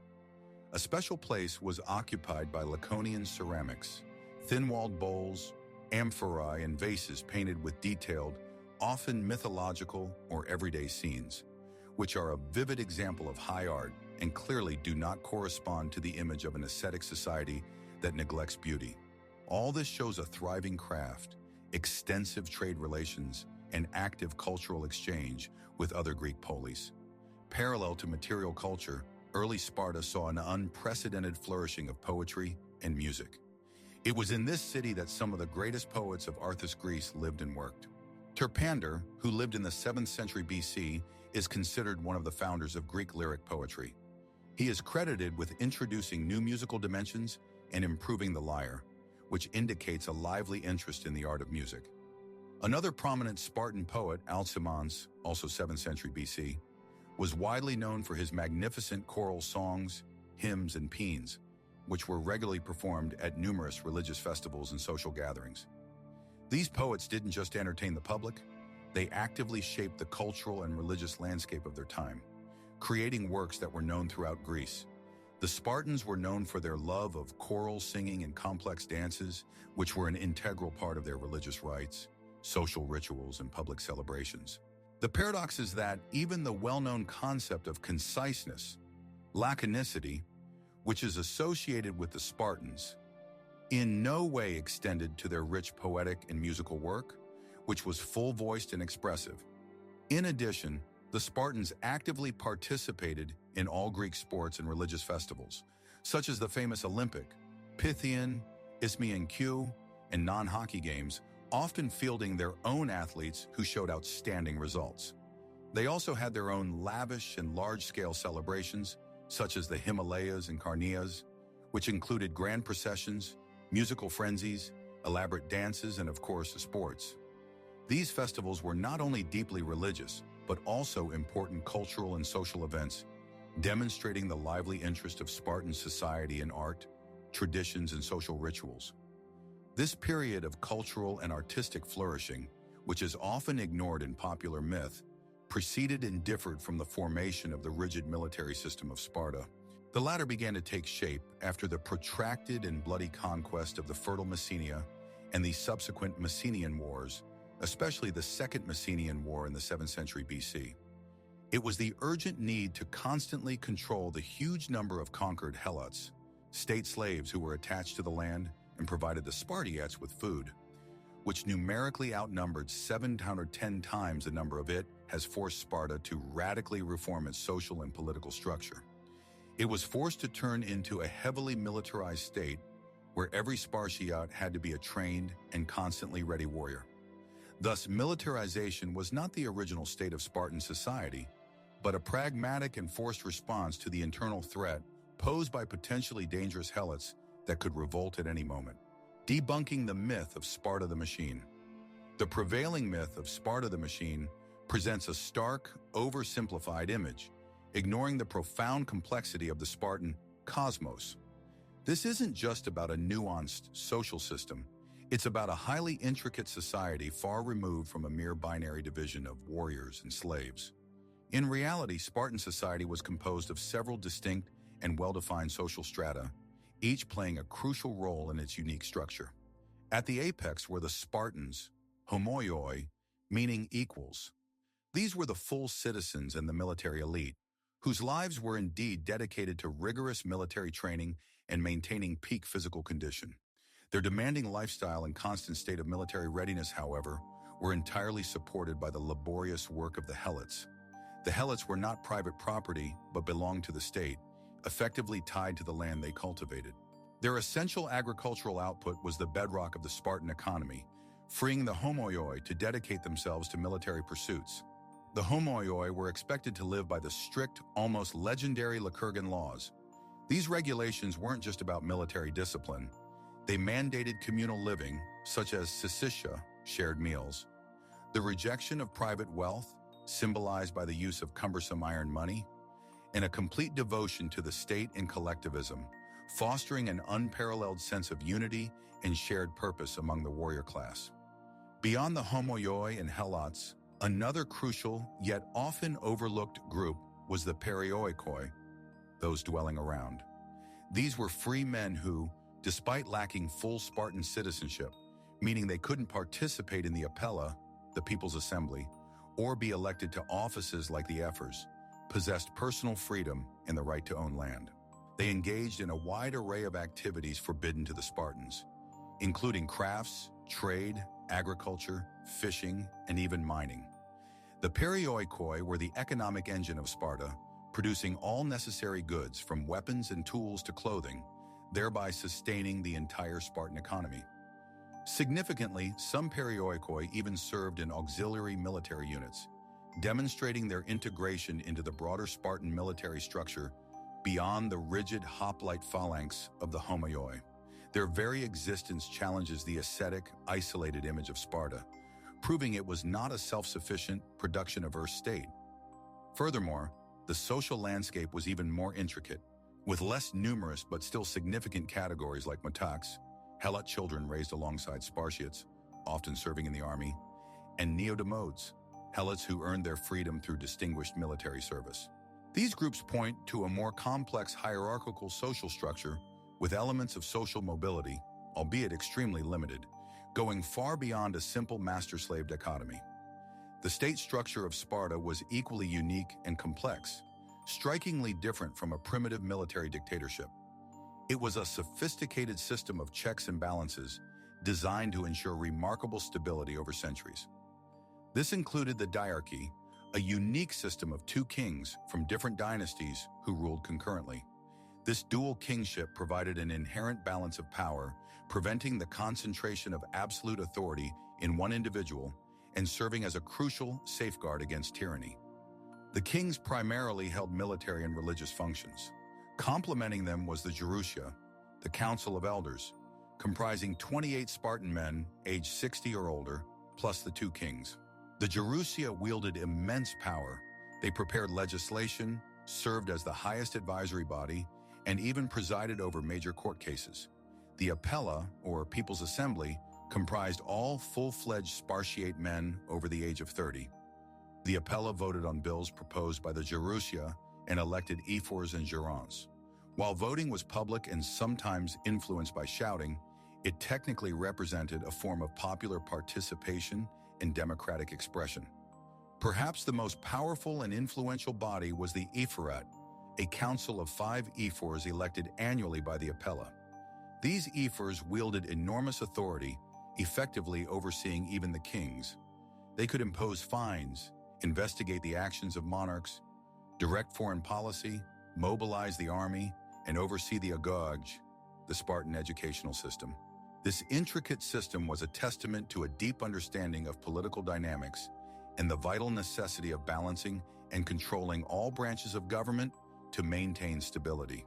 A special place was occupied by Laconian ceramics, thin-walled bowls, amphorae, and vases painted with detailed, often mythological or everyday scenes, which are a vivid example of high art and clearly do not correspond to the image of an ascetic society that neglects beauty. All this shows a thriving craft, extensive trade relations, and active cultural exchange with other Greek polis. Parallel to material culture, early Sparta saw an unprecedented flourishing of poetry and music. It was in this city that some of the greatest poets of Arthur's Greece lived and worked. Terpander, who lived in the 7th century BC, is considered one of the founders of Greek lyric poetry. He is credited with introducing new musical dimensions and improving the lyre, which indicates a lively interest in the art of music. Another prominent Spartan poet, Alcimons, also 7th century BC, was widely known for his magnificent choral songs, hymns, and paeans, which were regularly performed at numerous religious festivals and social gatherings. These poets didn't just entertain the public, they actively shaped the cultural and religious landscape of their time, creating works that were known throughout Greece. The Spartans were known for their love of choral singing and complex dances, which were an integral part of their religious rites, social rituals, and public celebrations. The paradox is that even the well-known concept of conciseness, laconicity, which is associated with the Spartans, in no way extended to their rich poetic and musical work, which was full-voiced and expressive. In addition, the Spartans actively participated in all Greek sports and religious festivals, such as the famous Olympic, Pythian, Isthmian Q, and non-hockey games, often fielding their own athletes who showed outstanding results. They also had their own lavish and large-scale celebrations, such as the Himalayas and Carnias, which included grand processions, musical frenzies, elaborate dances, and of course, the sports. These festivals were not only deeply religious, but also important cultural and social events, demonstrating the lively interest of Spartan society in art, traditions, and social rituals. This period of cultural and artistic flourishing, which is often ignored in popular myth, preceded and differed from the formation of the rigid military system of Sparta. The latter began to take shape after the protracted and bloody conquest of the fertile Messenia and the subsequent Messenian Wars, especially the Second Messenian War in the 7th century BC. It was the urgent need to constantly control the huge number of conquered helots, state slaves who were attached to the land and provided the Spartiates with food, which numerically outnumbered 7 or 10 times the number of it, has forced Sparta to radically reform its social and political structure. It was forced to turn into a heavily militarized state where every Spartiate had to be a trained and constantly ready warrior. Thus, militarization was not the original state of Spartan society, but a pragmatic and forced response to the internal threat posed by potentially dangerous helots that could revolt at any moment. Debunking the myth of Sparta the Machine. The prevailing myth of Sparta the Machine presents a stark, oversimplified image, ignoring the profound complexity of the Spartan cosmos. This isn't just about a nuanced social system. It's about a highly intricate society far removed from a mere binary division of warriors and slaves. In reality, Spartan society was composed of several distinct and well-defined social strata, each playing a crucial role in its unique structure. At the apex were the Spartans, homoioi, meaning equals. These were the full citizens and the military elite, whose lives were indeed dedicated to rigorous military training and maintaining peak physical condition. Their demanding lifestyle and constant state of military readiness, however, were entirely supported by the laborious work of the helots. The helots were not private property, but belonged to the state, effectively tied to the land they cultivated. Their essential agricultural output was the bedrock of the Spartan economy, freeing the homoioi to dedicate themselves to military pursuits. The homoioi were expected to live by the strict, almost legendary Lycurgan laws. These regulations weren't just about military discipline. They mandated communal living, such as syssitia, shared meals, the rejection of private wealth, symbolized by the use of cumbersome iron money, and a complete devotion to the state and collectivism, fostering an unparalleled sense of unity and shared purpose among the warrior class. Beyond the homoioi and helots, another crucial yet often overlooked group was the perioikoi, those dwelling around. These were free men who, despite lacking full Spartan citizenship, meaning they couldn't participate in the appella, the People's Assembly, or be elected to offices like the ephors, possessed personal freedom and the right to own land. They engaged in a wide array of activities forbidden to the Spartans, including crafts, trade, agriculture, fishing, and even mining. The perioikoi were the economic engine of Sparta, producing all necessary goods from weapons and tools to clothing, thereby sustaining the entire Spartan economy. Significantly, some perioikoi even served in auxiliary military units, demonstrating their integration into the broader Spartan military structure beyond the rigid hoplite phalanx of the homoioi. Their very existence challenges the ascetic, isolated image of Sparta, proving it was not a self-sufficient, production-averse state. Furthermore, the social landscape was even more intricate, with less numerous but still significant categories like metaks, helot children raised alongside Spartiates, often serving in the army, and neodemodes, helots who earned their freedom through distinguished military service. These groups point to a more complex hierarchical social structure with elements of social mobility, albeit extremely limited, going far beyond a simple master-slave dichotomy. The state structure of Sparta was equally unique and complex, strikingly different from a primitive military dictatorship. It was a sophisticated system of checks and balances designed to ensure remarkable stability over centuries. This included the diarchy, a unique system of two kings from different dynasties who ruled concurrently. This dual kingship provided an inherent balance of power, preventing the concentration of absolute authority in one individual and serving as a crucial safeguard against tyranny. The kings primarily held military and religious functions. Complementing them was the Gerousia, the Council of Elders, comprising 28 Spartan men aged 60 or older, plus the two kings. The Gerousia wielded immense power. They prepared legislation, served as the highest advisory body, and even presided over major court cases. The appella, or People's Assembly, comprised all full-fledged Spartiate men over the age of 30. The appella voted on bills proposed by the Gerousia and elected ephors and gerents. While voting was public and sometimes influenced by shouting, it technically represented a form of popular participation and democratic expression. Perhaps the most powerful and influential body was the Ephorat, a council of 5 ephors elected annually by the Apella. These ephors wielded enormous authority, effectively overseeing even the kings. They could impose fines, investigate the actions of monarchs, direct foreign policy, mobilize the army, and oversee the agog, the Spartan educational system. This intricate system was a testament to a deep understanding of political dynamics and the vital necessity of balancing and controlling all branches of government to maintain stability.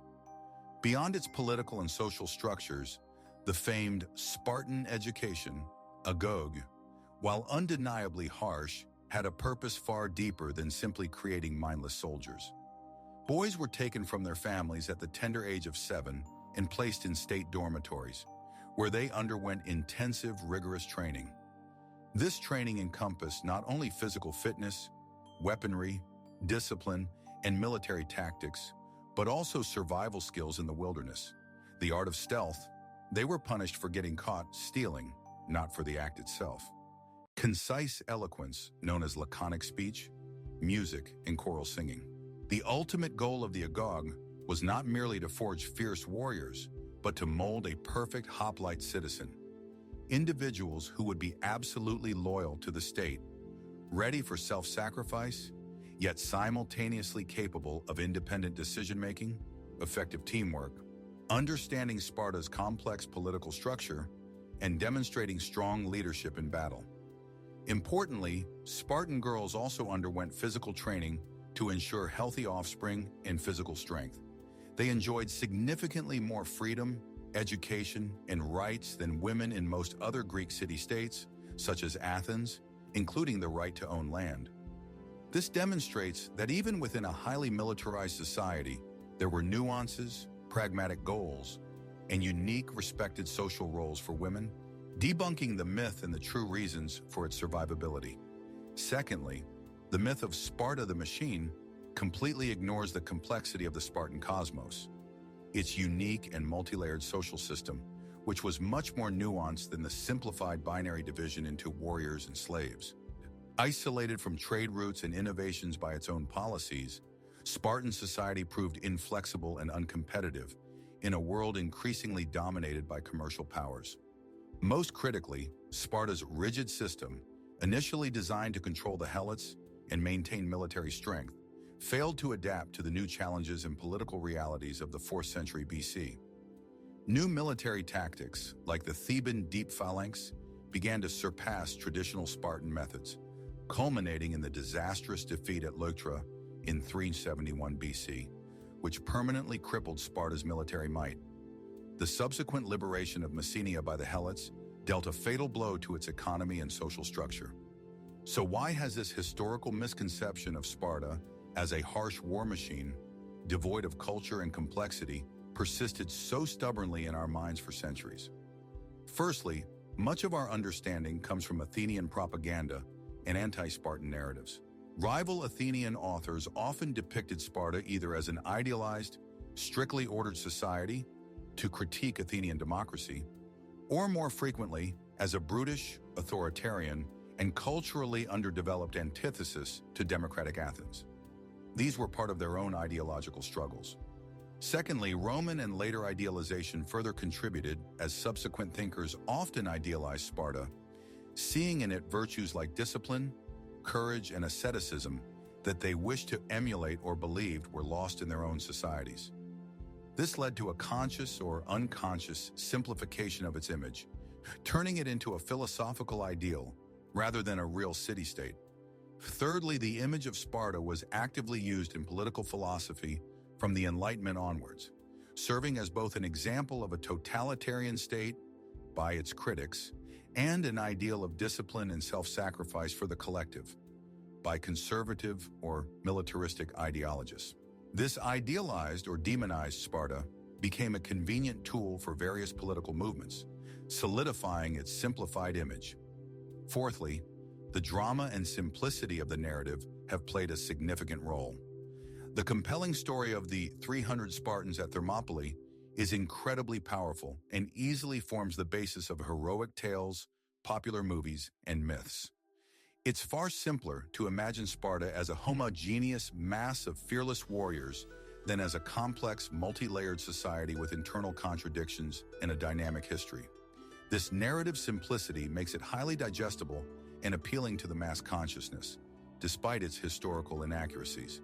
Beyond its political and social structures, the famed Spartan education, agog, while undeniably harsh, had a purpose far deeper than simply creating mindless soldiers. Boys were taken from their families at the tender age of 7 and placed in state dormitories, where they underwent intensive, rigorous training. This training encompassed not only physical fitness, weaponry, discipline, and military tactics, but also survival skills in the wilderness. The art of stealth. They were punished for getting caught stealing, not for the act itself. Concise eloquence, known as laconic speech, music, and choral singing. The ultimate goal of the agog was not merely to forge fierce warriors, but to mold a perfect hoplite citizen. Individuals who would be absolutely loyal to the state, ready for self-sacrifice, yet simultaneously capable of independent decision-making, effective teamwork, understanding Sparta's complex political structure, and demonstrating strong leadership in battle. Importantly, Spartan girls also underwent physical training to ensure healthy offspring and physical strength. They enjoyed significantly more freedom, education, and rights than women in most other Greek city-states, such as Athens, including the right to own land. This demonstrates that even within a highly militarized society, there were nuances, pragmatic goals, and unique respected social roles for women, debunking the myth and the true reasons for its survivability. Secondly, the myth of Sparta the machine completely ignores the complexity of the Spartan cosmos, its unique and multi-layered social system, which was much more nuanced than the simplified binary division into warriors and slaves. Isolated from trade routes and innovations by its own policies, Spartan society proved inflexible and uncompetitive in a world increasingly dominated by commercial powers. Most critically, Sparta's rigid system, initially designed to control the helots and maintain military strength, failed to adapt to the new challenges and political realities of the 4th century BC. New military tactics, like the Theban deep phalanx, began to surpass traditional Spartan methods, culminating in the disastrous defeat at Leuctra in 371 BC, which permanently crippled Sparta's military might. The subsequent liberation of Messenia by the Helots dealt a fatal blow to its economy and social structure. So why has this historical misconception of Sparta as a harsh war machine, devoid of culture and complexity, persisted so stubbornly in our minds for centuries? Firstly, much of our understanding comes from Athenian propaganda and anti-Spartan narratives. Rival Athenian authors often depicted Sparta either as an idealized, strictly ordered society to critique Athenian democracy, or more frequently as a brutish, authoritarian, and culturally underdeveloped antithesis to democratic Athens. These were part of their own ideological struggles. Secondly, Roman and later idealization further contributed as subsequent thinkers often idealized Sparta, seeing in it virtues like discipline, courage, and asceticism that they wished to emulate or believed were lost in their own societies. This led to a conscious or unconscious simplification of its image, turning it into a philosophical ideal rather than a real city-state. Thirdly, the image of Sparta was actively used in political philosophy from the Enlightenment onwards, serving as both an example of a totalitarian state by its critics and an ideal of discipline and self-sacrifice for the collective by conservative or militaristic ideologists. This idealized or demonized Sparta became a convenient tool for various political movements, solidifying its simplified image. Fourthly, the drama and simplicity of the narrative have played a significant role. The compelling story of the 300 Spartans at Thermopylae is incredibly powerful and easily forms the basis of heroic tales, popular movies, and myths. It's far simpler to imagine Sparta as a homogeneous mass of fearless warriors than as a complex, multi-layered society with internal contradictions and a dynamic history. This narrative simplicity makes it highly digestible and appealing to the mass consciousness, despite its historical inaccuracies.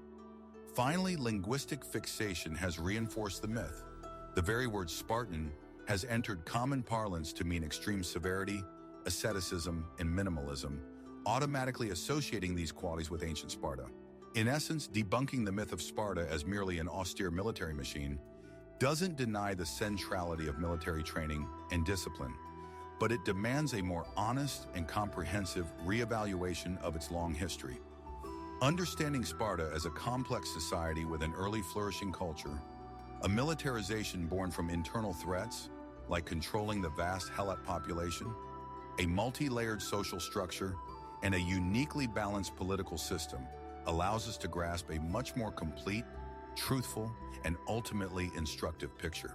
Finally, linguistic fixation has reinforced the myth. The very word Spartan has entered common parlance to mean extreme severity, asceticism, and minimalism, automatically associating these qualities with ancient Sparta. In essence, debunking the myth of Sparta as merely an austere military machine doesn't deny the centrality of military training and discipline, but it demands a more honest and comprehensive reevaluation of its long history. Understanding Sparta as a complex society with an early flourishing culture, a militarization born from internal threats, like controlling the vast Helot population, a multi-layered social structure, and a uniquely balanced political system allows us to grasp a much more complete, truthful, and ultimately instructive picture.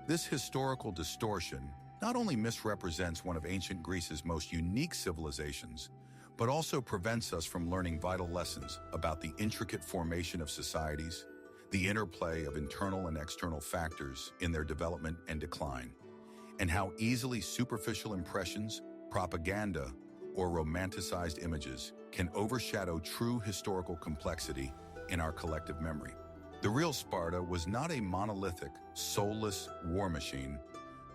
This historical distortion not only misrepresents one of ancient Greece's most unique civilizations, but also prevents us from learning vital lessons about the intricate formation of societies, the interplay of internal and external factors in their development and decline, and how easily superficial impressions, propaganda, or romanticized images can overshadow true historical complexity in our collective memory. The real Sparta was not a monolithic, soulless war machine,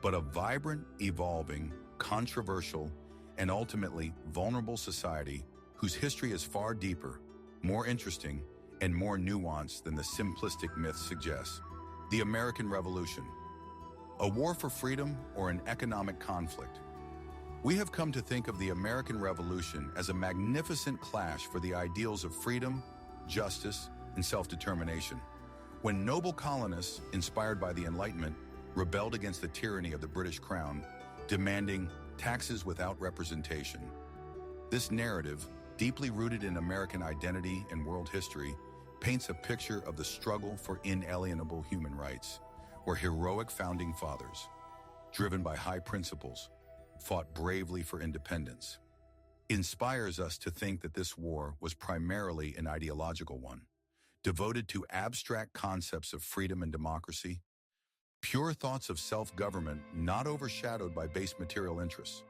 but a vibrant, evolving, controversial, and ultimately vulnerable society whose history is far deeper, more interesting, and more nuanced than the simplistic myth suggests. The American Revolution. A war for freedom or an economic conflict? We have come to think of the American Revolution as a magnificent clash for the ideals of freedom, justice, and self-determination. When noble colonists, inspired by the Enlightenment, rebelled against the tyranny of the British Crown, demanding taxes without representation. This narrative, deeply rooted in American identity and world history, paints a picture of the struggle for inalienable human rights, where heroic founding fathers, driven by high principles, fought bravely for independence. Inspires us to think that this war was primarily an ideological one, devoted to abstract concepts of freedom and democracy, pure thoughts of self-government not overshadowed by base material interests.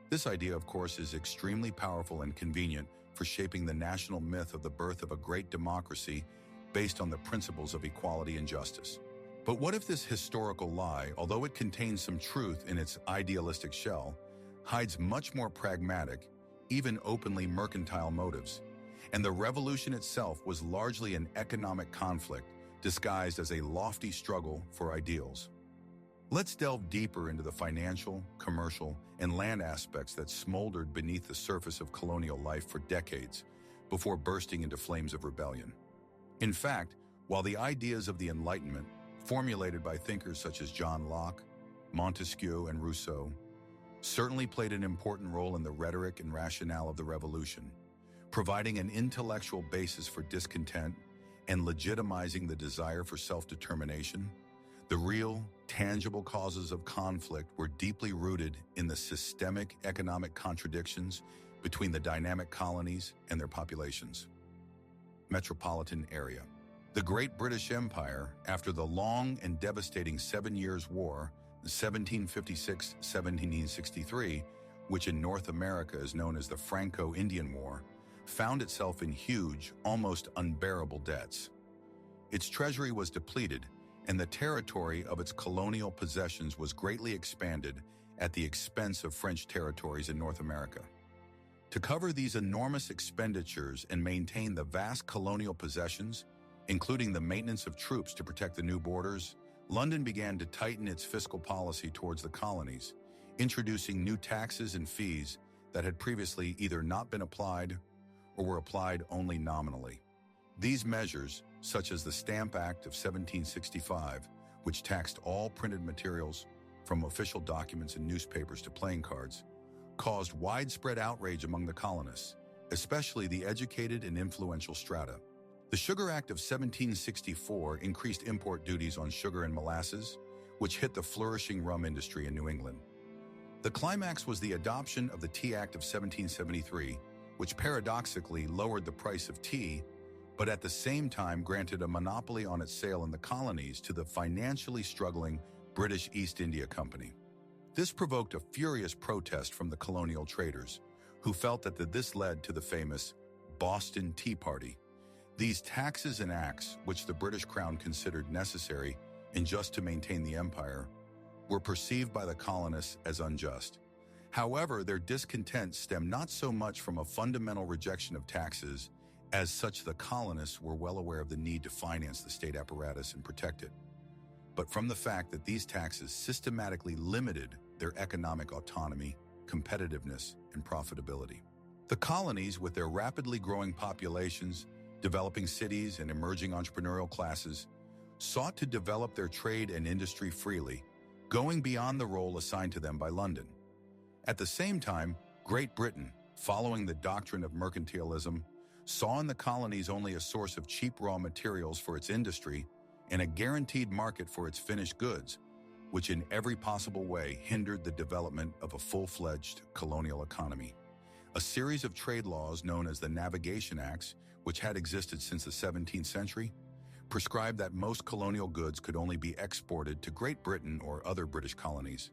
This idea, of course, is extremely powerful and convenient for shaping the national myth of the birth of a great democracy based on the principles of equality and justice. But what if this historical lie, although it contains some truth in its idealistic shell, hides much more pragmatic, even openly mercantile motives, and the revolution itself was largely an economic conflict disguised as a lofty struggle for ideals? Let's delve deeper into the financial, commercial, and land aspects that smoldered beneath the surface of colonial life for decades before bursting into flames of rebellion. In fact, while the ideas of the Enlightenment, formulated by thinkers such as John Locke, Montesquieu, and Rousseau, certainly played an important role in the rhetoric and rationale of the revolution, providing an intellectual basis for discontent and legitimizing the desire for self-determination, the real, tangible causes of conflict were deeply rooted in the systemic economic contradictions between the dynamic colonies and their populations. Metropolitan area. The Great British Empire, after the long and devastating 7 Years' War, 1756-1763, which in North America is known as the Franco-Indian War, found itself in huge, almost unbearable debts. Its treasury was depleted, and the territory of its colonial possessions was greatly expanded at the expense of French territories in North America. To cover these enormous expenditures and maintain the vast colonial possessions, including the maintenance of troops to protect the new borders, London began to tighten its fiscal policy towards the colonies, introducing new taxes and fees that had previously either not been applied or were applied only nominally. These measures, such as the Stamp Act of 1765, which taxed all printed materials, from official documents and newspapers to playing cards, caused widespread outrage among the colonists, especially the educated and influential strata. The Sugar Act of 1764 increased import duties on sugar and molasses, which hit the flourishing rum industry in New England. The climax was the adoption of the Tea Act of 1773, which paradoxically lowered the price of tea, but at the same time granted a monopoly on its sale in the colonies to the financially struggling British East India Company. This provoked a furious protest from the colonial traders, who felt that this led to the famous Boston Tea Party. These taxes and acts, which the British Crown considered necessary and just to maintain the empire, were perceived by the colonists as unjust. However, their discontent stemmed not so much from a fundamental rejection of taxes, as such the colonists were well aware of the need to finance the state apparatus and protect it, but from the fact that these taxes systematically limited their economic autonomy, competitiveness, and profitability. The colonies, with their rapidly growing populations, developing cities, and emerging entrepreneurial classes, sought to develop their trade and industry freely, going beyond the role assigned to them by London. At the same time, Great Britain, following the doctrine of mercantilism, saw in the colonies only a source of cheap raw materials for its industry and a guaranteed market for its finished goods, which in every possible way hindered the development of a full-fledged colonial economy. A series of trade laws known as the Navigation Acts, which had existed since the 17th century, prescribed that most colonial goods could only be exported to Great Britain or other British colonies,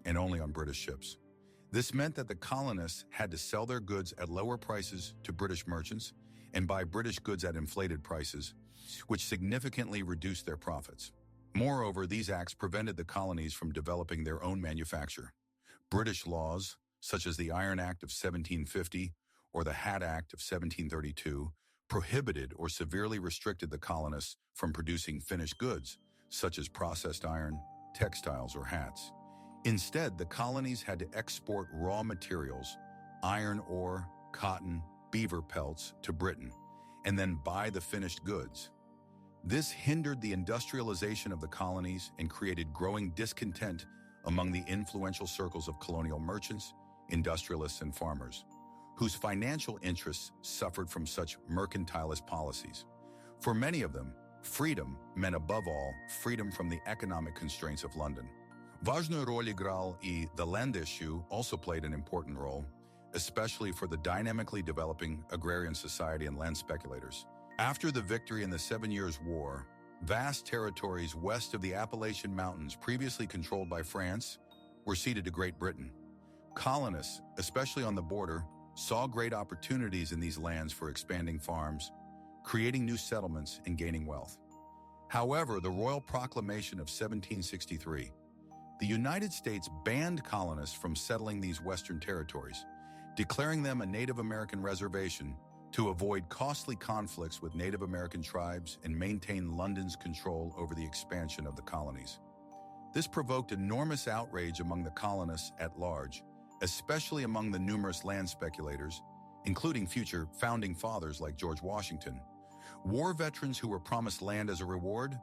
and only on British ships. This meant that the colonists had to sell their goods at lower prices to British merchants and buy British goods at inflated prices, which significantly reduced their profits. Moreover, these acts prevented the colonies from developing their own manufacture. British laws, such as the Iron Act of 1750 or the Hat Act of 1732, prohibited or severely restricted the colonists from producing finished goods, such as processed iron, textiles, or hats. Instead, the colonies had to export raw materials, iron ore, cotton, beaver pelts, to Britain, and then buy the finished goods. This hindered the industrialization of the colonies and created growing discontent among the influential circles of colonial merchants, industrialists, and farmers, whose financial interests suffered from such mercantilist policies. For many of them, freedom meant above all freedom from the economic constraints of London. Важную роль играл и the land issue also played an important role, especially for the dynamically developing agrarian society and land speculators. After the victory in the 7 Years' War, vast territories west of the Appalachian Mountains previously controlled by France were ceded to Great Britain. Colonists, especially on the border, saw great opportunities in these lands for expanding farms, creating new settlements, and gaining wealth. However, the Royal Proclamation of 1763, the United States banned colonists from settling these western territories, declaring them a Native American reservation to avoid costly conflicts with Native American tribes and maintain London's control over the expansion of the colonies. This provoked enormous outrage among the colonists at large, especially among the numerous land speculators, including future founding fathers like George Washington, war veterans who were promised land as a reward,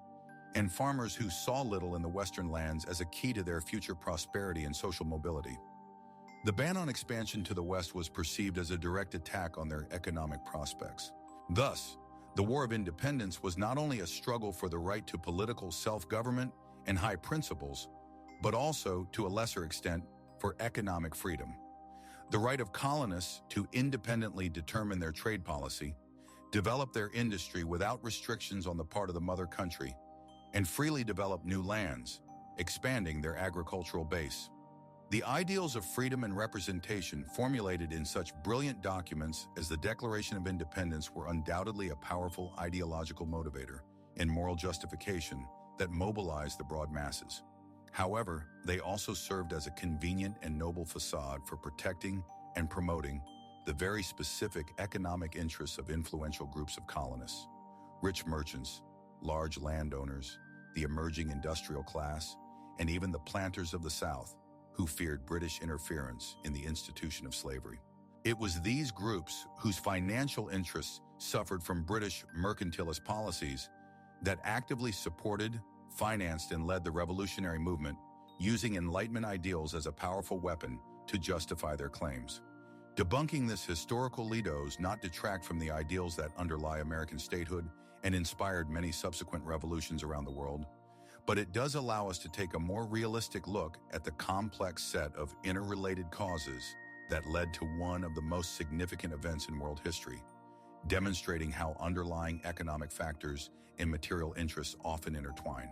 and farmers who saw little in the Western lands as a key to their future prosperity and social mobility. The ban on expansion to the West was perceived as a direct attack on their economic prospects. Thus, the War of Independence was not only a struggle for the right to political self-government and high principles, but also, to a lesser extent, for economic freedom. The right of colonists to independently determine their trade policy, develop their industry without restrictions on the part of the mother country, and freely develop new lands, expanding their agricultural base. The ideals of freedom and representation formulated in such brilliant documents as the Declaration of Independence were undoubtedly a powerful ideological motivator and moral justification that mobilized the broad masses. However, they also served as a convenient and noble facade for protecting and promoting the very specific economic interests of influential groups of colonists, rich merchants, large landowners, the emerging industrial class, and even the planters of the South, who feared British interference in the institution of slavery. It was these groups whose financial interests suffered from British mercantilist policies that actively supported, financed, and led the revolutionary movement, using Enlightenment ideals as a powerful weapon to justify their claims. Debunking this historical lead does not detract from the ideals that underlie American statehood and inspired many subsequent revolutions around the world, but it does allow us to take a more realistic look at the complex set of interrelated causes that led to one of the most significant events in world history, demonstrating how underlying economic factors and material interests often intertwine.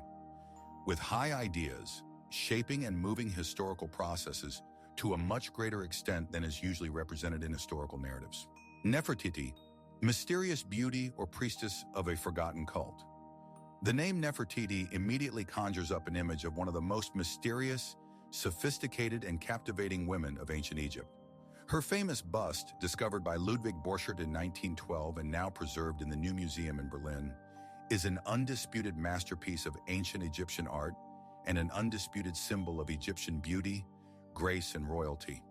With high ideas, shaping and moving historical processes to a much greater extent than is usually represented in historical narratives. Nefertiti, mysterious beauty or priestess of a forgotten cult. The name Nefertiti immediately conjures up an image of one of the most mysterious, sophisticated, and captivating women of ancient Egypt. Her famous bust, discovered by Ludwig Borchardt in 1912 and now preserved in the New Museum in Berlin, is an undisputed masterpiece of ancient Egyptian art and an undisputed symbol of Egyptian beauty, grace, and royalty.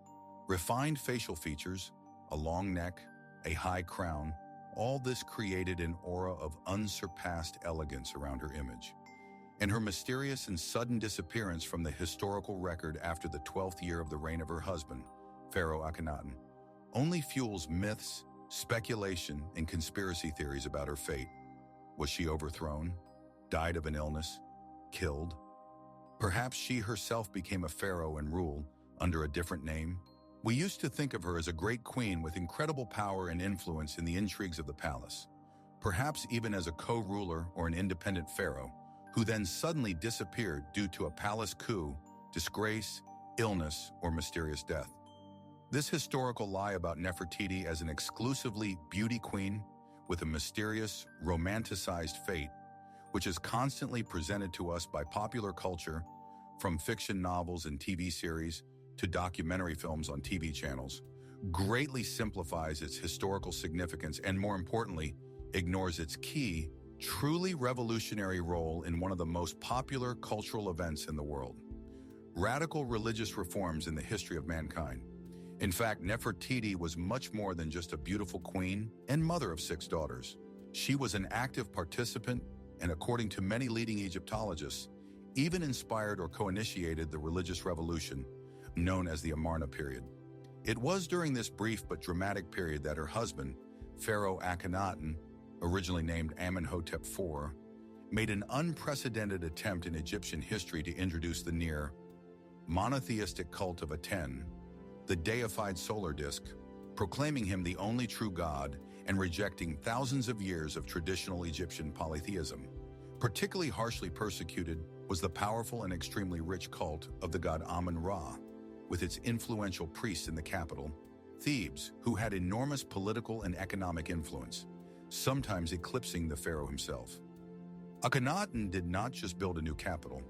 Refined facial features, a long neck, a high crown, all this created an aura of unsurpassed elegance around her image. And her mysterious and sudden disappearance from the historical record after the 12th year of the reign of her husband, Pharaoh Akhenaten, only fuels myths, speculation, and conspiracy theories about her fate. Was she overthrown? Died of an illness? Killed? Perhaps she herself became a pharaoh and ruled under a different name? We used to think of her as a great queen with incredible power and influence in the intrigues of the palace, perhaps even as a co-ruler or an independent pharaoh, who then suddenly disappeared due to a palace coup, disgrace, illness, or mysterious death. This historical lie about Nefertiti as an exclusively beauty queen with a mysterious, romanticized fate, which is constantly presented to us by popular culture, from fiction novels and TV series to documentary films on TV channels, greatly simplifies its historical significance and, more importantly, ignores its key, truly revolutionary role in one of the most popular cultural events in the world: radical religious reforms in the history of mankind. In fact, Nefertiti was much more than just a beautiful queen and mother of 6 daughters. She was an active participant and, according to many leading Egyptologists, even inspired or co-initiated the religious revolution known as the Amarna period. It was during this brief but dramatic period that her husband, Pharaoh Akhenaten, originally named Amenhotep IV, made an unprecedented attempt in Egyptian history to introduce the near monotheistic cult of Aten, the deified solar disk, proclaiming him the only true god and rejecting thousands of years of traditional Egyptian polytheism. Particularly harshly persecuted was the powerful and extremely rich cult of the god Amun-Ra, with its influential priests in the capital, Thebes, who had enormous political and economic influence, sometimes eclipsing the pharaoh himself. Akhenaten did not just build a new capital.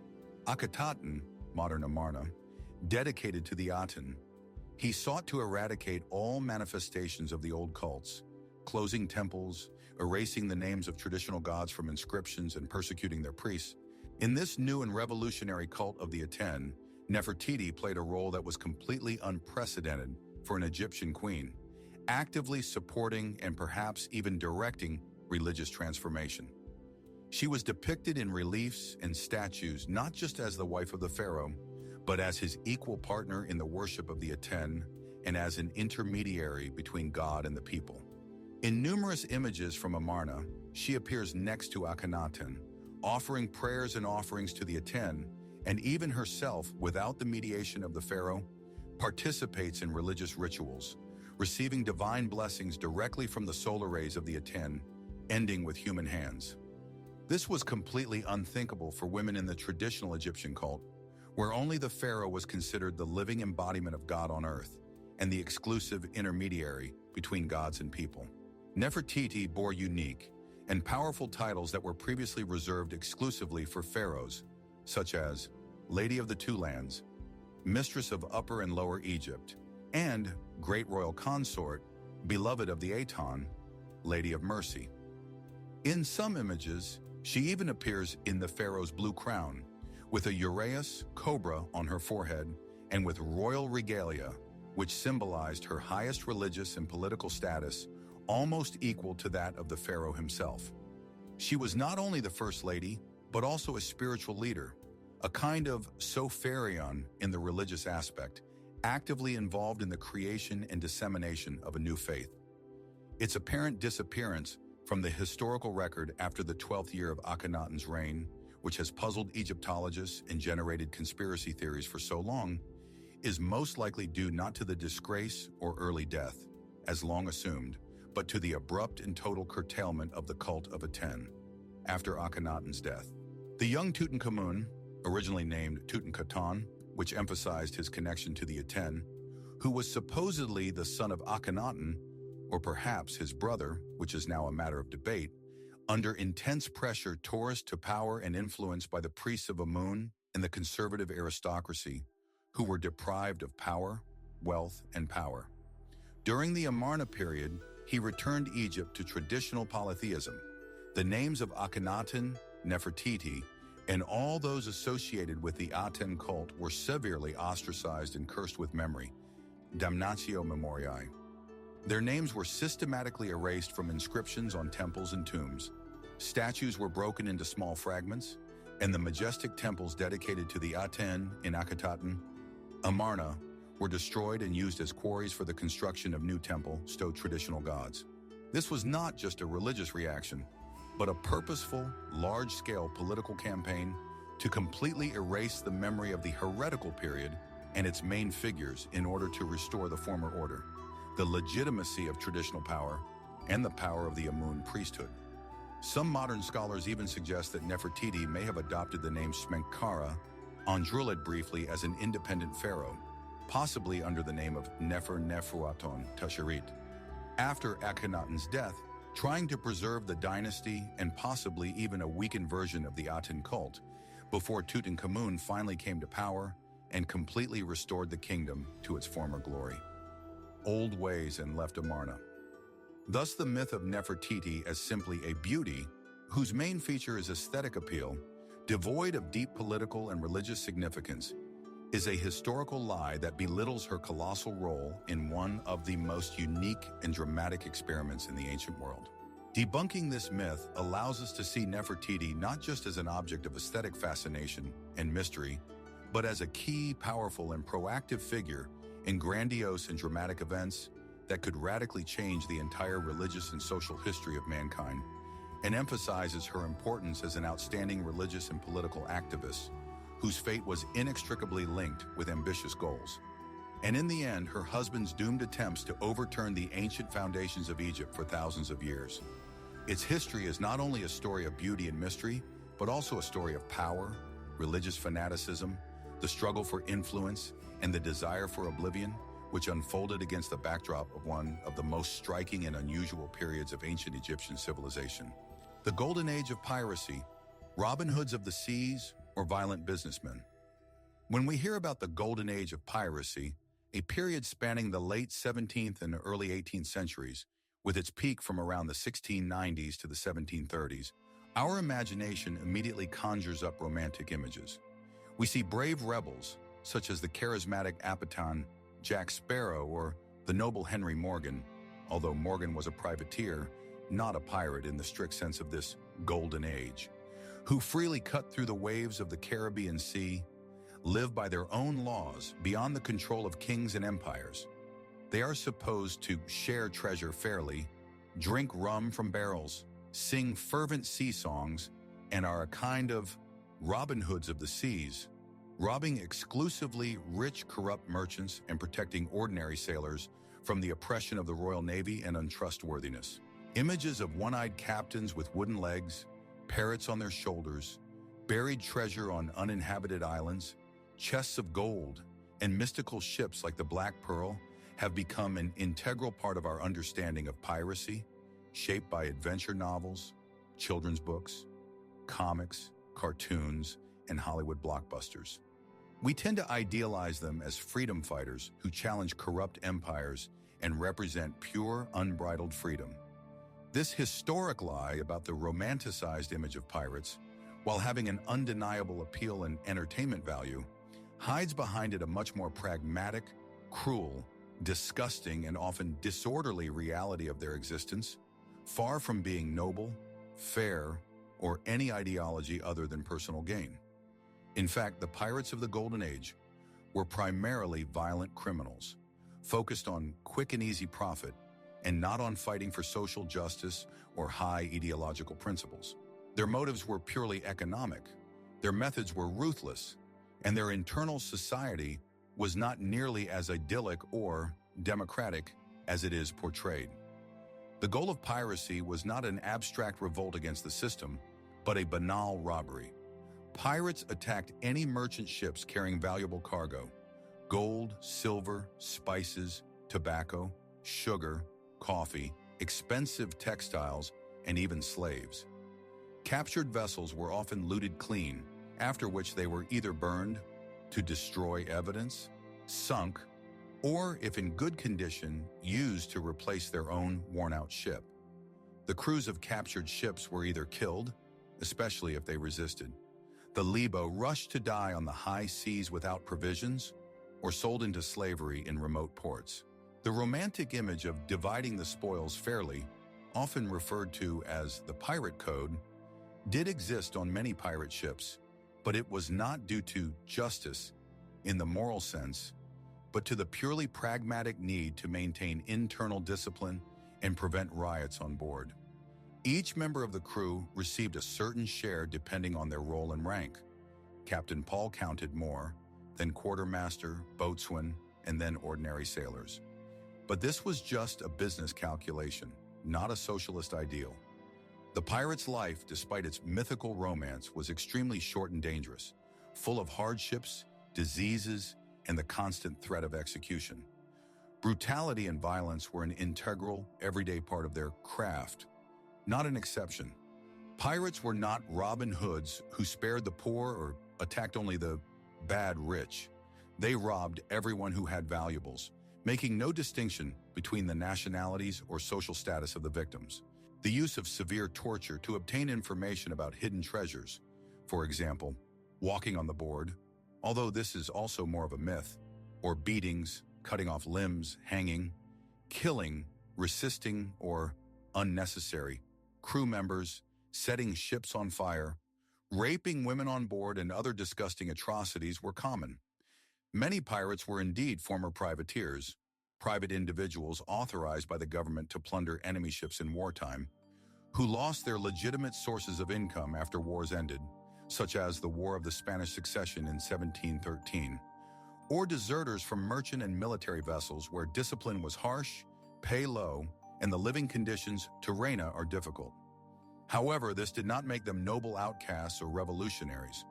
Akhetaten, modern Amarna, dedicated to the Aten, he sought to eradicate all manifestations of the old cults, closing temples, erasing the names of traditional gods from inscriptions, and persecuting their priests. In this new and revolutionary cult of the Aten, Nefertiti played a role that was completely unprecedented for an Egyptian queen, actively supporting and perhaps even directing religious transformation. She was depicted in reliefs and statues not just as the wife of the pharaoh, but as his equal partner in the worship of the Aten and as an intermediary between God and the people. In numerous images from Amarna, she appears next to Akhenaten, offering prayers and offerings to the Aten, and even herself, without the mediation of the pharaoh, participates in religious rituals, receiving divine blessings directly from the solar rays of the Aten, ending with human hands. This was completely unthinkable for women in the traditional Egyptian cult, where only the pharaoh was considered the living embodiment of God on earth and the exclusive intermediary between gods and people. Nefertiti bore unique and powerful titles that were previously reserved exclusively for pharaohs, such as Lady of the Two Lands, Mistress of Upper and Lower Egypt, and Great Royal Consort, Beloved of the Aton, Lady of Mercy. In some images, she even appears in the pharaoh's blue crown, with a uraeus cobra on her forehead and with royal regalia, which symbolized her highest religious and political status, almost equal to that of the pharaoh himself. She was not only the first lady, but also a spiritual leader, a kind of sopharion in the religious aspect, actively involved in the creation and dissemination of a new faith. Its apparent disappearance from the historical record after the 12th year of Akhenaten's reign, which has puzzled Egyptologists and generated conspiracy theories for so long, is most likely due not to the disgrace or early death, as long assumed, but to the abrupt and total curtailment of the cult of Aten after Akhenaten's death. The young Tutankhamun, originally named Tutankhaten, which emphasized his connection to the Aten, who was supposedly the son of Akhenaten, or perhaps his brother, which is now a matter of debate, under intense pressure tours to power and influence by the priests of Amun and the conservative aristocracy, who were deprived of power, wealth, and power. During the Amarna period, he returned Egypt to traditional polytheism. The names of Akhenaten, Nefertiti, and all those associated with the Aten cult were severely ostracized and cursed with memory, damnatio memoriae. Their names were systematically erased from inscriptions on temples and tombs. Statues were broken into small fragments, and the majestic temples dedicated to the Aten in Akhetaten, Amarna, were destroyed and used as quarries for the construction of new temples to traditional gods. This was not just a religious reaction, but a purposeful, large-scale political campaign to completely erase the memory of the heretical period and its main figures in order to restore the former order, the legitimacy of traditional power, and the power of the Amun priesthood. Some modern scholars even suggest that Nefertiti may have adopted the name Smenkhkare, Andrulid briefly as an independent pharaoh, possibly under the name of Nefer-Neferuaton Tasherit. After Akhenaten's death, trying to preserve the dynasty and possibly even a weakened version of the Aten cult, before Tutankhamun finally came to power and completely restored the kingdom to its former glory. Old ways and left Amarna. Thus the myth of Nefertiti as simply a beauty, whose main feature is aesthetic appeal, devoid of deep political and religious significance, is a historical lie that belittles her colossal role in one of the most unique and dramatic experiments in the ancient world. Debunking this myth allows us to see Nefertiti not just as an object of aesthetic fascination and mystery, but as a key, powerful, and proactive figure in grandiose and dramatic events that could radically change the entire religious and social history of mankind, and emphasizes her importance as an outstanding religious and political activist whose fate was inextricably linked with ambitious goals. And in the end, her husband's doomed attempts to overturn the ancient foundations of Egypt for thousands of years. Its history is not only a story of beauty and mystery, but also a story of power, religious fanaticism, the struggle for influence, and the desire for oblivion, which unfolded against the backdrop of one of the most striking and unusual periods of ancient Egyptian civilization. The Golden Age of piracy, Robin Hoods of the seas, or violent businessmen. When we hear about the Golden Age of piracy, a period spanning the late 17th and early 18th centuries, with its peak from around the 1690s to the 1730s, our imagination immediately conjures up romantic images. We see brave rebels, such as the charismatic Apaton Jack Sparrow or the noble Henry Morgan, although Morgan was a privateer, not a pirate in the strict sense of this golden age, who freely cut through the waves of the Caribbean Sea, live by their own laws beyond the control of kings and empires. They are supposed to share treasure fairly, drink rum from barrels, sing fervent sea songs, and are a kind of Robin Hoods of the seas, robbing exclusively rich, corrupt merchants and protecting ordinary sailors from the oppression of the Royal Navy and untrustworthiness. Images of one-eyed captains with wooden legs, parrots on their shoulders, buried treasure on uninhabited islands, chests of gold, and mystical ships like the Black Pearl have become an integral part of our understanding of piracy, shaped by adventure novels, children's books, comics, cartoons, and Hollywood blockbusters. We tend to idealize them as freedom fighters who challenge corrupt empires and represent pure, unbridled freedom. This historic lie about the romanticized image of pirates, while having an undeniable appeal and entertainment value, hides behind it a much more pragmatic, cruel, disgusting, and often disorderly reality of their existence, far from being noble, fair, or any ideology other than personal gain. In fact, the pirates of the Golden Age were primarily violent criminals, focused on quick and easy profit, and not on fighting for social justice or high ideological principles. Their motives were purely economic, their methods were ruthless, and their internal society was not nearly as idyllic or democratic as it is portrayed. The goal of piracy was not an abstract revolt against the system, but a banal robbery. Pirates attacked any merchant ships carrying valuable cargo: gold, silver, spices, tobacco, sugar, coffee, expensive textiles, and even slaves. Captured vessels were often looted clean, after which they were either burned to destroy evidence, sunk, or, if in good condition, used to replace their own worn-out ship. The crews of captured ships were either killed, especially if they resisted. The lebo rushed to die on the high seas without provisions, or sold into slavery in remote ports. The romantic image of dividing the spoils fairly, often referred to as the pirate code, did exist on many pirate ships, but it was not due to justice in the moral sense, but to the purely pragmatic need to maintain internal discipline and prevent riots on board. Each member of the crew received a certain share depending on their role and rank. Captain Paul counted more, then quartermaster, boatswain, and then ordinary sailors. But this was just a business calculation, not a socialist ideal. The pirate's life, despite its mythical romance, was extremely short and dangerous, full of hardships, diseases, and the constant threat of execution. Brutality and violence were an integral, everyday part of their craft, not an exception. Pirates were not Robin Hoods who spared the poor or attacked only the bad rich. They robbed everyone who had valuables, making no distinction between the nationalities or social status of the victims. The use of severe torture to obtain information about hidden treasures, for example, walking on the board, although this is also more of a myth, or beatings, cutting off limbs, hanging, killing, resisting, or unnecessary, crew members, setting ships on fire, raping women on board, and other disgusting atrocities were common. Many pirates were indeed former privateers, private individuals authorized by the government to plunder enemy ships in wartime, who lost their legitimate sources of income after wars ended, such as the War of the Spanish Succession in 1713, or deserters from merchant and military vessels where discipline was harsh, pay low, and the living conditions terrena are difficult. However, this did not make them noble outcasts or revolutionaries.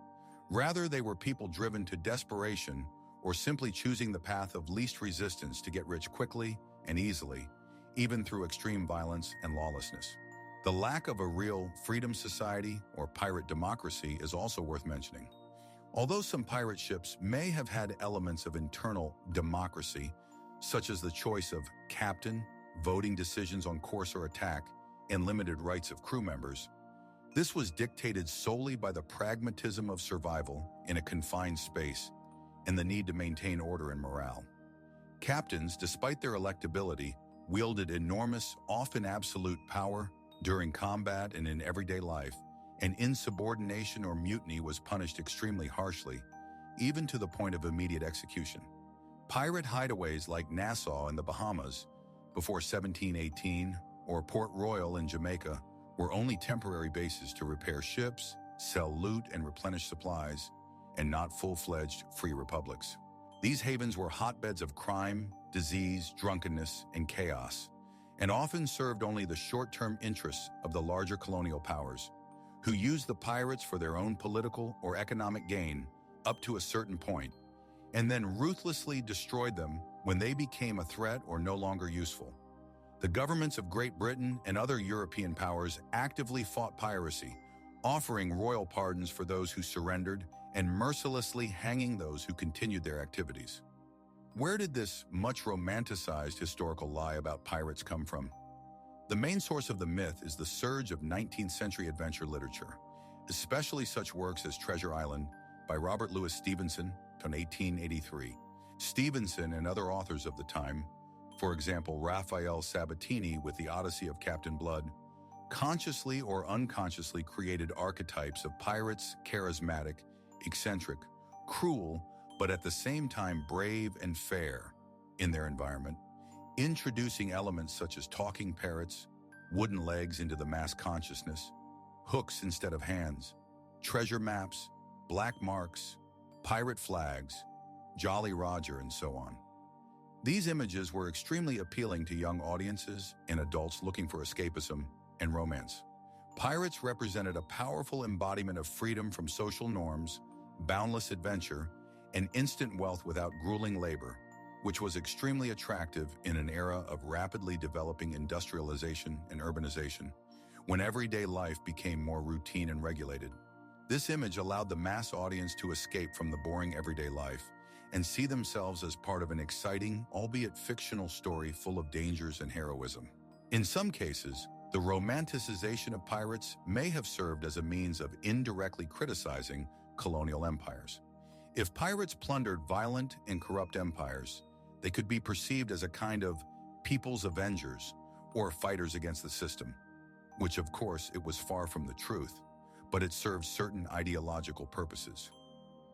Rather, they were people driven to desperation or simply choosing the path of least resistance to get rich quickly and easily, even through extreme violence and lawlessness. The lack of a real freedom society or pirate democracy is also worth mentioning. Although some pirate ships may have had elements of internal democracy, such as the choice of captain, voting decisions on course or attack, and limited rights of crew members, this was dictated solely by the pragmatism of survival in a confined space and the need to maintain order and morale. Captains, despite their electability, wielded enormous, often absolute power during combat and in everyday life, and insubordination or mutiny was punished extremely harshly, even to the point of immediate execution. Pirate hideaways like Nassau in the Bahamas before 1718 or Port Royal in Jamaica were only temporary bases to repair ships, sell loot, and replenish supplies, and not full-fledged free republics. These havens were hotbeds of crime, disease, drunkenness, and chaos, and often served only the short-term interests of the larger colonial powers, who used the pirates for their own political or economic gain up to a certain point, and then ruthlessly destroyed them when they became a threat or no longer useful. The governments of Great Britain and other European powers actively fought piracy, offering royal pardons for those who surrendered and mercilessly hanging those who continued their activities. Where did this much romanticized historical lie about pirates come from? The main source of the myth is the surge of 19th century adventure literature, especially such works as Treasure Island by Robert Louis Stevenson in 1883. Stevenson and other authors of the time, for example Raphael Sabatini with The Odyssey of Captain Blood, consciously or unconsciously created archetypes of pirates, charismatic, eccentric, cruel, but at the same time brave and fair in their environment, introducing elements such as talking parrots, wooden legs into the mass consciousness, hooks instead of hands, treasure maps, black marks, pirate flags, Jolly Roger, and so on. These images were extremely appealing to young audiences and adults looking for escapism and romance. Pirates represented a powerful embodiment of freedom from social norms, boundless adventure, and instant wealth without grueling labor, which was extremely attractive in an era of rapidly developing industrialization and urbanization, when everyday life became more routine and regulated. This image allowed the mass audience to escape from the boring everyday life and see themselves as part of an exciting, albeit fictional story full of dangers and heroism. In some cases, the romanticization of pirates may have served as a means of indirectly criticizing colonial empires. If pirates plundered violent and corrupt empires, they could be perceived as a kind of people's avengers or fighters against the system, which of course it was far from the truth, but it served certain ideological purposes.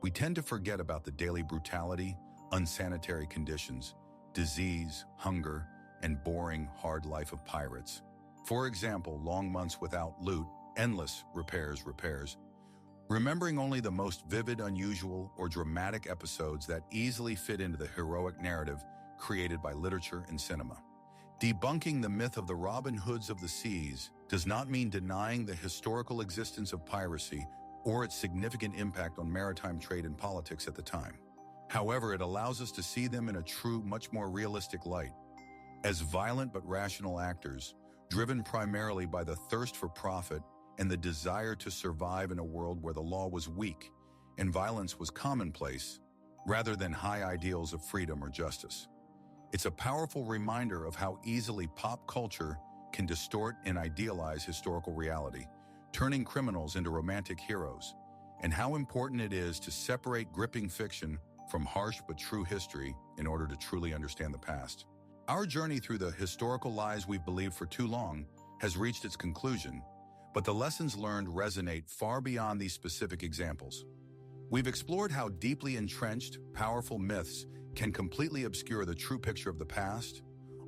We tend to forget about the daily brutality, unsanitary conditions, disease, hunger, and boring, hard life of pirates. For example, long months without loot, endless repairs. Remembering only the most vivid, unusual, or dramatic episodes that easily fit into the heroic narrative created by literature and cinema. Debunking the myth of the Robin Hoods of the seas does not mean denying the historical existence of piracy or its significant impact on maritime trade and politics at the time. However, it allows us to see them in a true, much more realistic light, as violent but rational actors, driven primarily by the thirst for profit and the desire to survive in a world where the law was weak and violence was commonplace, rather than high ideals of freedom or justice. It's a powerful reminder of how easily pop culture can distort and idealize historical reality, turning criminals into romantic heroes, and how important it is to separate gripping fiction from harsh but true history in order to truly understand the past. Our journey through the historical lies we've believed for too long has reached its conclusion, but the lessons learned resonate far beyond these specific examples. We've explored how deeply entrenched, powerful myths can completely obscure the true picture of the past,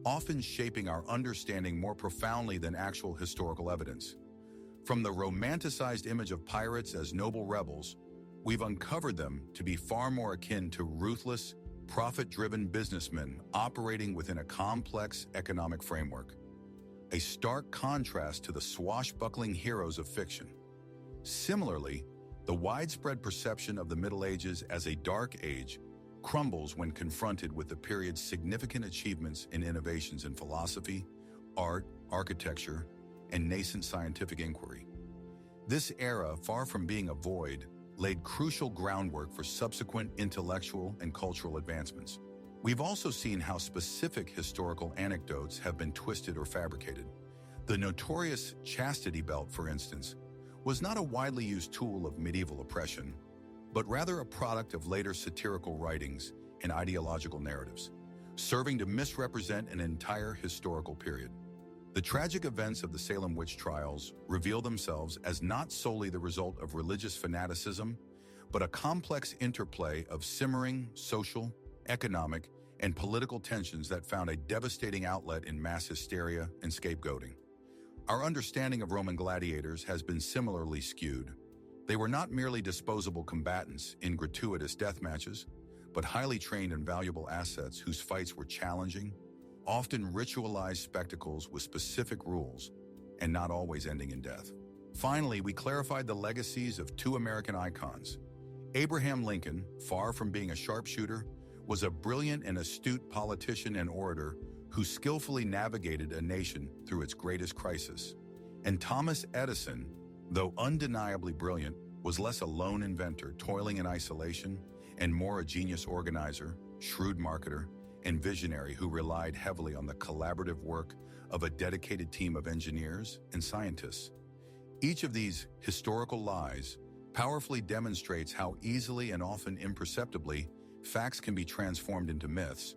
often shaping our understanding more profoundly than actual historical evidence. From the romanticized image of pirates as noble rebels, we've uncovered them to be far more akin to ruthless, profit-driven businessmen operating within a complex economic framework, a stark contrast to the swashbuckling heroes of fiction. Similarly, the widespread perception of the Middle Ages as a dark age crumbles when confronted with the period's significant achievements and innovations in philosophy, art, architecture, and nascent scientific inquiry. This era, far from being a void, laid crucial groundwork for subsequent intellectual and cultural advancements. We've also seen how specific historical anecdotes have been twisted or fabricated. The notorious chastity belt, for instance, was not a widely used tool of medieval oppression, but rather a product of later satirical writings and ideological narratives, serving to misrepresent an entire historical period. The tragic events of the Salem witch trials reveal themselves as not solely the result of religious fanaticism, but a complex interplay of simmering social, economic, and political tensions that found a devastating outlet in mass hysteria and scapegoating. Our understanding of Roman gladiators has been similarly skewed. They were not merely disposable combatants in gratuitous death matches, but highly trained and valuable assets whose fights were challenging, often ritualized spectacles with specific rules, and not always ending in death. Finally, we clarified the legacies of two American icons. Abraham Lincoln, far from being a sharpshooter, was a brilliant and astute politician and orator who skillfully navigated a nation through its greatest crisis. And Thomas Edison, though undeniably brilliant, was less a lone inventor toiling in isolation and more a genius organizer, shrewd marketer, and visionary who relied heavily on the collaborative work of a dedicated team of engineers and scientists. Each of these historical lies powerfully demonstrates how easily and often imperceptibly facts can be transformed into myths,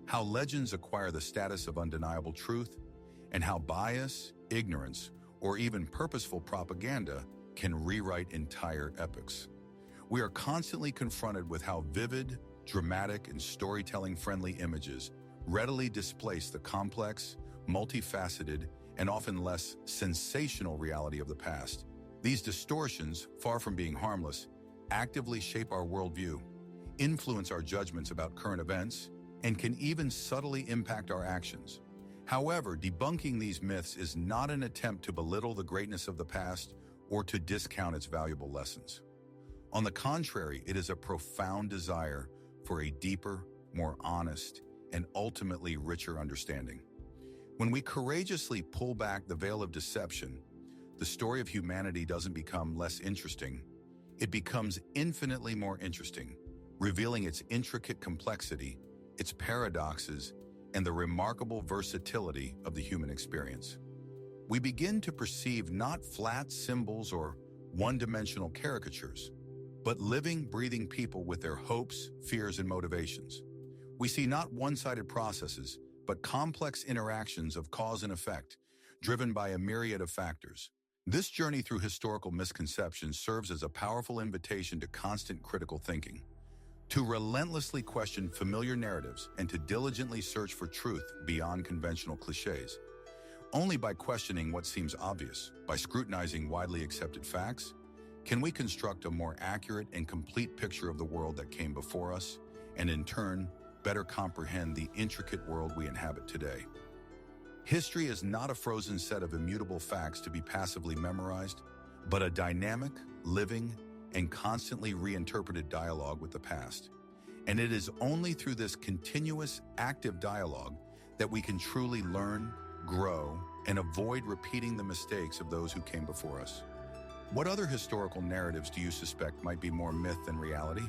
how legends acquire the status of undeniable truth, and how bias, ignorance, or even purposeful propaganda can rewrite entire epics. We are constantly confronted with how vivid, dramatic, and storytelling-friendly images readily displace the complex, multifaceted, and often less sensational reality of the past. These distortions, far from being harmless, actively shape our worldview, influence our judgments about current events, and can even subtly impact our actions. However, debunking these myths is not an attempt to belittle the greatness of the past or to discount its valuable lessons. On the contrary, it is a profound desire for a deeper, more honest, and ultimately richer understanding. When we courageously pull back the veil of deception, the story of humanity doesn't become less interesting. It becomes infinitely more interesting, revealing its intricate complexity, its paradoxes, and the remarkable versatility of the human experience. We begin to perceive not flat symbols or one-dimensional caricatures, but living, breathing people with their hopes, fears, and motivations. We see not one-sided processes, but complex interactions of cause and effect, driven by a myriad of factors. This journey through historical misconceptions serves as a powerful invitation to constant critical thinking, to relentlessly question familiar narratives and to diligently search for truth beyond conventional cliches. Only by questioning what seems obvious, by scrutinizing widely accepted facts, can we construct a more accurate and complete picture of the world that came before us, and in turn, better comprehend the intricate world we inhabit today. History is not a frozen set of immutable facts to be passively memorized, but a dynamic, living, and constantly reinterpreted dialogue with the past. And it is only through this continuous, active dialogue that we can truly learn, grow, and avoid repeating the mistakes of those who came before us. What other historical narratives do you suspect might be more myth than reality?